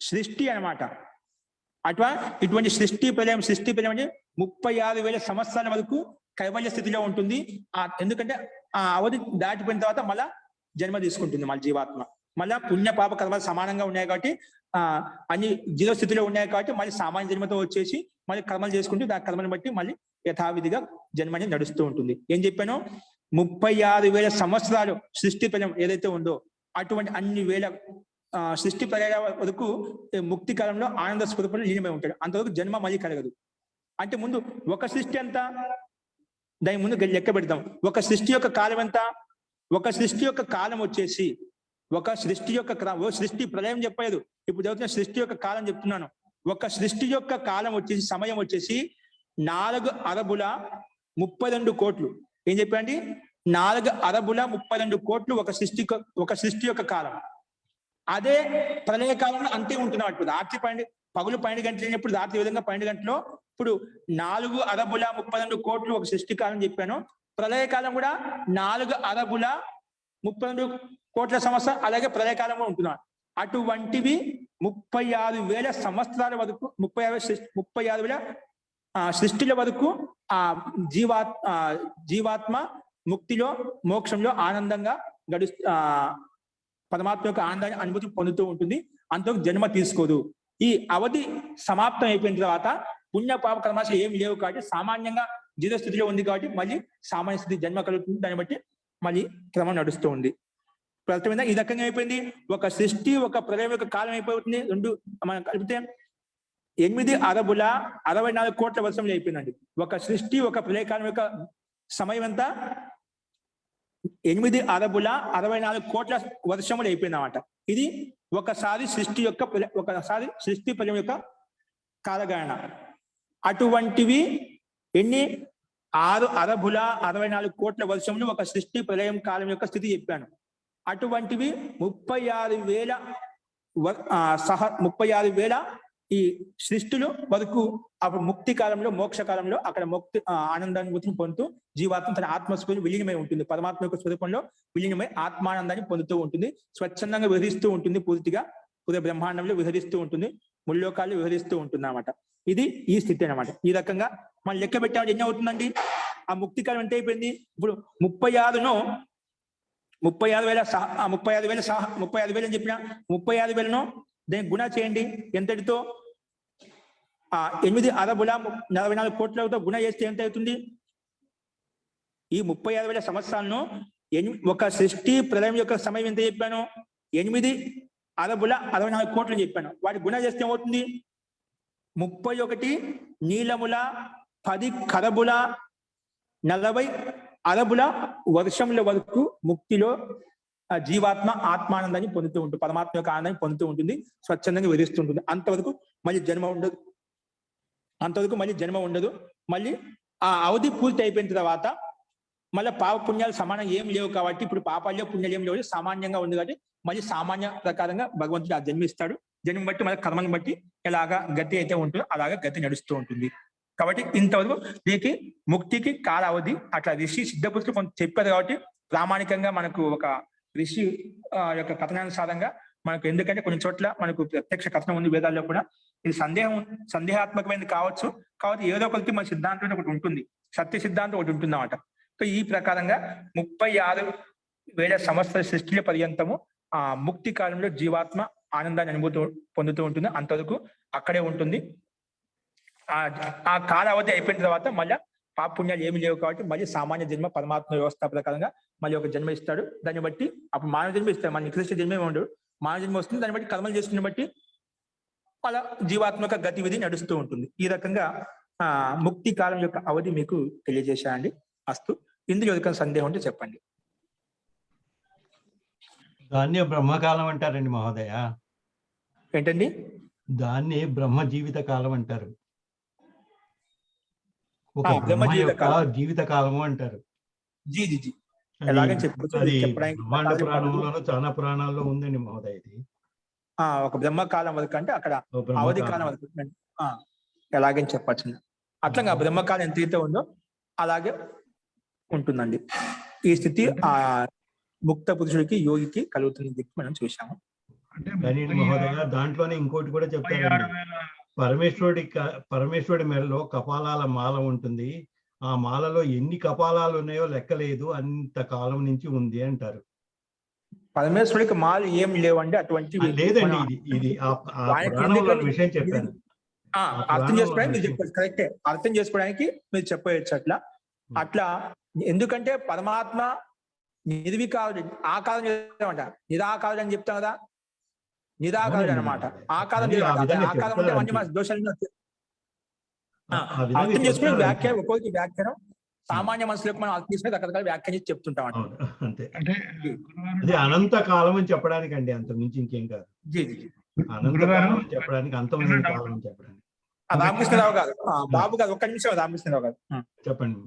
సృష్టి అనమాట. ఇటువంటి సృష్టి ప్రళయం అంటే 36,000 సంవత్సరాల వరకు కైవల్య స్థితిలో ఉంటుంది. ఎందుకంటే ఆ అవధి దాటిపోయిన తర్వాత మళ్ళా జన్మ తీసుకుంటుంది మళ్ళీ జీవాత్మ. మళ్ళా పుణ్య పాప కర్మలు సమానంగా ఉన్నాయి కాబట్టి అన్ని జీవ స్థితిలో ఉన్నాయి కాబట్టి మళ్ళీ సామాన్య జన్మతో వచ్చేసి మళ్ళీ కర్మలు చేసుకుంటూ దాని కర్మను బట్టి మళ్ళీ యథావిధిగా జన్మ అనేది నడుస్తూ ఉంటుంది. ఏం చెప్పాను? 36,000 సంవత్సరాలు సృష్టి ప్రళయం ఏదైతే ఉందో అటువంటి అన్ని వేల సృష్టి ప్రళయ వరకు ముక్తి కాలంలో ఆనంద స్వరూపంలో లీనమై ఉంటాడు. అంతవరకు జన్మ మళ్ళీ కలగదు. అంటే ముందు ఒక సృష్టి ఎంత, దాని ముందు లెక్క పెడతాం. ఒక సృష్టి యొక్క కాలం ఎంత? ఒక సృష్టి యొక్క కాలం వచ్చేసి సృష్టి ప్రళయం చెప్పలేదు, ఇప్పుడు చదువుతున్న సృష్టి యొక్క కాలం చెప్తున్నాను. ఒక సృష్టి యొక్క కాలం వచ్చేసి సమయం వచ్చేసి 4 అరబుల 32 కోట్లు. ఏం చెప్పండి? 4 అరబుల 32 కోట్లు ఒక సృష్టి యొక్క కాలం. అదే ప్రళయ కాలంలో అంతే ఉంటున్నాం. ఇప్పుడు రాత్రి పగులు 12 గంటలు అయినప్పుడు రాత్రి ఈ విధంగా 12 గంటలు. ఇప్పుడు 4 అరబుల 32 కోట్లు ఒక సృష్టి కాలం చెప్పాను. ప్రళయకాలం కూడా 4 అరబుల 32 కోట్ల సంవత్సరం అలాగే ప్రళయకాలంలో ఉంటున్నాడు. అటువంటివి 36,000 సంవత్సరాల వరకు 36,000 సృష్టిల వరకు ఆ జీవాత్మ ముక్తిలో మోక్షంలో ఆనందంగా పరమాత్మ యొక్క ఆనందాన్ని అనుభూతి పొందుతూ ఉంటుంది. అంతవరకు జన్మ తీసుకోదు. ఈ అవధి సమాప్తం అయిపోయిన తర్వాత పుణ్య పాప కర్మాశ ఏమి లేవు కాబట్టి సామాన్యంగా జీవ స్థితిలో ఉంది కాబట్టి మళ్ళీ సామాన్య స్థితి జన్మ కలుగుతుంది. దాన్ని బట్టి మళ్ళీ క్రమం నడుస్తూ ఉంది. ప్రస్తుతం ఈ రకంగా అయిపోయింది. ఒక సృష్టి ఒక ప్రళయం యొక్క కాలం అయిపోతుంది. రెండు మనం కలిపితే 8 అరబుల 64 కోట్ల వర్షంలో అయిపోయిందండి. ఒక సృష్టి ఒక ప్రళయ కాలం యొక్క సమయం అంతా 8 అరబుల 64 కోట్ల వర్షములు అయిపోయింది అన్నమాట. ఇది ఒకసారి సృష్టి ప్రళయం యొక్క కాలగణన. అటువంటివి ఎన్ని 6 అరబుల 64 కోట్ల వర్షములు ఒక సృష్టి ప్రళయం కాలం యొక్క స్థితి చెప్పాను. అటువంటివి 36,000 ఈ సృష్టిలో వరకు అప్పుడు ముక్తి కాలంలో మోక్ష కాలంలో అక్కడ ముక్తి ఆనందాన్ని పొందుతూ జీవాత్మ తన ఆత్మస్వరూపంలో విలీనమై ఉంటుంది. పరమాత్మ యొక్క స్వరూపంలో విలీనమై ఆత్మానందాన్ని పొందుతూ ఉంటుంది. స్వచ్ఛందంగా విహరిస్తూ ఉంటుంది. పూర్తిగా బ్రహ్మాండంలో విహరిస్తూ ఉంటుంది. ముల్లోకాల్లో విహరిస్తూ ఉంటుంది అన్నమాట. ఇది ఈ స్థితి అన్నమాట. ఈ రకంగా మనం లెక్క పెట్టామంటే ఎన్ని అవుతుందండి? ఆ ముక్తి కాలం ఎంత అయిపోయింది? ఇప్పుడు 35,000 అని చెప్పిన 35,000ను దాన్ని గుణ చేయండి. ఎంతటితో? 8 అరబుల 44 కోట్లతో గుణ చేస్తే ఎంత అవుతుంది? ఈ 36,000 సంవత్సరాలను ఒక సృష్టి ప్రళయం యొక్క సమయం ఎంత చెప్పాను? 8 అరబుల 64 కోట్లు చెప్పాను. వాటి గుణ చేస్తే ఏమవుతుంది? 31 నీలముల 10 కరబుల 40 అరబుల వర్షముల వరకు ముక్తిలో జీవాత్మ ఆత్మానందాన్ని పొందుతూ ఉంటుంది. పరమాత్మ యొక్క ఆనందాన్ని పొందుతూ ఉంటుంది. స్వచ్ఛందంగా విధిస్తుంటుంది. అంతవరకు మళ్ళీ జన్మ ఉండదు. మళ్ళీ ఆ అవధి పూర్తి అయిపోయిన తర్వాత మళ్ళీ పాప పుణ్యాలు సమానం ఏం లేవు కాబట్టి ఇప్పుడు పాపాల్లో పుణ్యాలు ఏం లేవు, సామాన్యంగా ఉంది కాబట్టి మళ్ళీ సామాన్య ప్రకారంగా భగవంతుడు ఆ జన్మిస్తాడు. జన్మ బట్టి మళ్ళీ కర్మను బట్టి ఎలాగా గతి అయితే ఉంటుందో అలాగా గతి నడుస్తూ ఉంటుంది. కాబట్టి ఇంతవరకు దీనికి ముక్తికి కాలావధి అట్లా ఋషి సిద్ధపురుషులు కొంచెం చెప్పారు కాబట్టి ప్రామాణికంగా మనకు ఒక ఋషి యొక్క కథనానుసారంగా మనకు, ఎందుకంటే కొన్ని చోట్ల మనకు ప్రత్యక్ష కథనం ఉంది వేదాల్లో కూడా. ఇది సందేహాత్మకమైనది కావచ్చు. కాబట్టి ఏదో ఒకటి మన సిద్ధాంతం ఒకటి ఉంటుంది, సత్య సిద్ధాంతం ఒకటి ఉంటుంది అన్నమాట. సో ఈ ప్రకారంగా 36,000 సంవత్సరాల సృష్టిల పర్యంతము ఆ ముక్తి కాలంలో జీవాత్మ ఆనందాన్ని అనుభూతి పొందుతూ ఉంటుంది. అంతవరకు అక్కడే ఉంటుంది. ఆ కాలావధి అయిపోయిన తర్వాత మళ్ళీ పాప పుణ్యాలు ఏమి లేవు కాబట్టి మళ్ళీ సామాన్య జన్మ పరమాత్మ వ్యవస్థ ప్రకారంగా మళ్ళీ ఒక జన్మ ఇస్తాడు. దాన్ని బట్టి అప్పుడు మానవ జన్మ ఇస్తాడు. మన నికృష్ట జన్మే ఉండడు, మానవ జన్మ వస్తుంది. దాన్ని బట్టి కర్మలు చేసుకుని బట్టి అలా జీవాత్మక గతివిధి నడుస్తూ ఉంటుంది. ఈ రకంగా ముక్తి కాలం యొక్క అవధి మీకు తెలియజేశా అండి. అస్తు. ఇందులో ఎవరికైనా సందేహం ఉంటే చెప్పండి. దాన్ని బ్రహ్మకాలం అంటారండి మహోదయ. ఏంటండి? దాన్ని బ్రహ్మ జీవిత కాలం అంటారు. ఒక బ్రహ్మ జీవిత కాలము అంటారు. జీ జీ జీ ఎలాగని బ్రహ్మాండ పురాణంలోనూ చాలా పురాణాల్లో ఉందండి మహోదయ. ఇది ఒక బ్రహ్మకాలం వరకు అంటే అక్కడ అవధి కాలం వరకు ఎలాగని చెప్పచ్చు. అట్లా బ్రహ్మకాలం ఎంతైతే ఉందో అలాగే ఉంటుందండి. ఈ స్థితి ఆ ముక్త పురుషుడికి యోగికి కలుగుతుంది మనం చూసాము. మహోదయ దాంట్లోనే ఇంకోటి కూడా చెప్తారండి. పరమేశ్వరుడి మెడలో కపాలాల మాల ఉంటుంది. ఆ మాలలో ఎన్ని కపాలాలు ఉన్నాయో లెక్కలేదు, అంత కాలం నుంచి ఉంది అంటారు. పరమేశ్వరుడికి మాల ఏం లేవండి అటువంటి లేదండి. ఇది విషయం చెప్పాను. అర్థం చేసుకోవడానికి మీరు చెప్పారు. కరెక్టే, అర్థం చేసుకోవడానికి మీరు చెప్పవచ్చు అట్లా. ఎందుకంటే పరమాత్మ నిర్వికారుడు, ఆకారం అంట, నిరాకారుడు అని చెప్తాం కదా, నిరాకారుడు అనమాట. ఆకారం ఆకారం అంటే అన్ని మన దోషాలు అర్థం చేసుకునే వ్యాఖ్యానం, ఒక్కొక్కటి వ్యాఖ్యానం సామాన్య మనుషులకు మనం అర్థం చేసుకుని రకరకాల వ్యాఖ్యానం చేసి చెప్తుంటాం అంతే. అంటే అనంత కాలం అని చెప్పడానికి అండి, అంత మించి ఇంకేం కాదు. అనంత కాలం చెప్పడానికి, అంతమైన కాలం అని చెప్పడానికి. రామకృష్ణరావు గారు, బాబు గారు, ఒక్క నిమిషం. రామకృష్ణరావు గారు చెప్పండి.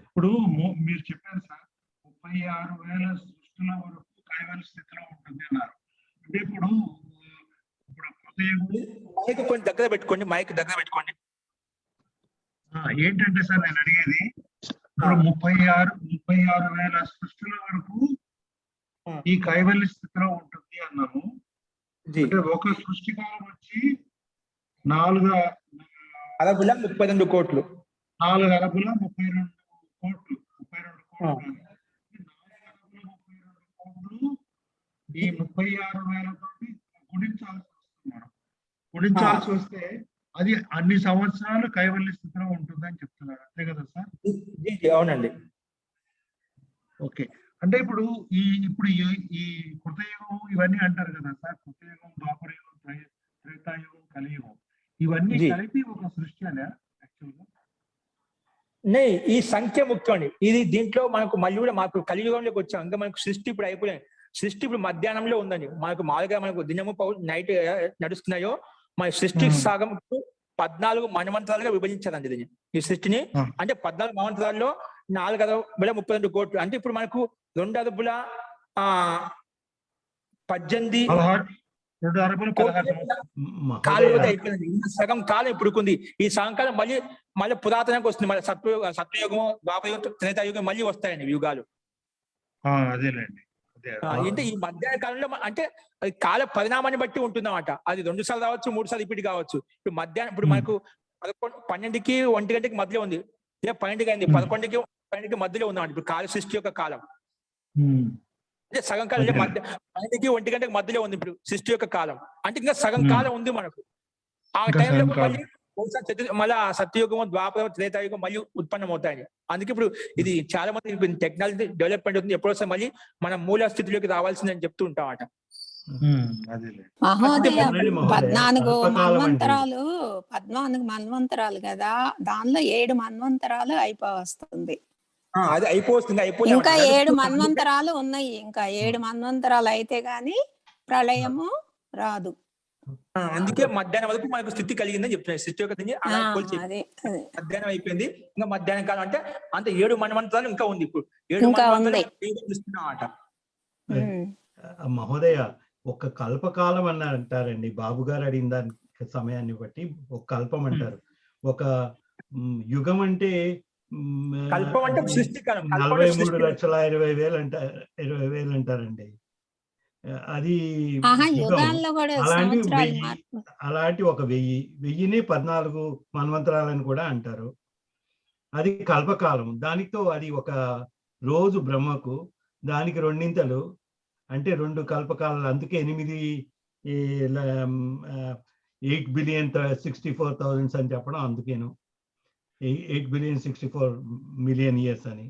ఇప్పుడు మీరు చెప్పారు సార్, 36,000 సృష్టిల వరకు కైవల్య స్థితిలో ఉంటుంది అన్నారు. అంటే ఇప్పుడు మైక్ కొంచెం దగ్గర పెట్టుకోండి, మైక్ దగ్గర పెట్టుకోండి. ఏంటంటే సార్ నేను అడిగేది, ఇప్పుడు 36,000 సృష్టిల వరకు ఈ కైవల్య స్థితిలో ఉంటుంది అన్నాము. అంటే ఒక సృష్టి కాలం వచ్చి 4 అరబుల 32 కోట్లు. 4 అరబుల 32 కోట్లు. 32 కోట్లు. ఈ 36,000 తోటి గుణించాల్సి వస్తుంది మనం. గుణించాల్సి వస్తే అది అన్ని సంవత్సరాలు కైవల్య స్థితిలో ఉంటుందని చెప్తున్నారు, అంతే కదా సార్? అవునండి. ఓకే, అంటే ఇప్పుడు ఈ కృతయుగం ఇవన్నీ అంటారు కదా సార్, కృతయుగం, ద్వాపరయుగం, త్రేతాయుగం, కలియుగం, ఇవన్నీ కలిపి ఒక సృష్టి అనే యాక్చువల్గా? ఈ సంఖ్య ముఖ్యం అండి. ఇది దీంట్లో మనకు మళ్ళీ కూడా మాకు కలియుగంలోకి వచ్చాం. ఇంకా మనకు సృష్టి ఇప్పుడు అయిపోయింది. సృష్టి ఇప్పుడు మధ్యాహ్నంలో ఉందండి. మనకు మామూలుగా మనకు దినము నైట్ నడుస్తున్నాయో మన సృష్టి సగం 14 మన్వంతరాలుగా విభజించారండి దీన్ని, ఈ సృష్టిని. అంటే 14 మన్వంతరాల్లో 4,32 కోట్లు. అంటే ఇప్పుడు మనకు 2 అరబుల 18 కాలం అయిపోయింది. సగం కాలం ఇప్పుడుకుంది. ఈ సగం కాలం మళ్ళీ పురాతనకు వస్తుంది. మళ్ళీ సత్యయుగం, ద్వాపరయుగం, త్రేతాయుగం మళ్ళీ వస్తాయండి యుగాలు. అదేలేండి. అంటే ఈ మధ్యాహ్న కాలంలో అంటే అది కాల పరిణామాన్ని బట్టి ఉంటుందన్నమాట. అది 2 సార్లు రావచ్చు, 3 సార్లు రిపీట్ కావచ్చు. ఇప్పుడు మధ్యాహ్నం ఇప్పుడు మనకు 12కి 1 గంటకి మధ్యలో ఉంది, 12కి అయింది, 11కి 12కి మధ్యలో ఉందన్నమాట ఇప్పుడు కాల సృష్టి యొక్క కాలం. అంటే సగం కాలం 12కి 1 గంటకి మధ్యలో ఉంది ఇప్పుడు సృష్టి యొక్క కాలం. అంటే ఇంకా సగం కాలం ఉంది మనకు. ఆ టైంలో మళ్ళీ సత్యయుగం, ద్వాపరం, త్రేతాయుగం మళ్ళీ ఉత్పన్నం అవుతాయి. అందుకే ఇప్పుడు ఇది చాలా మంది టెక్నాలజీ డెవలప్మెంట్ అవుతుంది. ఎప్పుడో మళ్ళీ మన మూల స్థితిలోకి రావాల్సిందని చెప్తూ ఉంటామట. మహోదయ 14 మన్వంతరాలు కదా, దానిలో 7 మన్వంతరాలు అయిపోవస్తుంది. అది అయిపోతుంది. ఇంకా 7 మన్వంతరాలు ఉన్నాయి. ఇంకా 7 మన్వంతరాలు అయితే గాని ప్రళయము రాదు. అందుకే మధ్యాహ్నం వరకు మనకు స్థితి కలిగిందని చెప్తున్నాయి. సృష్టి యొక్క మధ్యాహ్నం అయిపోయింది. ఇంకా మధ్యాహ్నం కాలం అంటే 7 మన్వంతరాలు ఇంకా ఉంది. ఇప్పుడు 7 మన్వంతరాలు. మహోదయ, ఒక కల్పకాలం అని అంటారండి. బాబు గారు అడిగిన దాని సమయాన్ని బట్టి ఒక కల్పం అంటారు. ఒక యుగం అంటే 43,20,000 అంటారండి. అది అలాంటి ఒక 1000ని 14 మన్వంతరాలని కూడా అంటారు. అది కల్పకాలం. దానితో అది ఒక రోజు బ్రహ్మకు, దానికి 2 అంటే 2 కల్పకాలాలు. అందుకే 8,64,000 అని చెప్పడం అందుకేను 8,64,000,000 years అని.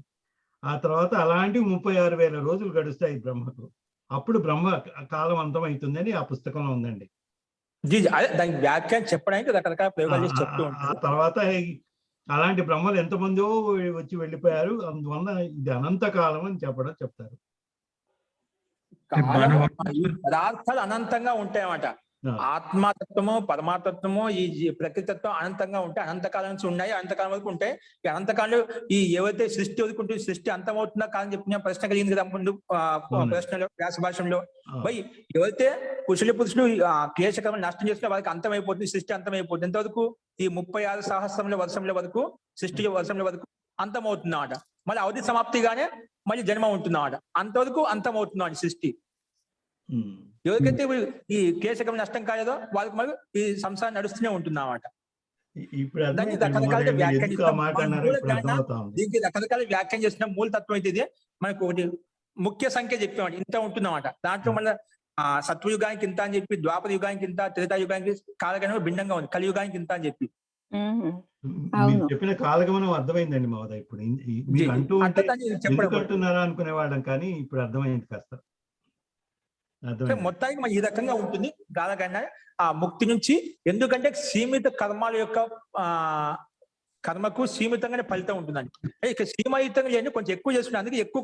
ఆ తర్వాత అలాంటి 36,000 రోజులు గడుస్తాయి బ్రహ్మకు. అప్పుడు బ్రహ్మ కాలం అంతం అవుతుందని ఆ పుస్తకంలో ఉందండి. దానికి వ్యాఖ్యానం చెప్పడానికి రకరకాల ప్రయోగాలు చేసి చెప్తూ ఉంటారు. ఆ తర్వాత అలాంటి బ్రహ్మలు ఎంతమందో వచ్చి వెళ్ళిపోయారు, అందువల్ల ఇది అనంత కాలం అని చెప్తారు. పదార్థాలు అనంతంగా ఉంటాయన్నమాట. ఆత్మతత్వము, పరమాత్మము, ఈ ప్రకృతిత్వం అనంతంగా ఉంటాయి. అనంతకాలం నుంచి ఉన్నాయి, అనంతకాలం వరకు ఉంటాయి. ఈ అనంతకాలంలో ఈ ఏవైతే సృష్టి వదుకుంటూ సృష్టి అంతమవుతుందా కాదని చెప్పిన ప్రశ్న కలిగింది కదా ముందు ప్రశ్నలో, వ్యాస భాషలో. ఎవరైతే పురుషులు క్లేశకర్మను నష్టం చేస్తున్నా వాళ్ళకి అంతమైపోతుంది, సృష్టి అంతమైపోతుంది. ఎంతవరకు? ఈ 36 సహస్రముల వర్షంల వరకు, సృష్టి వర్షంల వరకు అంతమవుతుందన్నమాట. మళ్ళీ అవధి సమాప్తిగానే మళ్ళీ జన్మ ఉంటుందన్నమాట. అంతవరకు అంతమవుతుందన్నమాట సృష్టి. ఎవరికైతే ఈ కేశకం నష్టం కాలేదో వాళ్ళకి మరి ఈ సంసారం నడుస్తూనే ఉంటుంది అన్నమాట. దీనికి రకరకాల వ్యాఖ్యానం చేసిన మూలతత్వం అయితే ఇది మనకు ఒకటి ముఖ్య సంఖ్య చెప్పామండి, ఇంత ఉంటుందన్నమాట. దాంట్లో మళ్ళీ సత్వయుగానికి ఇంత అని చెప్పి, ద్వాపర యుగానికి ఇంత, త్రేతాయుగానికి కాలగణం భిన్నంగా ఉంది, కలియుగానికి ఇంత అని చెప్పి చెప్పిన కాలగమనం అర్థమైందండి మహోదయ. ఇప్పుడు మీరు అంటున్నారా అనుకునేవాళ్ళం, కానీ ఇప్పుడు అర్థమైంది కాస్త. మొత్తానికి ఈ రకంగా ఉంటుంది కాలగణన ఆ ముక్తి నుంచి. ఎందుకంటే సీమిత కర్మాల యొక్క కర్మకు సీమితంగానే ఫలితం ఉంటుందండి. ఇక సీమాయుతంగా లేని కొంచెం ఎక్కువ చేసుకుంటే, అందుకే ఎక్కువ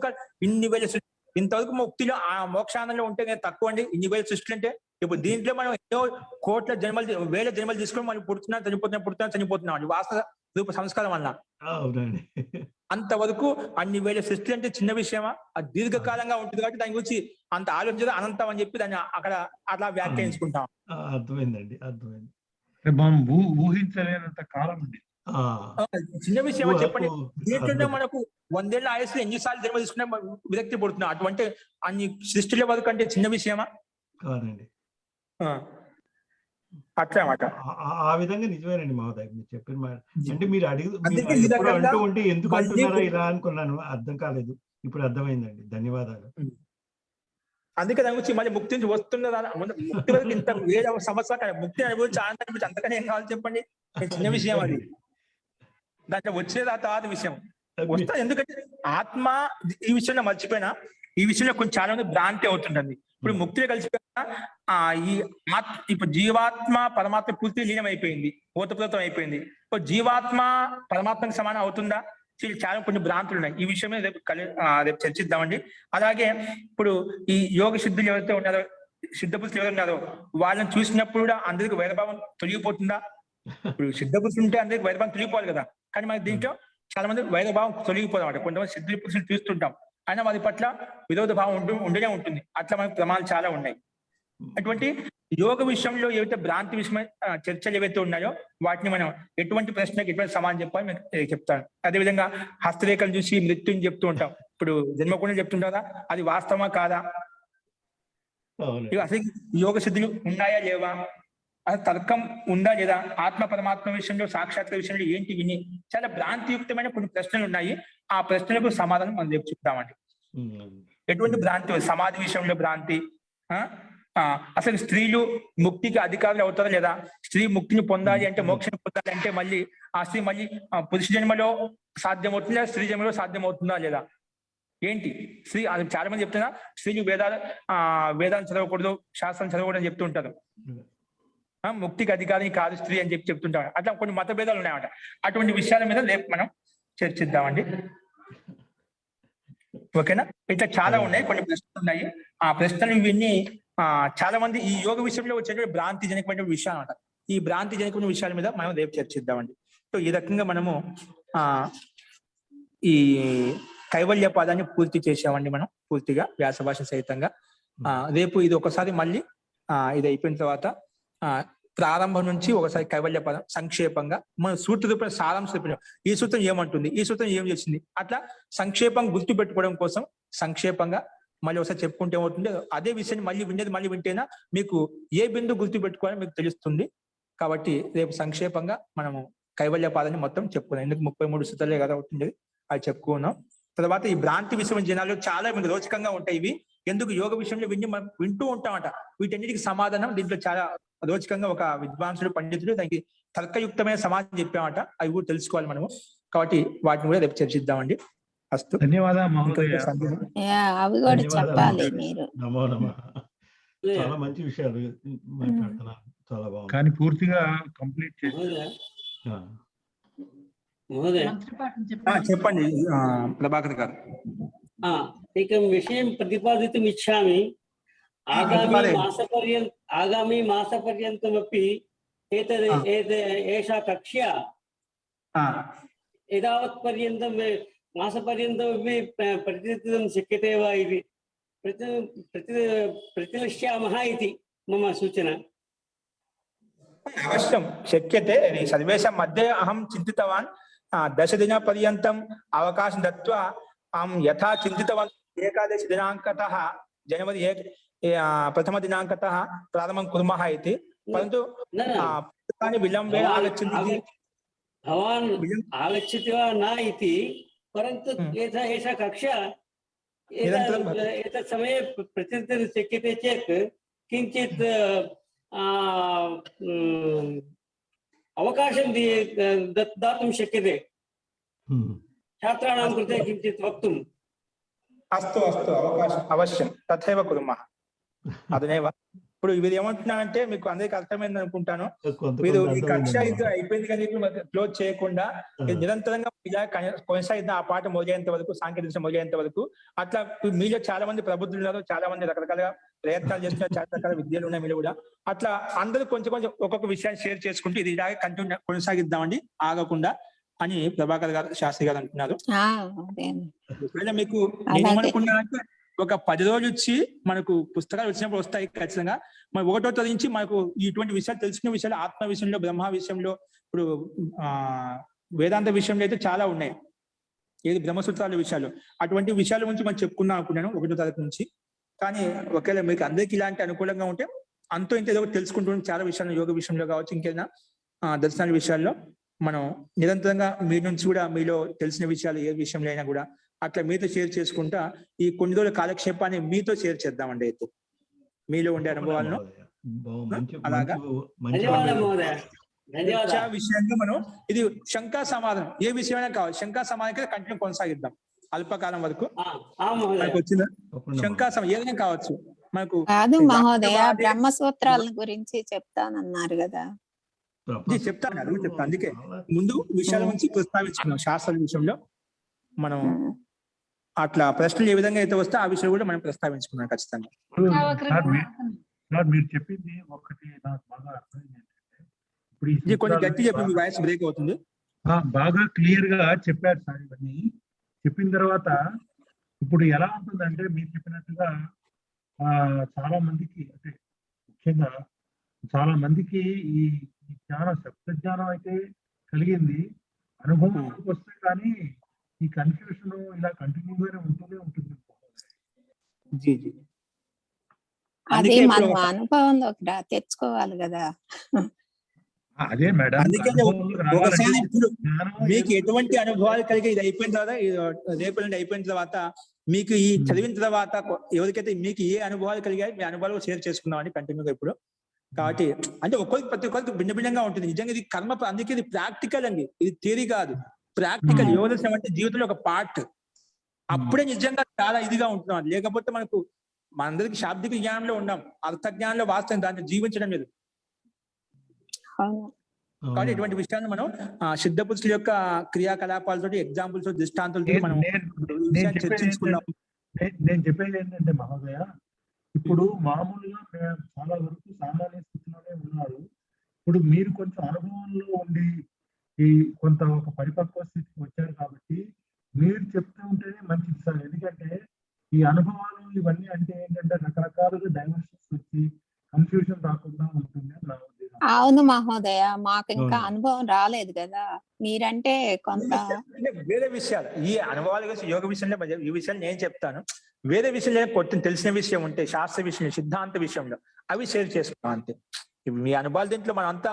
ఇన్ని వేల సృష్టి. ఇంతవరకు ముక్తిలో ఆ మోక్షానంలో ఉంటే తక్కువ అండి ఇన్ని వేల సృష్టి అంటే. ఇప్పుడు దీంట్లో మనం ఎన్నో కోట్ల జన్మలు, వేల జన్మలు తీసుకొని మనం పుడుతున్నాం చనిపోతున్నాం అండి వాసన రూప సంస్కారం వల్ల. అంతవరకు అన్ని వేల సృష్టి అంటే చిన్న విషయమా? అది దీర్ఘకాలంగా ఉంటుంది కాబట్టి దాని గురించి అంత ఆలోచించదు, అనంతం అని చెప్పి దాన్ని అక్కడ అట్లా వ్యాఖ్యానించుకుంటాం. అర్థమైందండి, అర్థమైంది. మనం ఊహించలేనంత కాలం ఉంది. చిన్న విషయం చెప్పండి. దీంట్లో మనకు 100 ఏళ్ల ఆయుస్సు ఎన్నిసార్లు జన్మ తీసుకున్నా విరక్తి పడుతున్నాం. అటువంటి అన్ని సృష్టిల వరకు అంటే చిన్న విషయమా? కాదండి. అట్లా అన్నమాట. ఆ విధంగా నిజమేనండి మహోదయ మీరు చెప్పిన మాట. అంటే మీరు అంటూ ఉంటే ఎందుకు అంటున్నారా ఇలా అనుకున్నాను, అర్థం కాలేదు. ఇప్పుడు అర్థమైందండి. ధన్యవాదాలు. అందుకే దాని గురించి మళ్ళీ ముక్తి నుంచి వస్తున్నదా ముక్తి వరకు ఇంత 7 సంవత్సరాలు ముక్తి అనుభవించి ఆనందాన్ని గురించి అంతకనే ఏం కావాలి చెప్పండి. చిన్న విషయం అది, దాంట్లో వచ్చేది ఆ తర్వాత విషయం వస్తా. ఎందుకంటే ఆత్మ ఈ విషయంలో మర్చిపోయినా, ఈ విషయంలో కొంచెం చాలా మంది భ్రాంతి అవుతుంటుంది. ఇప్పుడు ముక్తిలో కలిసిపోయినా ఇప్పుడు జీవాత్మ పరమాత్మ పూర్తి లీనం అయిపోయింది, ఓతప్రోతం అయిపోయింది. ఇప్పుడు జీవాత్మ పరమాత్మకి సమానం అవుతుందా? చాలా కొన్ని భ్రాంతులు ఉన్నాయి. ఈ విషయమే రేపు రేపు చర్చిద్దామండి. అలాగే ఇప్పుడు ఈ యోగ సిద్ధులు ఎవరైతే ఉన్నారో, సిద్ధపురుషులు ఎవరు ఉన్నారో వాళ్ళని చూసినప్పుడు కూడా అందరికి వైరభావం తొలగిపోతుందా? ఇప్పుడు సిద్ధపురుషులు ఉంటే అందరికి వైరభావం తొలగిపోవాలి కదా, కానీ మనకి దీంట్లో చాలా మంది వైరభావం తొలగిపోదాం. కొంతమంది సిద్ధ పురుషులు చూస్తుంటాం, అయినా వారి పట్ల విరోధ భావం ఉండనే ఉంటుంది. అట్లా మనకు ప్రమాణాలు చాలా ఉన్నాయి. అటువంటి యోగ విషయంలో ఏవైతే భ్రాంతి విషయమైన చర్చలు ఏవైతే ఉన్నాయో వాటిని మనం ఎటువంటి ప్రశ్నకి ఎటువంటి సమాధానం చెప్పాలి నేను చెప్తాను. అదేవిధంగా హస్తరేఖలు చూసి మృత్యుని చెప్తూ ఉంటాం. ఇప్పుడు జన్మకుండా చెప్తుంటారా, అది వాస్తవమా కాదా? అసలు యోగ సిద్ధులు ఉన్నాయా లేవా, అసలు తర్కం ఉందా లేదా, ఆత్మ పరమాత్మ విషయంలో సాక్షాత్కార విషయంలో ఏంటి, విని చాలా భ్రాంతియుక్తమైన కొన్ని ప్రశ్నలు ఉన్నాయి. ఆ ప్రశ్నలకు సమాధానం మనం రేపు చెప్తామండి. ఎటువంటి భ్రాంతి, సమాధి విషయంలో భ్రాంతి, అసలు స్త్రీలు ముక్తికి అధికారులు అవుతారా లేదా, స్త్రీ ముక్తిని పొందాలి అంటే, మోక్షం పొందాలి అంటే మళ్ళీ ఆ స్త్రీ మళ్ళీ పురుష జన్మలో సాధ్యమవుతుందా, స్త్రీ జన్మలో సాధ్యమవుతుందా లేదా, ఏంటి స్త్రీ? అది చాలా మంది చెప్తున్నా స్త్రీలు వేదాలను చదవకూడదు, శాస్త్రం చదవకూడదు అని చెప్తూ ఉంటారు. ముక్తికి అధికారిని కాదు స్త్రీ అని చెప్తుంటారు. అట్లా కొన్ని మత భేదాలు ఉన్నాయన్నమాట. అటువంటి విషయాల మీద రేపు మనం చర్చిద్దామండి. ఓకేనా? ఇట్లా చాలా ఉన్నాయి, కొన్ని ప్రశ్నలు ఉన్నాయి. ఆ ప్రశ్నలు ఇవన్నీ చాలా మంది ఈ యోగ విషయంలో వచ్చేటువంటి భ్రాంతి జనకమైన విషయాలు అనమాట. ఈ భ్రాంతి జనకమైన విషయాల మీద మనం రేపు చర్చిద్దామండి. సో ఈ రకంగా మనము ఈ కైవల్య పాదాన్ని పూర్తి చేసామండి మనం, పూర్తిగా వ్యాస భాష సహితంగా. రేపు ఇది ఒకసారి మళ్ళీ ఇది అయిపోయిన తర్వాత ప్రారంభం నుంచి ఒకసారి కైవల్య పదం సంక్షేపంగా మన సూత్ర రూపంలో సారాంశం, ఈ సూత్రం ఏమంటుంది, ఈ సూత్రం ఏం చేసింది, అట్లా సంక్షేపంగా గుర్తు పెట్టుకోవడం కోసం సంక్షేపంగా మళ్ళీ ఒకసారి చెప్పుకుంటే ఏమవుతుంది, అదే విషయాన్ని మళ్ళీ వింటేనా మీకు ఏ బిందు గుర్తు పెట్టుకోవాలని మీకు తెలుస్తుంది. కాబట్టి రేపు సంక్షేపంగా మనము కైవల్య పాదాన్ని మొత్తం చెప్పుకున్నాం. ఎందుకు 33 సూత్రాలే కదా అవుతుంది, అది చెప్పుకున్నాం. తర్వాత ఈ భ్రాంతి విషయం జనాలు చాలా మీకు రోచకంగా ఉంటాయి. ఇవి ఎందుకు యోగ విషయంలో వింటూ ఉంటామట. వీటన్నిటికి సమాధానం దీంట్లో చాలా రోచకంగా ఒక విద్వాంసుడు పండితుడు దానికి తర్కయుక్తమైన సమాధానం చెప్పామట. అవి కూడా తెలుసుకోవాలి మనము. కాబట్టి వాటిని కూడా రేపు చర్చిద్దామండి. అస్తు, ధన్యవాదాలు. అవి కూడా చెప్పాలి మీరు. చాలా మంచి విషయాలు మాట్లాడుతున్నారు, చాలా బాగుంది. కానీ పూర్తిగా కంప్లీట్ చేసి చెప్పండి ప్రభాకర్ గారు. एकं विषयं प्रतिपादितुम् इच्छामि. आगामी मासपर्यन्तमपि एषा कक्षा एतावत् पर्यन्तं मासपर्यन्तमपि प्रतिष्ठितुं शक्यते वा इति प्रतिलक्ष्यामः इति मम सूचना. अवश्यं शक्यते. सर्वेषां मध्ये अहं चिन्तितवान् 10 दिनपर्यन्तम् अवकाशं दत्वा अहं यथा चिन्तितवान् 11 दिनाङ्कतः जनवरी 1 दिनाङ्कतः प्रारम्भं कुर्मः इति, परन्तु विलम्बेन आगच्छन्ति. भवान् आगच्छति वा न इति, परन्तु एषा कक्षा एतत् समये प्रतिष्ठितुं शक्यते चेत् किञ्चित् अवकाशं दातुं शक्यते छात्राणां कृते किञ्चित् वक्तुम्. अस्तु अस्तु, అవకాశం అవశ్యం తథైవ కుర్మః. అదనేవ ఇప్పుడు వీరు ఏమంటున్నారంటే మీకు అందరికి అర్థమైంది అనుకుంటాను. మీరు ఈ కక్ష ఇది అయిపోయింది కానీ క్లోజ్ చేయకుండా నిరంతరంగా ఇలా కొనసాగిద్దాం, ఆ పాట మొదలయ్యేంత వరకు, సాంకేతిక మొదలయ్యేంత వరకు. అట్లా మీలో చాలా మంది ప్రబుద్ధులు ఉన్నారు, చాలా మంది రకరకాల ప్రయత్నాలు చేస్తున్నారు, చాలా రకాల విద్యలు ఉన్నాయి మీరు కూడా. అట్లా అందరూ కొంచెం ఒక్కొక్క విషయాన్ని షేర్ చేసుకుంటూ ఇది ఇలాగే కంటిన్యూ కొనసాగిద్దామండి ఆగకుండా అని ప్రభాకర్ గారు, శాస్త్రి గారు అంటున్నారు. మీకు నేనేమనుకున్నా అంటే ఒక 10 రోజులు ఇచ్చి మనకు పుస్తకాలు వచ్చినప్పుడు వస్తాయి ఖచ్చితంగా. మన 1వ తరగతి నుంచి మనకు ఇటువంటి విషయాలు తెలుసుకునే విషయాలు, ఆత్మ విషయంలో, బ్రహ్మ విషయంలో, ఇప్పుడు వేదాంత విషయంలో అయితే చాలా ఉన్నాయి. ఏది బ్రహ్మసూత్రాల విషయాలు, అటువంటి విషయాల గురించి మనం చెప్పుకుందాం అనుకున్నాను 1వ తరగతి నుంచి. కానీ ఒకవేళ మీకు అందరికి ఇలాంటి అనుకూలంగా ఉంటే అంతో ఇంత ఏదో తెలుసుకుంటున్నాం చాలా విషయాలు, యోగ విషయంలో కావచ్చు, ఇంకేదైనా దర్శనాల విషయాల్లో మనం నిరంతరంగా మీ నుంచి కూడా మీలో తెలిసిన విషయాలు ఏ విషయంలో అయినా కూడా అట్లా మీతో షేర్ చేసుకుంటా ఈ కొన్ని రోజుల కాలక్షేపాన్ని మీతో షేర్ చేద్దామండి. అయితే మీలో ఉండే అనుభవాలను అలాగా ధన్యవాదాలు మహోదయ. చర్చా విషయంగా మనం ఇది శంకా సమాధానం ఏ విషయమైనా కావాలి, శంకా సమాధానం కంటిన్యూ కొనసాగిద్దాం అల్పకాలం వరకు. మనకు వచ్చిన శంకా ఏదైనా కావచ్చు మనకు. కాదు మహోదయ, బ్రహ్మసూత్రాల గురించి చెప్తానన్నారు కదా. చెప్తాను, అది చెప్తాను. అందుకే ముందు విషయాల గురించి ప్రస్తావించుకున్నాం. శాస్త్ర విషయంలో మనం అట్లా ప్రశ్నలు ఏ విధంగా అయితే వస్తే ఆ విషయం కూడా మనం ప్రస్తావించుకున్నాం ఖచ్చితంగా. సార్ మీరు చెప్పింది ఒకటి నాకు బాగా అర్థమైంది ఏంటంటే, ఇప్పుడు ఈ కొంచెం గట్టి చెప్పి మీ వాయిస్ బ్రేక్ అవుతుంది. బాగా క్లియర్ గా చెప్పారు సార్. ఇవన్నీ చెప్పిన తర్వాత ఇప్పుడు ఎలా ఉంటుందంటే మీరు చెప్పినట్టుగా చాలా మందికి, అంటే ముఖ్యంగా చాలా మందికి ఈ జ్ఞానం, శబ్ద జ్ఞానం అయితే కలిగింది, అనుభవంలోకి వస్తే కానీ ఈ కన్ఫ్యూషన్ ఇలా కంటిన్యూగానే ఉంటూనే ఉంటుంది. అది మనం అనుభవంలోకి తెచ్చుకోవాలి కదా. అదే మేడం, ఒకసారి ఇప్పుడు మీకు ఎటువంటి అనుభవాలు కలిగి ఇది అయిపోయిన తర్వాత, రేపు నుండి అయిపోయిన తర్వాత మీకు ఈ చదివిన తర్వాత ఎవరికైతే మీకు ఏ అనుభవాలు కలిగాయి మీ అనుభవాలు షేర్ చేసుకున్నామని కంటిన్యూగా ఇప్పుడు. కాబట్టి అంటే ఒక్కొక్కరికి ప్రతి ఒక్కరికి భిన్న భిన్నంగా ఉంటుంది. నిజంగా ఇది కర్మ, అందుకే ఇది ప్రాక్టికల్ అండి, ఇది థియరీ కాదు, ప్రాక్టికల్. యోగ దర్శనం అంటే జీవితంలో ఒక పార్ట్. అప్పుడే నిజంగా చాలా ఇదిగా ఉంటున్నాం. లేకపోతే మనందరికి శాబ్దిక జ్ఞానంలో ఉన్నాం, అర్థ జ్ఞానంలో వాస్తవం దాంట్లో జీవించడం లేదు. కాబట్టి ఇటువంటి విషయాన్ని మనం సిద్ధపురుషుల యొక్క క్రియాకలాపాలతో, ఎగ్జాంపుల్స్, దృష్టాంతాలతో మనం చర్చించుకున్నాం. నేను చెప్పేది ఏంటంటే మహోదయ, ఇప్పుడు మామూలుగా మేము చాలా వరకు సామాన్య స్థితిలోనే ఉన్నారు. ఇప్పుడు మీరు కొంచెం అనుభవంలో ఉండి ఈ కొంత ఒక పరిపక్వ స్థితికి వచ్చారు కాబట్టి మీరు చెప్తూ ఉంటేనే మంచిది సార్. ఎందుకంటే ఈ అనుభవాలు ఇవన్నీ అంటే ఏంటంటే రకరకాలుగా డైమెన్షన్స్ వచ్చి కన్ఫ్యూజన్ రాకుండా ఉంటుంది అని నా ఉద్దేశం. అవును మహోదయ, మాకు ఇంకా అనుభవం రాలేదు కదా. మీరంటే కొంత వేరే విషయాలు, ఈ అనుభవాల గురించి యోగ విషయంలో ఈ విషయాలు నేను చెప్తాను. వేరే విషయంలో కొత్త తెలిసిన విషయం ఉంటే శాస్త్ర విషయం, సిద్ధాంత విషయంలో అవి షేర్ చేసుకున్నాం అంతే. మీ అనుభవాలు దీంట్లో మనం అంతా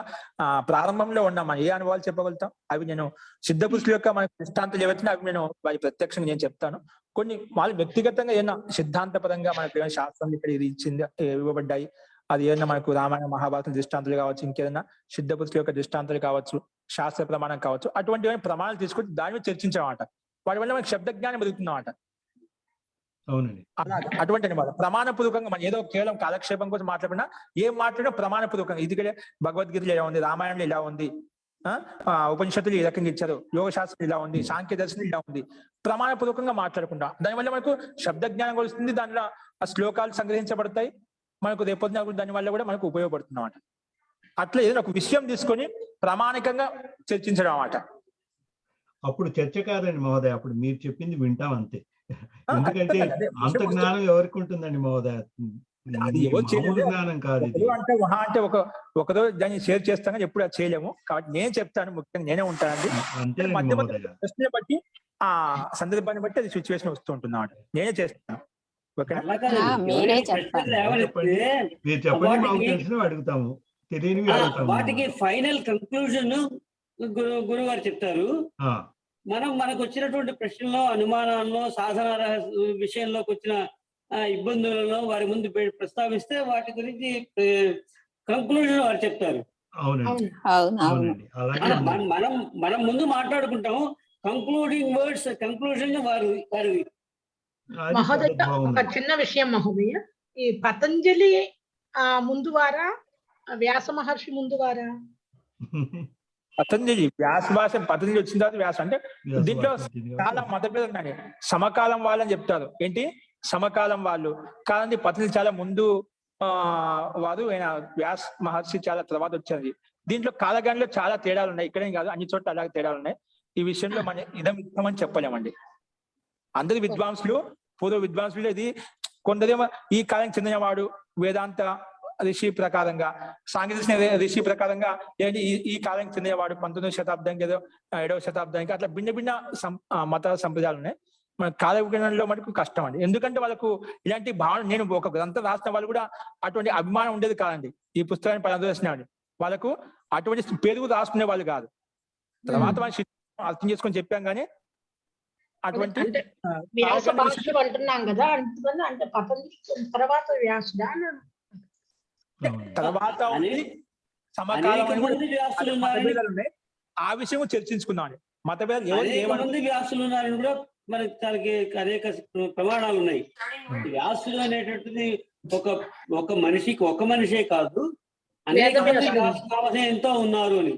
ప్రారంభంలో ఉన్నాం. మనం ఏ అనుభవాలు చెప్పగలుగుతాం అవి నేను సిద్ధపురుషుల యొక్క మనకు దృష్టాంతాలు ఏవైతే అవి నేను వారి ప్రత్యక్షంగా నేను చెప్తాను. కొన్ని వాళ్ళు వ్యక్తిగతంగా ఏదైనా సిద్ధాంత పరంగా మనకు ఏమైనా శాస్త్రం ఇక్కడ ఇది ఇచ్చింది, ఇవ్వబడ్డాయి, అది ఏదైనా మనకు రామాయణ మహాభారత దృష్టాంతాలు కావచ్చు, ఇంకేదైనా సిద్ధపురుషుల యొక్క దృష్టాంతాలు కావచ్చు, శాస్త్ర ప్రమాణం కావచ్చు, అటువంటి ప్రమాణాలు తీసుకొని దాని మీద చర్చించామన్నమాట. వాటి వల్ల మనకు శబ్ద జ్ఞానం పెరుగుతుందన్నమాట. అవునండి, అటువంటి అనమాట. ప్రమాణపూర్వకంగా మనం ఏదో కేవలం కాలక్షేపం కోసం మాట్లాడినా, ఏం మాట్లాడినా ప్రమాణపూర్వకంగా ఇది భగవద్గీతలో ఇలా ఉంది, రామాయణంలో ఇలా ఉంది, ఉపనిషత్తులు ఈ రకంగా ఇచ్చారు, యోగ శాస్త్రం ఇలా ఉంది, సాంఖ్య దర్శనం ఇలా ఉంది, ప్రమాణపూర్వకంగా మాట్లాడుకుంటా. దానివల్ల మనకు శబ్ద జ్ఞానం వస్తుంది, దానిలో ఆ శ్లోకాలు సంగ్రహించబడతాయి, మనకు రేపొద్దున దానివల్ల కూడా మనకు ఉపయోగపడుతుంది అన్నమాట. అట్లా ఏదైనా ఒక విషయం తీసుకొని ప్రామాణికంగా చర్చించడం అన్నమాట. అప్పుడు చర్చ కాదండి మహోదయ, అప్పుడు మీరు చెప్పింది వింటాం అంతే. ఎందుకంటే అంత జ్ఞానం ఎవరికి ఉంటుందండి మహోదయ, జ్ఞానం కాదు ఇది. అంటే మహా అంటే ఒకరోజు దాన్ని షేర్ చేస్తాను, ఎప్పుడు అది చేయలేము. కాబట్టి నేను చెప్తాను, ముఖ్యంగా నేనే ఉంటానండి. ప్రశ్నలు బట్టి ఆ సందర్భాన్ని బట్టి అది సిచ్యువేషన్ వస్తూ ఉంటుంది అన్నమాట. నేనే చేస్తాను. అడుగుతాము, తెలియనివి అడుగుతాము. వాటికి ఫైనల్ కంక్లూజన్ గురువు గారు చెప్తారు. మనకు వచ్చినటువంటి ప్రశ్నల్లో, అనుమానాల్లో, సాధన విషయంలోకి వచ్చిన ఇబ్బందులలో వారి ముందు ప్రస్తావిస్తే వాటి గురించి కంక్లూజన్ వారు చెప్తారు. మనం ముందు మాట్లాడుకుంటాము, కంక్లూడింగ్ వర్డ్స్, కంక్లూజన్ వారి. మహోదయ, ఒక చిన్న విషయం మహోదయ, ఈ పతంజలి ముందు వారా, వ్యాస మహర్షి ముందు వారా? పతంజలి పతంజలి వచ్చిన తర్వాత వ్యాస. అంటే దీంట్లో చాలా మతభేదం ఉన్నాయి. సమకాలం వాళ్ళని చెప్తారు. ఏంటి సమకాలం వాళ్ళు కాదండి, పతంజలి చాలా ముందు వారు, వ్యాస మహర్షి చాలా తర్వాత వచ్చేది. దీంట్లో కాలగణలో చాలా తేడాలు ఉన్నాయి. ఇక్కడేం కాదు, అన్ని చోట్ల అలాగే తేడాలు ఉన్నాయి. ఈ విషయంలో మన ఇదమిత్తమని చెప్పలేమండి. అందరి విద్వాంసులు, పూర్వ విద్వాంసులు, ఇది కొందరేమో ఈ కాలానికి చెందినవాడు వేదాంత ఋషి ప్రకారంగా, సాంకేతిక ఋషి ప్రకారంగా ఏంటి ఈ కాలానికి చెందినవాడు 19వ శతాబ్దానికి, ఏదో 7వ శతాబ్దానికి, అట్లా భిన్న భిన్న మత సంప్రదాయాలు ఉన్నాయి. మన కాలగణంలో మనకు కష్టం అండి. ఎందుకంటే వాళ్ళకు ఇలాంటి భావన, నేను ఒక గ్రంథం రాసిన వాళ్ళు కూడా అటువంటి అభిమానం ఉండేది కాదండి. ఈ పుస్తకాన్ని పనిచేసినాడు వాళ్ళకు అటువంటి పేరు రాసుకునే వాళ్ళు కాదు. తర్వాత మనం అర్థం చేసుకొని చెప్పాం, కానీ అటువంటి అంటే వ్యాస భాష్యం అంటున్నాం కదా, అందువల్ల అంటే పతంజలి తర్వాత వ్యాసుడా అని తర్వాత అనే- సమకాలం అనేక మంది వ్యాసులు అదే ఉన్నారని మతభేదాలు ఉన్నాయి. ఆ విషయం చర్చించుకుందాం. మతభేదాలు ఎవరు అనేక ఏమని మంది వ్యాసులు ఉన్నారని కూడా మనకి దానికి అనేక ప్రమాణాలు ఉన్నాయి. వ్యాసులు అనేటటువంటిది ఒక మనిషికి ఒక మనిషే కాదు, అనేక మంది వ్యాస ఎంతో ఉన్నారు అని.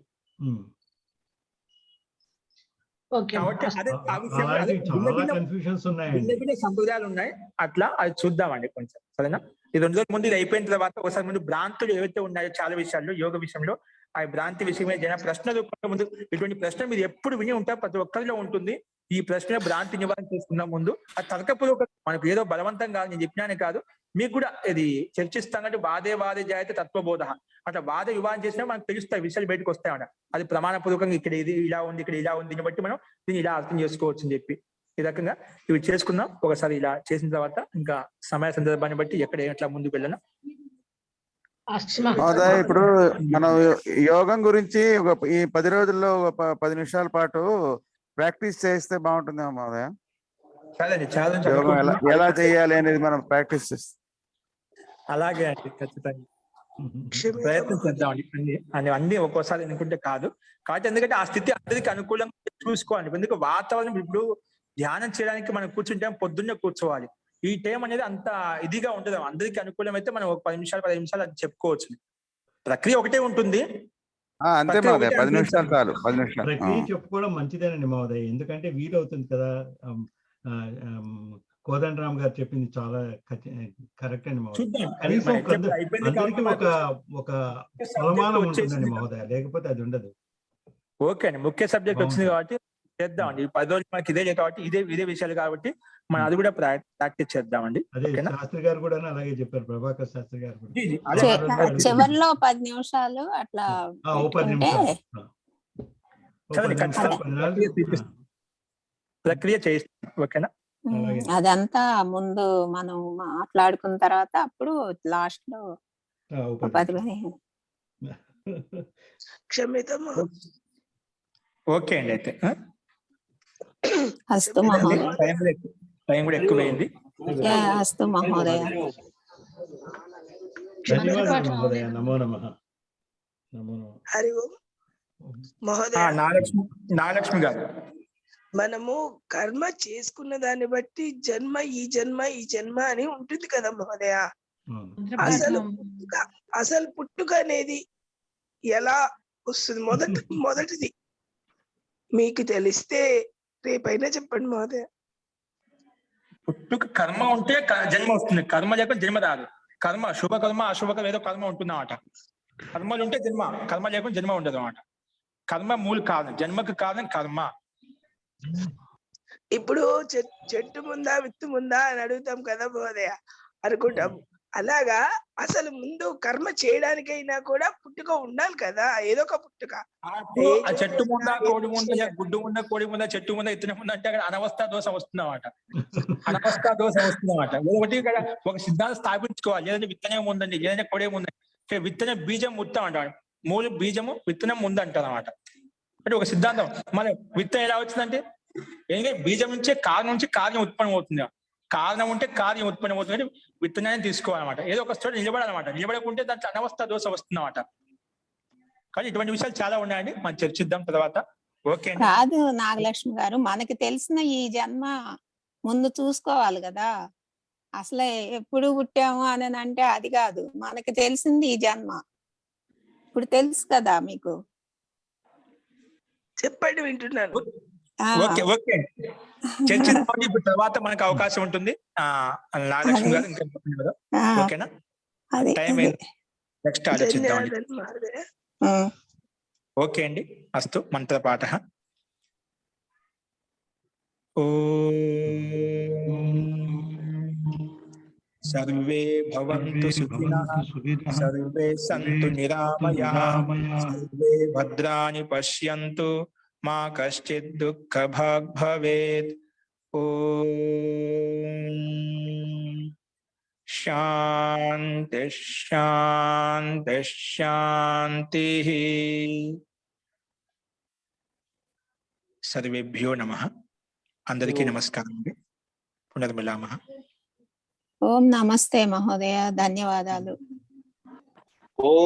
ఓకే. కాబట్టి అదే ఆ విషయం అలాంటి అదే భిన్న చాలా భిన్న కన్ఫ్యూషన్స్ భిన్న ఉన్నాయండి. భిన్న సంప్రదాయాలు ఉన్నాయి. అట్లా అది చూద్దామండి కొంచెం, సరేనా? ఈ 2 రోజుల ముందు ఇది అయిపోయిన తర్వాత ఒకసారి ముందు భ్రాంతులు ఏవైతే ఉన్నాయో చాలా విషయాల్లో, యోగ విషయంలో ఆ భ్రాంతి విషయమే జన ప్రశ్న రూపంలో ముందు ఇటువంటి ప్రశ్న మీరు ఎప్పుడు విని ఉంటారు, ప్రతి ఒక్కరిలో ఉంటుంది. ఈ ప్రశ్న భ్రాంతి నివారణ చేసుకున్న ముందు ఆ తర్కపూర్వక, మనకు ఏదో బలవంతం కాదు, నేను చెప్పినానే కాదు, మీకు కూడా ఇది చర్చిస్తానంటే వాదే జాయతే తత్వబోధ. అట్లా వాద వివాదం చేసినా మనకు తెలుస్తాయి, విషయాలు బయటకు వస్తాయన్నమాట. అది ప్రమాణపూర్వకంగా ఇక్కడ ఇది ఇలా ఉంది, ఇక్కడ ఇలా ఉంది, దీన్ని బట్టి మనం దీన్ని ఇలా అర్థం చేసుకోవచ్చు అని చెప్పి ఈ రకంగా ఇవి చేసుకుందాం. ఒకసారి ఇలా చేసిన తర్వాత ఇంకా సమయ సందర్భాన్ని బట్టి ఎక్కడ ఎట్లా ముందుకు వెళ్ళను. మహోదయ, ఇప్పుడు మనం యోగం గురించి ఈ 10 రోజుల్లో 10 నిమిషాల పాటు ప్రాక్టీస్ చేస్తే బాగుంటుందేమో మహోదయ. యోగం ఎలా చేయాలి అనేది మనం ప్రాక్టీస్ చేస్తాం. అలాగే అండి, ఖచ్చితంగా ప్రయత్నం చేద్దామండి. అన్ని ఒక్కోసారి అనుకుంటే కాదు కాబట్టి, ఎందుకంటే ఆ స్థితి అందరికి అనుకూలంగా చూసుకోవాలి. ఎందుకంటే వాతావరణం ఇప్పుడు ధ్యానం చేయడానికి మనం కూర్చుంటే పొద్దున్నే కూర్చోవాలి. ఈ టైం అనేది అంత ఇదిగా ఉంటుంది. అందరికి అనుకూలం అయితే మనం ఒక 10 నిమిషాలు అది చెప్పుకోవచ్చు. ప్రక్రియ ఒకటే ఉంటుంది. అంతే మహోదయ, 10 నిమిషాలు చాలు. 10 నిమిషాలు ప్రక్రియ చెప్పుకోవడం మంచిదేనండి మహోదయ, ఎందుకంటే వీలవుతుంది కదా. కోదండరామ్ గారు చెప్పింది చాలా కరెక్ట్ అండి మహోదయ. కనీసం అందరికి ఒక కొలమానం ఉంటుందండి మహోదయ, లేకపోతే అది ఉండదు. ఓకే అండి, ముఖ్య సబ్జెక్ట్ వచ్చింది కాబట్టి చేద్దామండి. ఈ 10 రోజులు మనకి ఇదే కాబట్టి ఇదే విషయాలు కాబట్టి మనం అది కూడా ప్రాక్టీస్ చేద్దామండి. అదే శాస్త్రి గారు కూడా అలాగే చెప్పారు, ప్రభాకర్ శాస్త్రి గారు కూడా. చివరిలో 10 నిమిషాలు అట్లా 10 నిమిషాలు ప్రక్రియ చేస్తాం. ఓకేనా? అదంతా ముందు మనం మాట్లాడుకున్న తర్వాత అప్పుడు లాస్ట్ లో 10-15. ఓకే అండి, అయితే అస్తు మహోదయ. టైం కూడా ఎక్కువైంది. అస్తు మహోదయ. ధన్యవాదాలు మహోదయ. నమో నమః. హరి ఓం. మహోదయ, నాగలక్ష్మి గారు, మనము కర్మ చేసుకున్న దాన్ని బట్టి ఈ జన్మ అని ఉంటుంది కదా మహోదయ. అసలు పుట్టుక అనేది ఎలా వస్తుంది? మొదటిది మీకు తెలిస్తే రేపైనా చెప్పండి మహోదయ. పుట్టుక కర్మ ఉంటే జన్మ వస్తుంది, కర్మ లేకుండా జన్మ రాదు. కర్మ శుభకర్మ అశుభకర్మ ఏదో కర్మ ఉంటుందన్నమాట. కర్మలు ఉంటే జన్మ, కర్మ లేకుండా జన్మ ఉండదు అన్నమాట. కర్మ మూల కారణం, జన్మకు కారణం కర్మ. ఇప్పుడు చెట్టు ముందా విత్తు ముందా అని అడుగుతాం కదా మహోదయ, అనుకుంటాం. అలాగా అసలు ముందు కర్మ చేయడానికైనా కూడా పుట్టుక ఉండాలి కదా, ఏదో ఒక పుట్టుక. ఆ చెట్టు ముందా కోడి ముందా, గుడ్డు ముందా కోడి ముందా, చెట్టు ముందా ఇత్తనం ముందా అంటే అక్కడ అనవస్థా దోషం వస్తుందన్నమాట. అనవస్థా దోషం వస్తుందన్నమాట. ఒకటి ఇక్కడ ఒక సిద్ధాంతం స్థాపించుకోవాలి. ఏదైనా విత్తనం ఉందండి, ఏదైనా కోడే ఉందండి, విత్తనం బీజం ముత్తం అంటాడు. మూల బీజము విత్తనం ముందు అంటారు అన్నమాట. అంటే ఒక సిద్ధాంతం. మన విత్తనం ఎలా వచ్చిందంటే ఎందుకంటే బీజం నుంచే కారణం నుంచి కార్యం ఉత్పన్నం అవుతుంది. కారణం ఉంటే కార్యం ఉత్పన్నం అవుతుంది. విత్తనాన్ని తీసుకోవాలన్నమాట. ఏదో ఒక చోట నిలబడాలన్నమాట. నిలబడకుంటే దాంట్లో అనవస్థ దోష వస్తుందన్నమాట. కానీ ఇటువంటి విషయాలు చాలా ఉన్నాయండి, మనం చర్చిద్దాం తర్వాత. ఓకే కాదు నాగలక్ష్మి గారు, మనకి తెలిసిన ఈ జన్మ ముందు చూసుకోవాలి కదా. అసలే ఎప్పుడు పుట్టాము అని అంటే అది కాదు, మనకి తెలిసింది ఈ జన్మ. ఇప్పుడు తెలుసు కదా మీకు. చెప్పండి, వింటున్నాను. ఓకే ఓకే చర్చిద్దాం. ఇప్పుడు తర్వాత మనకు అవకాశం ఉంటుంది. నాగలక్ష్మి గారు ఇంకా ఓకేనా? టైం నెక్స్ట్ ఆలోచిద్దాం. ఓకే అండి, అస్తు. మంత్ర పాఠ. సర్వే భవంతు సుఖినః, సర్వే సంతు నిరామయాః, సర్వే భద్రాణి పశ్యంతు, మా కశ్చిత్ దుఃఖభాగ్ భవేత్. ఓం శాంతి శాంతి శాంతి. సర్వేభ్యో నమః. అందరికీ నమస్కారం అండి. పునర్మిలామః. ఓం నమస్తే మహోదయ, ధన్యవాదాలు. ఓం